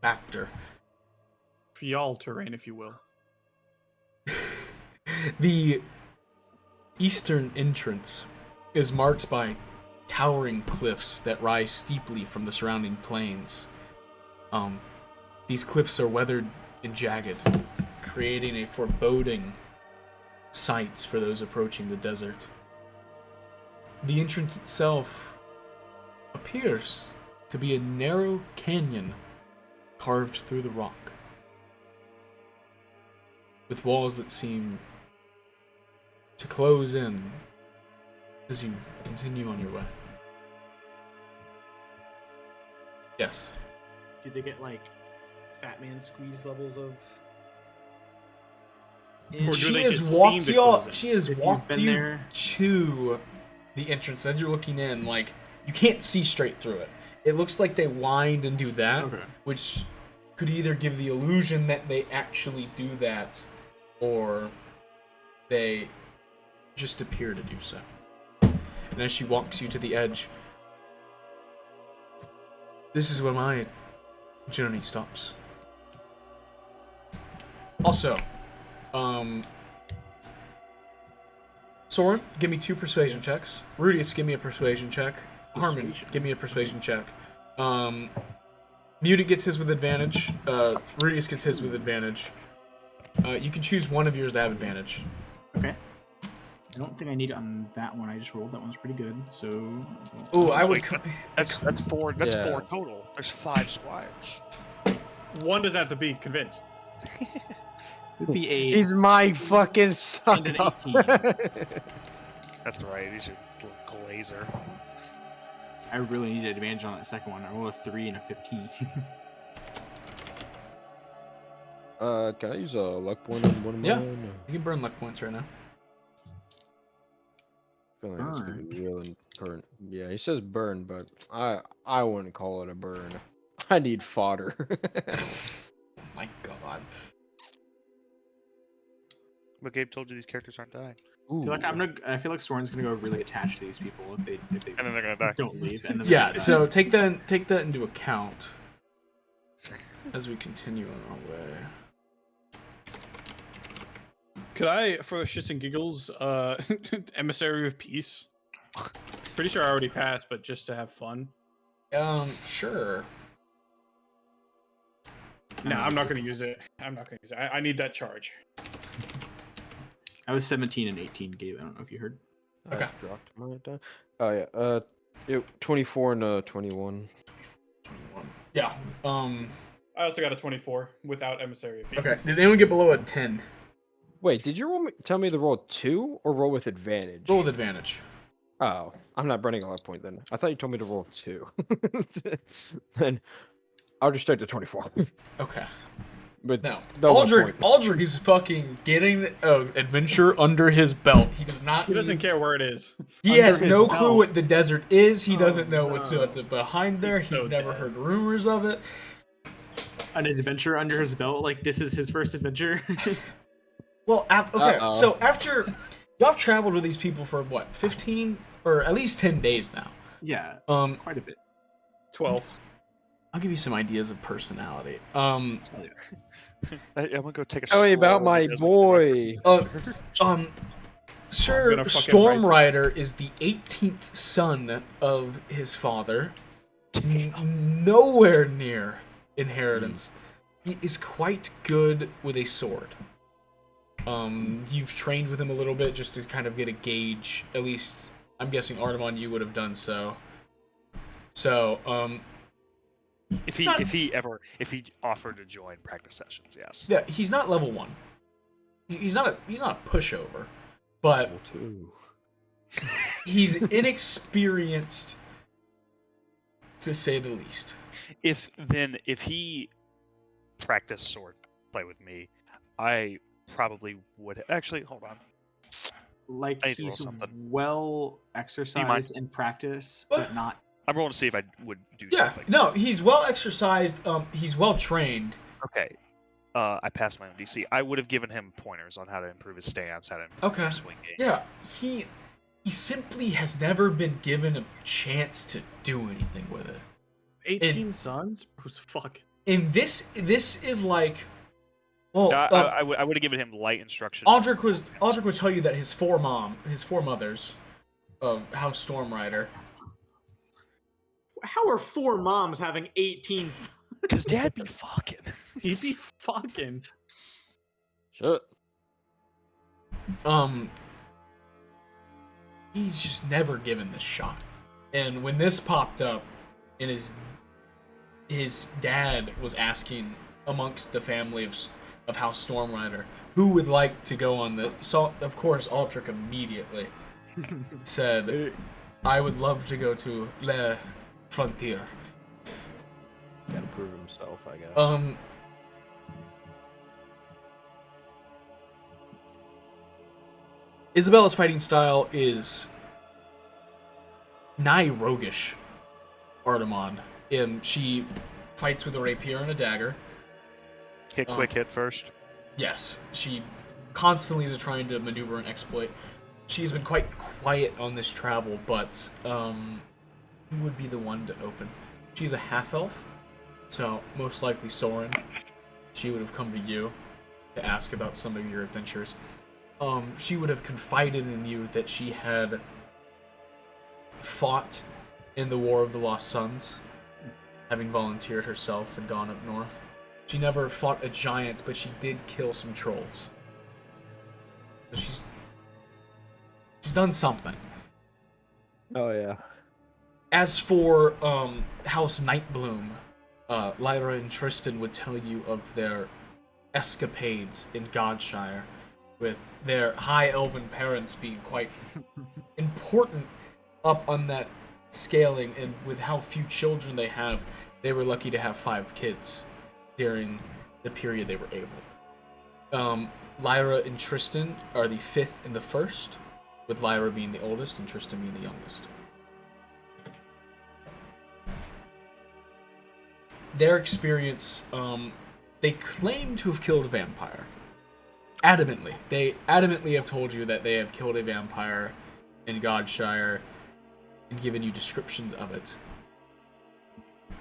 Speaker 1: factor.
Speaker 2: Fjall terrain, if you will.
Speaker 1: The eastern entrance is marked by towering cliffs that rise steeply from the surrounding plains. These cliffs are weathered and jagged, creating a foreboding sight for those approaching the desert. The entrance itself appears to be a narrow canyon carved through the rock, with walls that seem to close in as you continue on your way. Yes.
Speaker 4: Do they get like Fat Man squeeze levels of?
Speaker 2: Or do
Speaker 1: She
Speaker 2: they
Speaker 1: has
Speaker 2: just
Speaker 1: walked
Speaker 2: seem to
Speaker 1: y'all.
Speaker 2: close in?
Speaker 1: She has
Speaker 4: If you've
Speaker 1: walked
Speaker 4: been
Speaker 1: you
Speaker 4: there-
Speaker 1: to the entrance as you're looking in. Like, you can't see straight through it. It looks like they wind and do that,
Speaker 4: Okay.
Speaker 1: which could either give the illusion that they actually do that, or they just appear to do so. And as she walks you to the edge, this is where my journey stops. Also, Soren, give me 2 persuasion checks. Rudius, give me a persuasion check. Harmon, give me a persuasion check. Muted gets his with advantage. Rudius gets his with advantage. You can choose one of yours to have advantage.
Speaker 6: Okay. I don't think I need it on that one. I just rolled. That one's pretty good. So.
Speaker 1: Oh, I would.
Speaker 5: Wait, That's four. That's
Speaker 3: Yeah.
Speaker 5: 4 total. There's 5 squires.
Speaker 2: One doesn't have to be convinced.
Speaker 6: Would be a
Speaker 3: He's my fucking son.
Speaker 6: and an 18.
Speaker 5: That's right. He's your little glazer.
Speaker 6: I really need advantage on that second one. I rolled a 3 and a 15.
Speaker 3: Can I use a luck point on one of
Speaker 1: Yeah.
Speaker 3: mine?
Speaker 1: You can burn luck points right now.
Speaker 3: I feel like it's gonna be real important. Yeah, he says burn, but I wouldn't call it a burn. I need fodder.
Speaker 1: Oh my god.
Speaker 5: But Gabe told you these characters aren't dying.
Speaker 3: Ooh.
Speaker 6: I feel like Soren's gonna go really attached to these people if they
Speaker 5: And then they're gonna die.
Speaker 6: don't leave. And then
Speaker 1: Yeah, so take that into account as we continue on our way.
Speaker 2: Could I, for shits and giggles, Emissary of Peace? Pretty sure I already passed, but just to have fun.
Speaker 1: Sure.
Speaker 2: No, I'm not gonna use it. I need that charge.
Speaker 6: I was 17 and 18, Gabe. I don't know if you heard.
Speaker 3: I
Speaker 1: Okay.
Speaker 3: dropped my die. Oh yeah. 24 and 21.
Speaker 1: 21. Yeah.
Speaker 2: I also got a 24 without Emissary of Peace.
Speaker 1: Okay. Did anyone get below a 10?
Speaker 3: Wait, did you tell me to roll 2 or roll with advantage?
Speaker 1: Roll with advantage.
Speaker 3: Oh, I'm not burning a luck point then. I thought you told me to roll 2. Then I'll just start to 24.
Speaker 1: Okay.
Speaker 3: But
Speaker 1: Now,
Speaker 3: no luck
Speaker 1: Aldrich
Speaker 3: point.
Speaker 1: is fucking getting adventure under his belt. He does not.
Speaker 2: He doesn't care where it is.
Speaker 1: He
Speaker 6: Under
Speaker 1: has
Speaker 6: his
Speaker 1: no clue
Speaker 6: belt.
Speaker 1: what the desert is. He doesn't know
Speaker 2: no.
Speaker 1: what's behind there.
Speaker 2: He's
Speaker 1: He's
Speaker 2: so
Speaker 1: never
Speaker 2: dead.
Speaker 1: heard rumors of it.
Speaker 6: An adventure under his belt. Like this is his first adventure.
Speaker 1: Well, okay.
Speaker 3: Uh-oh.
Speaker 1: So after y'all have traveled with these people for what, 15 or at least 10 days now.
Speaker 6: Yeah, quite a bit.
Speaker 2: 12.
Speaker 1: I'll give you some ideas of personality.
Speaker 5: I'm gonna go take a
Speaker 3: Tell me about
Speaker 5: stroll
Speaker 3: my
Speaker 5: in the desert.
Speaker 3: boy.
Speaker 1: Sir
Speaker 2: gonna fucking
Speaker 1: Stormrider is the 18th son of his father. Nowhere near inheritance. He is quite good with a sword. You've trained with him a little bit just to kind of get a gauge. At least, I'm guessing Artemon, you would have done so. So,
Speaker 5: If
Speaker 1: It's not-
Speaker 5: he offered to join practice sessions, yes.
Speaker 1: yeah, he's not level 1. He's not a pushover, but
Speaker 3: Level 2.
Speaker 1: he's inexperienced, to say the least.
Speaker 5: If he practiced sword play with me, I probably would actually hold on.
Speaker 6: Like
Speaker 5: I need to roll
Speaker 6: he's
Speaker 5: something.
Speaker 6: well exercised in practice, but not.
Speaker 5: I'm rolling to see if I would do
Speaker 1: Yeah,
Speaker 5: something.
Speaker 1: no, he's well exercised. He's well trained.
Speaker 5: Okay. I passed my own DC. I would have given him pointers on how to improve his stance, how to improve
Speaker 1: Okay.
Speaker 5: his swing game.
Speaker 1: Yeah, he simply has never been given a chance to do anything with it.
Speaker 2: 18 sons? Who's fucking?
Speaker 1: And this is like, well,
Speaker 5: I would have given him light instruction.
Speaker 1: Aldrich would tell you that his four mothers of House Stormrider.
Speaker 4: How are 4 moms having 18 sons?
Speaker 5: Because Dad be fucking.
Speaker 2: He'd be fucking.
Speaker 3: Shut.
Speaker 1: He's just never given this shot. And when this popped up, and his dad was asking amongst the family of House Stormrider who would like to go on the. So of course, Aldrich immediately said, "I would love to go to Le Frontier."
Speaker 3: Gotta prove himself, I guess.
Speaker 1: Isabella's fighting style is nigh roguish, Artemon. She fights with a rapier and a dagger.
Speaker 5: Hit quick, hit first.
Speaker 1: Yes, she constantly is trying to maneuver and exploit. She's been quite quiet on this travel, but who would be the one to open? She's a half-elf, so most likely Soren. She would have come to you to ask about some of your adventures. She would have confided in you that she had fought in the War of the Lost Sons, having volunteered herself and gone up north. She never fought a giant, but she did kill some trolls. So she's done something.
Speaker 3: Oh yeah.
Speaker 1: As for House Nightbloom, Lyra and Tristan would tell you of their escapades in Godshire, with their high elven parents being quite important up on that scaling, and with how few children they have, they were lucky to have 5 kids during the period they were able. Lyra and Tristan are the 5th and the 1st, with Lyra being the oldest and Tristan being the youngest. Their experience, they claim to have killed a vampire. Adamantly. They adamantly have told you that they have killed a vampire in Godshire and given you descriptions of it.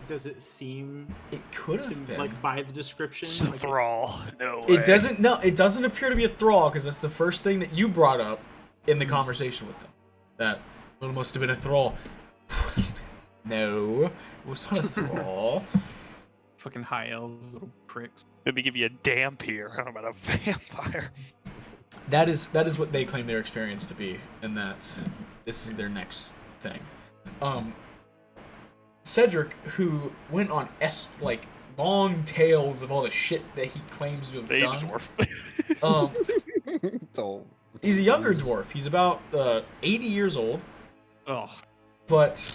Speaker 4: Does it seem
Speaker 1: It could
Speaker 4: to,
Speaker 1: have been.
Speaker 4: like, by the description?
Speaker 5: It's a
Speaker 4: Like,
Speaker 5: thrall. No way.
Speaker 1: It doesn't. No, it doesn't appear to be a thrall, because that's the first thing that you brought up in the conversation with them. That well, it must have been a thrall. No, it was not a thrall.
Speaker 2: Fucking high elves, little pricks.
Speaker 5: Let me give you a damp here. I don't know about a vampire.
Speaker 1: That is what they claim their experience to be, and that this is their next thing. Cedric, who went on long tales of all the shit that he claims to have
Speaker 5: He's a
Speaker 1: done.
Speaker 5: dwarf.
Speaker 3: So
Speaker 1: He's a younger dwarf. He's about 80 years old,
Speaker 2: Oh,
Speaker 1: but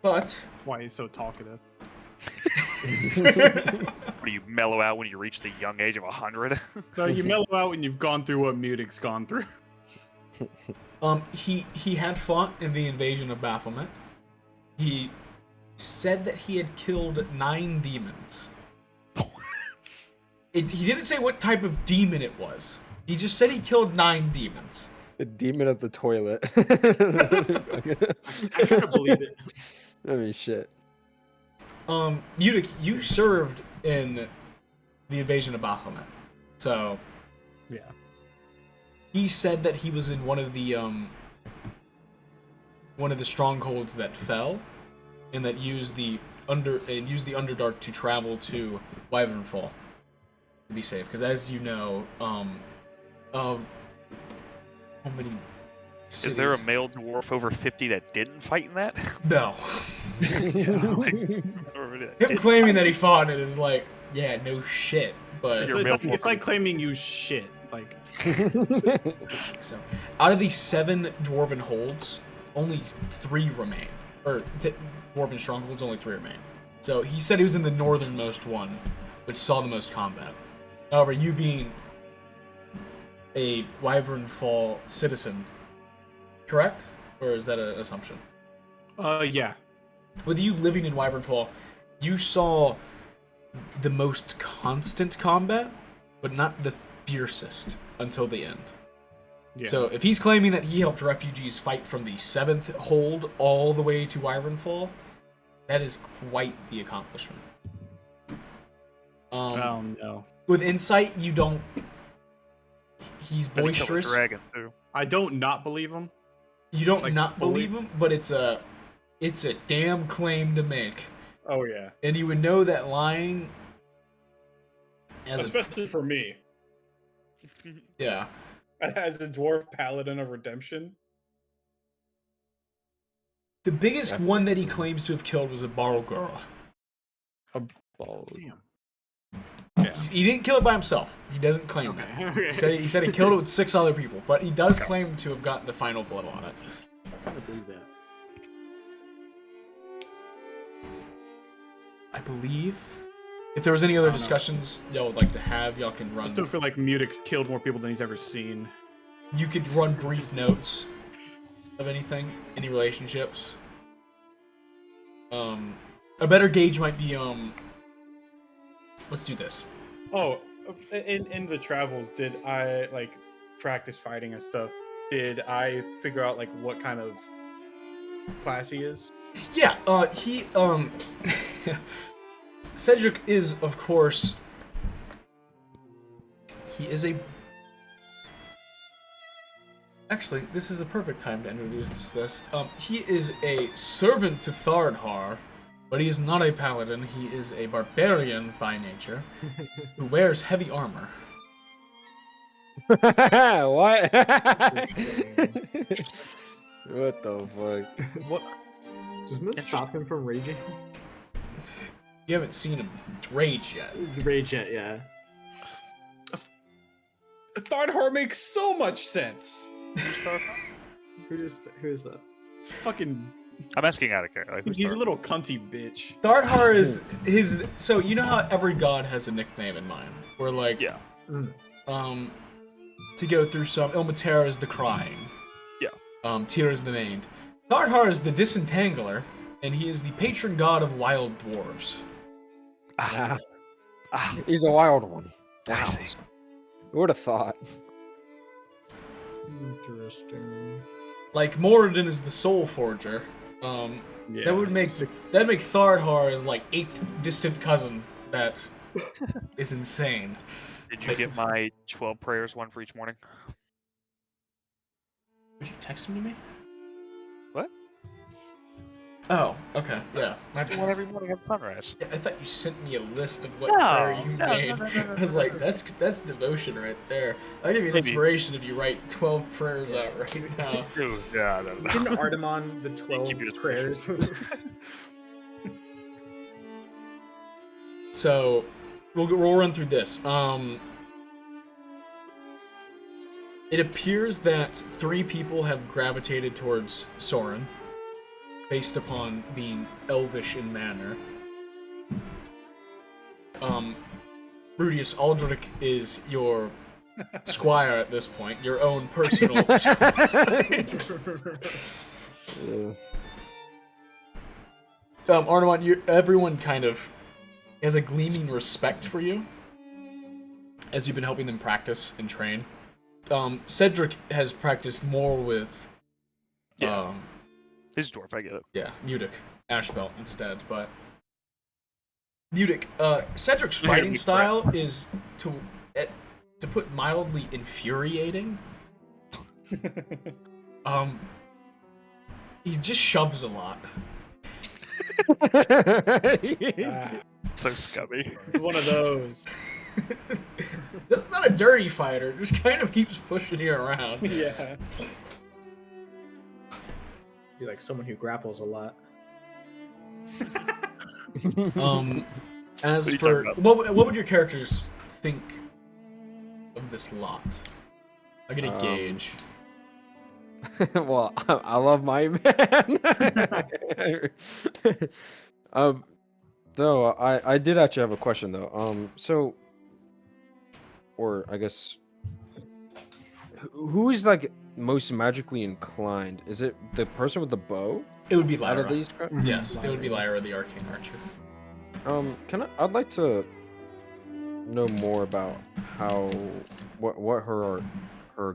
Speaker 2: why he's so talkative.
Speaker 5: What do you mellow out when you reach the young age of 100?
Speaker 2: So you mellow out when you've gone through what Mutic's gone through.
Speaker 1: he had fought in the invasion of Baphomet. He said that he had killed 9 demons. He didn't say what type of demon it was. He just said he killed 9 demons.
Speaker 3: the demon of the toilet.
Speaker 4: I kind of believe it.
Speaker 3: I mean, shit.
Speaker 1: Udic, you served in the invasion of Baphomet. So,
Speaker 2: Yeah.
Speaker 1: he said that he was in one of the strongholds that fell, and that used the Underdark to travel to Wyvernfall to be safe. Because as you know, of how many
Speaker 5: Is there a
Speaker 1: cities-
Speaker 5: male dwarf over 50 that didn't fight in that?
Speaker 1: No.
Speaker 5: Him
Speaker 1: Him claiming that he fought in it is like, yeah, no shit. But
Speaker 5: You're
Speaker 2: It's like claiming you shit. Like,
Speaker 1: so, out of these 7 dwarven holds, only 3 remain. Or dwarven strongholds, only 3 remain. So he said he was in the northernmost one, which saw the most combat. However, you being a Wyvernfall citizen, correct? Or is that an assumption?
Speaker 2: yeah.
Speaker 1: With you living in Wyvernfall, you saw the most constant combat, but not the fiercest until the end.
Speaker 2: Yeah.
Speaker 1: So if he's claiming that he helped refugees fight from the 7th hold all the way to Ironfall, that is quite the accomplishment.
Speaker 2: Oh no.
Speaker 1: With insight, you don't. He's
Speaker 5: But he killed a
Speaker 1: boisterous.
Speaker 5: dragon too.
Speaker 2: I don't not believe him.
Speaker 1: You don't
Speaker 2: Like,
Speaker 1: not
Speaker 2: fully?
Speaker 1: believe him, but it's a damn claim to make,
Speaker 2: Oh yeah.
Speaker 1: and you would know that lying.
Speaker 2: Especially for me,
Speaker 1: Yeah.
Speaker 2: as a dwarf paladin of redemption.
Speaker 1: The biggest one that he claims to have killed was a Barlgura.
Speaker 2: Oh,
Speaker 6: Damn.
Speaker 1: He didn't kill it by himself. He doesn't claim that.
Speaker 6: Okay.
Speaker 1: He said he killed it with 6 other people, but he does claim to have gotten the final blow on it.
Speaker 6: I kind of believe that.
Speaker 1: I believe. If there was any other discussions y'all would like to have, y'all can
Speaker 2: I
Speaker 1: run.
Speaker 2: still feel like Mutic's killed more people than he's ever seen.
Speaker 1: You could run brief notes of anything, any relationships. A better gauge might be let's do this.
Speaker 2: Oh, in the travels, did I like practice fighting and stuff? Did I figure out like what kind of class he is?
Speaker 1: Yeah, he Cedric is, of course, he is a. Actually, this is a perfect time to introduce this. He is a servant to Thardhar, but he is not a paladin. He is a barbarian by nature, who wears heavy armor.
Speaker 3: What? What the fuck?
Speaker 2: What?
Speaker 6: Doesn't this stop him from raging?
Speaker 1: You haven't seen him rage yet.
Speaker 6: Rage yet, yeah.
Speaker 2: Thardhar makes so much sense.
Speaker 6: Who's that?
Speaker 2: It's fucking.
Speaker 5: I'm asking out of care. Like, who's
Speaker 2: He's a
Speaker 5: Thor?
Speaker 2: little cunty bitch.
Speaker 1: Thardhar is his. So you know how every god has a nickname in mind. Where like,
Speaker 5: Yeah.
Speaker 1: to go through some, Ilmaterra is the crying.
Speaker 5: Yeah.
Speaker 1: Tyr is the maimed. Thardhar is the disentangler, and he is the patron god of wild dwarves.
Speaker 5: Ah,
Speaker 3: He's a wild one.
Speaker 5: I see.
Speaker 3: Who would have thought?
Speaker 6: Interesting.
Speaker 1: Like Moradin is the soul forger.
Speaker 2: Yeah.
Speaker 1: That'd make Thardhar as like 8th distant cousin. That is insane.
Speaker 5: Did you get my 12 prayers, one for each morning?
Speaker 1: Would you text them to me?
Speaker 5: What?
Speaker 1: Oh, okay, yeah.
Speaker 5: I do one every morning at sunrise.
Speaker 1: I thought you sent me a list of what
Speaker 5: No,
Speaker 1: prayer you
Speaker 5: no,
Speaker 1: made.
Speaker 5: no.
Speaker 1: I was like, that's devotion right there. I'll give you an
Speaker 5: Maybe.
Speaker 1: inspiration if you write 12 prayers out right now.
Speaker 5: Dude, yeah, I don't know.
Speaker 4: Didn't Artemon the 12
Speaker 5: keep your
Speaker 4: prayers?
Speaker 1: So, we'll run through this. It appears that 3 people have gravitated towards Soren, based upon being elvish in manner. Brudius Aldrich is your squire at this point, your own personal squire. Artemon, everyone kind of has a gleaming respect for you, as you've been helping them practice and train. Cedric has practiced more with,
Speaker 5: Yeah. He's a dwarf, I get it.
Speaker 1: yeah, Mutic, Ashbelt instead, but Mutic, Cedric's
Speaker 5: You're gonna
Speaker 1: fighting
Speaker 5: be
Speaker 1: style is to put mildly infuriating. He just shoves a lot.
Speaker 5: So scummy.
Speaker 2: One of those.
Speaker 1: That's not a dirty fighter. Just kind of keeps pushing you around.
Speaker 2: Yeah.
Speaker 4: Be like someone who grapples a lot.
Speaker 1: As
Speaker 5: What are you
Speaker 1: for
Speaker 5: talking
Speaker 1: what would your characters think of this lot? I get a gauge.
Speaker 3: Well, I love my man. Though I did actually have a question though. So, or I guess, who is like most magically inclined? Is it the person with the bow?
Speaker 1: It would be
Speaker 3: Out of
Speaker 1: Lyra.
Speaker 3: these?
Speaker 1: Yes, it would be Lyra, the arcane archer.
Speaker 3: I'd like to know more about what her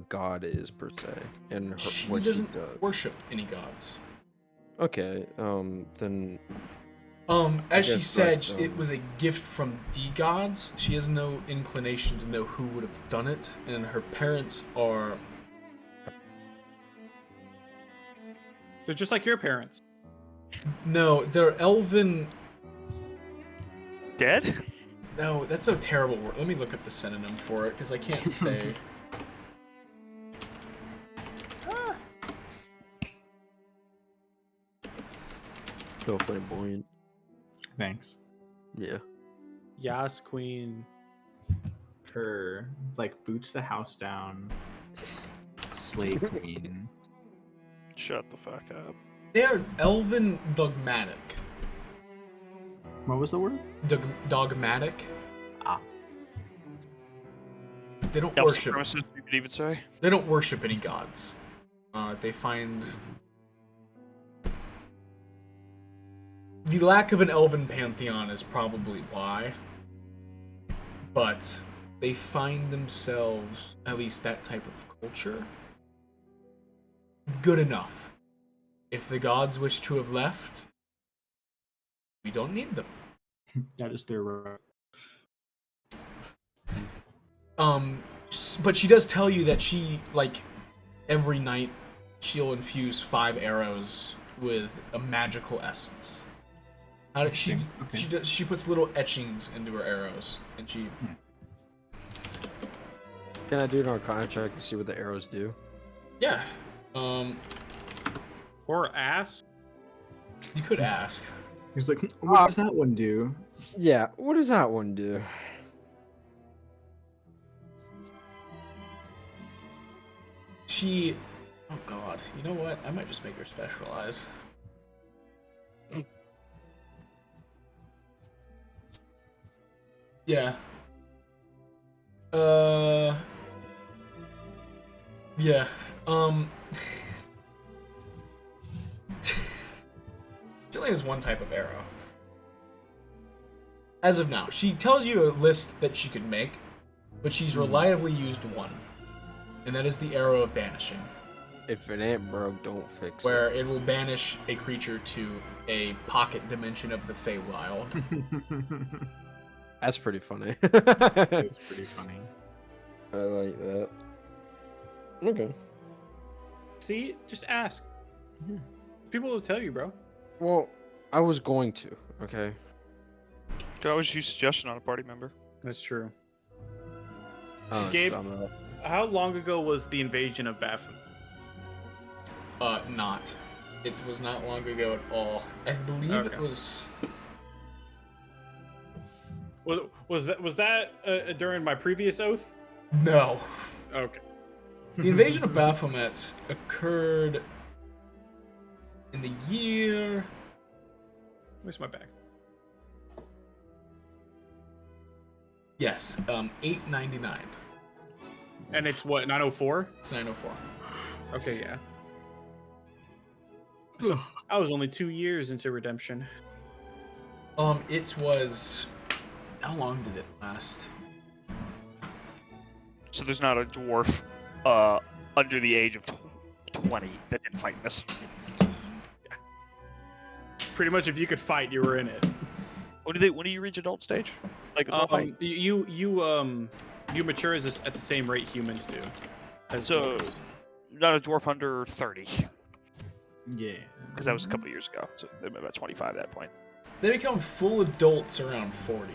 Speaker 3: god is per se, and
Speaker 1: She
Speaker 3: what
Speaker 1: doesn't
Speaker 3: she does.
Speaker 1: worship any gods.
Speaker 3: Okay, then
Speaker 1: As she
Speaker 3: guess,
Speaker 1: said,
Speaker 3: like,
Speaker 1: it was a gift from the gods. She has no inclination to know who would have done it, and her parents are...
Speaker 2: They're just like your parents.
Speaker 1: No, they're elven...
Speaker 5: Dead?
Speaker 1: No, that's a terrible word. Let me look up the synonym for it, because I can't say.
Speaker 3: so flamboyant.
Speaker 6: Thanks.
Speaker 3: Yeah.
Speaker 2: Yas Queen.
Speaker 6: Her like boots the house down. Slay queen.
Speaker 5: Shut the fuck up.
Speaker 1: They're elven dogmatic.
Speaker 6: What was the word?
Speaker 1: Dogmatic?
Speaker 6: Ah.
Speaker 1: They don't
Speaker 5: Elf
Speaker 1: worship.
Speaker 5: supremacist, you could even say.
Speaker 1: They don't worship any gods. They find the lack of an elven pantheon is probably why. But they find themselves, at least that type of culture, good enough. If the gods wish to have left, we don't need them.
Speaker 6: That is their right.
Speaker 1: But she does tell you that she, like, every night she'll infuse 5 arrows with a magical essence. She puts little etchings into her arrows, and she...
Speaker 3: Can I do an Arcana check to see what the arrows do?
Speaker 1: Yeah.
Speaker 2: Or ass.
Speaker 1: You could ask.
Speaker 6: He's like, what does that one do?
Speaker 3: Yeah, what does that one do?
Speaker 1: She... Oh god, you know what? I might just make her specialize. Yeah. Yeah. She only has one type of arrow. As of now. She tells you a list that she could make, but she's reliably used one. And that is the arrow of banishing.
Speaker 3: If it ain't broke, don't fix
Speaker 1: where it will banish a creature to a pocket dimension of the Feywild.
Speaker 3: it. That's pretty funny.
Speaker 6: It's pretty funny.
Speaker 3: I like that. Okay.
Speaker 2: See, just ask. People will tell you, bro.
Speaker 3: Well, I was going to, okay?
Speaker 5: Could always use suggestion on a party member.
Speaker 2: That's true.
Speaker 3: Oh,
Speaker 2: Gabe-
Speaker 3: Gabe.
Speaker 2: How long ago was the invasion of Baphomet?
Speaker 1: Not. It was not long ago at all. I believe
Speaker 2: Okay.
Speaker 1: it was...
Speaker 2: Was that during my previous oath?
Speaker 1: No.
Speaker 2: Okay.
Speaker 1: The invasion of Baphomet occurred in the year...
Speaker 2: Where's my bag?
Speaker 1: Yes, 899.
Speaker 2: And it's what, 904?
Speaker 1: It's 904.
Speaker 2: Okay, yeah. So, I was only 2 years into redemption.
Speaker 1: It was... How long did it last?
Speaker 5: So there's not a dwarf under the age of 20 that didn't fight in this.
Speaker 2: Pretty much, if you could fight, you were in it.
Speaker 5: When do you reach adult stage? Like adult height?
Speaker 2: You mature at the same rate humans do.
Speaker 5: So not a dwarf under 30,
Speaker 6: Yeah.
Speaker 5: because that was a couple years ago. So they're about 25 at that point.
Speaker 1: They become full adults around 40.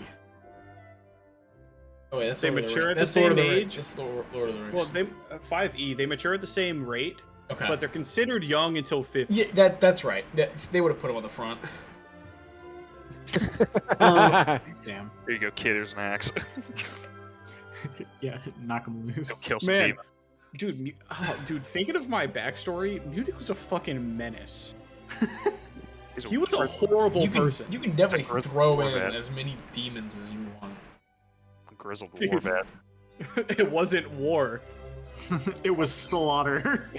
Speaker 1: Oh wait, that's
Speaker 2: They
Speaker 1: Lord of the
Speaker 2: mature
Speaker 1: Rings.
Speaker 2: at the
Speaker 1: That's Lord of
Speaker 2: same
Speaker 1: the Rings.
Speaker 2: age?
Speaker 1: That's Lord of the Rings.
Speaker 2: Well, they 5e. They mature at the same rate,
Speaker 1: okay.
Speaker 2: but they're considered young until 50.
Speaker 1: Yeah, that's right. They would have put them on the front.
Speaker 6: Damn.
Speaker 5: Here you go, kid. There's an axe.
Speaker 6: Yeah, knock him
Speaker 5: Go
Speaker 6: loose.
Speaker 5: kill some
Speaker 2: Man,
Speaker 5: demon.
Speaker 2: dude, thinking of my backstory, Munich was a fucking menace.
Speaker 5: He's
Speaker 2: He was a horrible person.
Speaker 1: You can definitely
Speaker 5: It's a
Speaker 1: throw
Speaker 5: war
Speaker 1: in
Speaker 5: vet.
Speaker 1: as many demons as you want.
Speaker 5: grizzled
Speaker 2: Dude.
Speaker 5: war vet.
Speaker 2: It wasn't war.
Speaker 6: It was slaughter.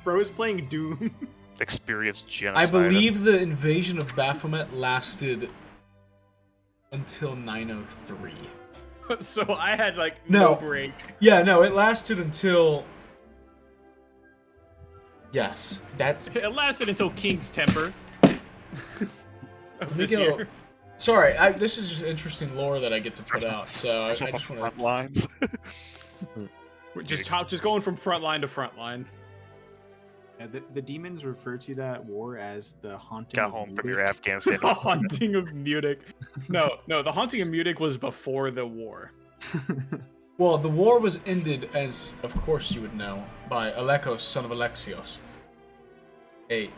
Speaker 6: Bro is playing Doom.
Speaker 5: Experienced
Speaker 1: I
Speaker 5: genocide.
Speaker 1: believe the invasion of Baphomet lasted until 9:03.
Speaker 2: So I had like
Speaker 1: No.
Speaker 2: no break.
Speaker 1: Yeah, no, it lasted until. Yes, that's.
Speaker 2: It lasted until King's Temper.
Speaker 1: Let me
Speaker 2: This
Speaker 1: go.
Speaker 2: year.
Speaker 1: Sorry, this is just interesting lore that I get to put out. So I
Speaker 5: Off the
Speaker 1: just want
Speaker 5: front
Speaker 1: to.
Speaker 5: lines.
Speaker 2: We're just going from front line to front line.
Speaker 6: Yeah, the demons refer to that war as the haunting.
Speaker 5: Got
Speaker 6: of
Speaker 5: home from
Speaker 6: Munich.
Speaker 5: your Afghanistan.
Speaker 2: The Haunting of Munich. No, the Haunting of Munich was before the war.
Speaker 1: Well, the war was ended, as of course you would know, by Alekos, son of Alexios, a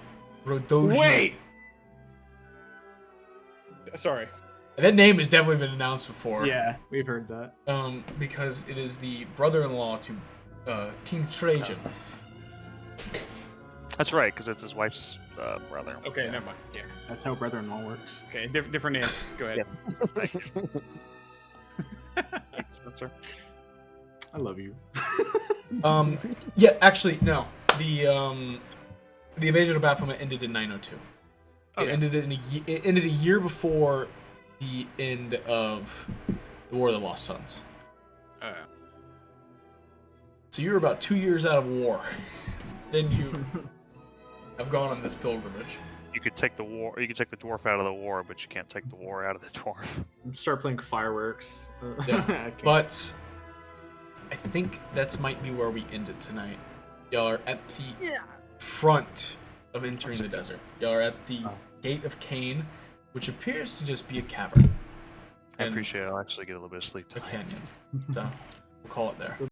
Speaker 1: Rhodosian.
Speaker 2: Wait. Sorry.
Speaker 1: That name has definitely been announced before.
Speaker 6: Yeah, we've heard that.
Speaker 1: Because it is the brother-in-law to King Trajan.
Speaker 5: That's right, because it's his wife's brother.
Speaker 2: Okay, never mind. Yeah.
Speaker 6: That's how brother-in-law works.
Speaker 2: Okay, different name. Go ahead.
Speaker 5: Spencer.
Speaker 6: I love you.
Speaker 1: Yeah, actually, no. The invasion of Baphomet ended in 902.
Speaker 2: Okay.
Speaker 1: It ended a year before the end of the War of the Lost Sons. So you were about 2 years out of war. Then you have gone on this pilgrimage.
Speaker 5: You could take the war. You could take the dwarf out of the war, but you can't take the war out of the dwarf.
Speaker 6: Start playing fireworks.
Speaker 1: Yeah.
Speaker 6: Okay.
Speaker 1: But I think that's might be where we ended tonight. Y'all are at the front of entering the desert. Y'all are at the Gate of Cain, which appears to just be a cavern.
Speaker 5: I
Speaker 1: And
Speaker 5: appreciate it. I'll actually get a little bit of sleep
Speaker 1: a
Speaker 5: tonight.
Speaker 1: canyon. So we'll call it there.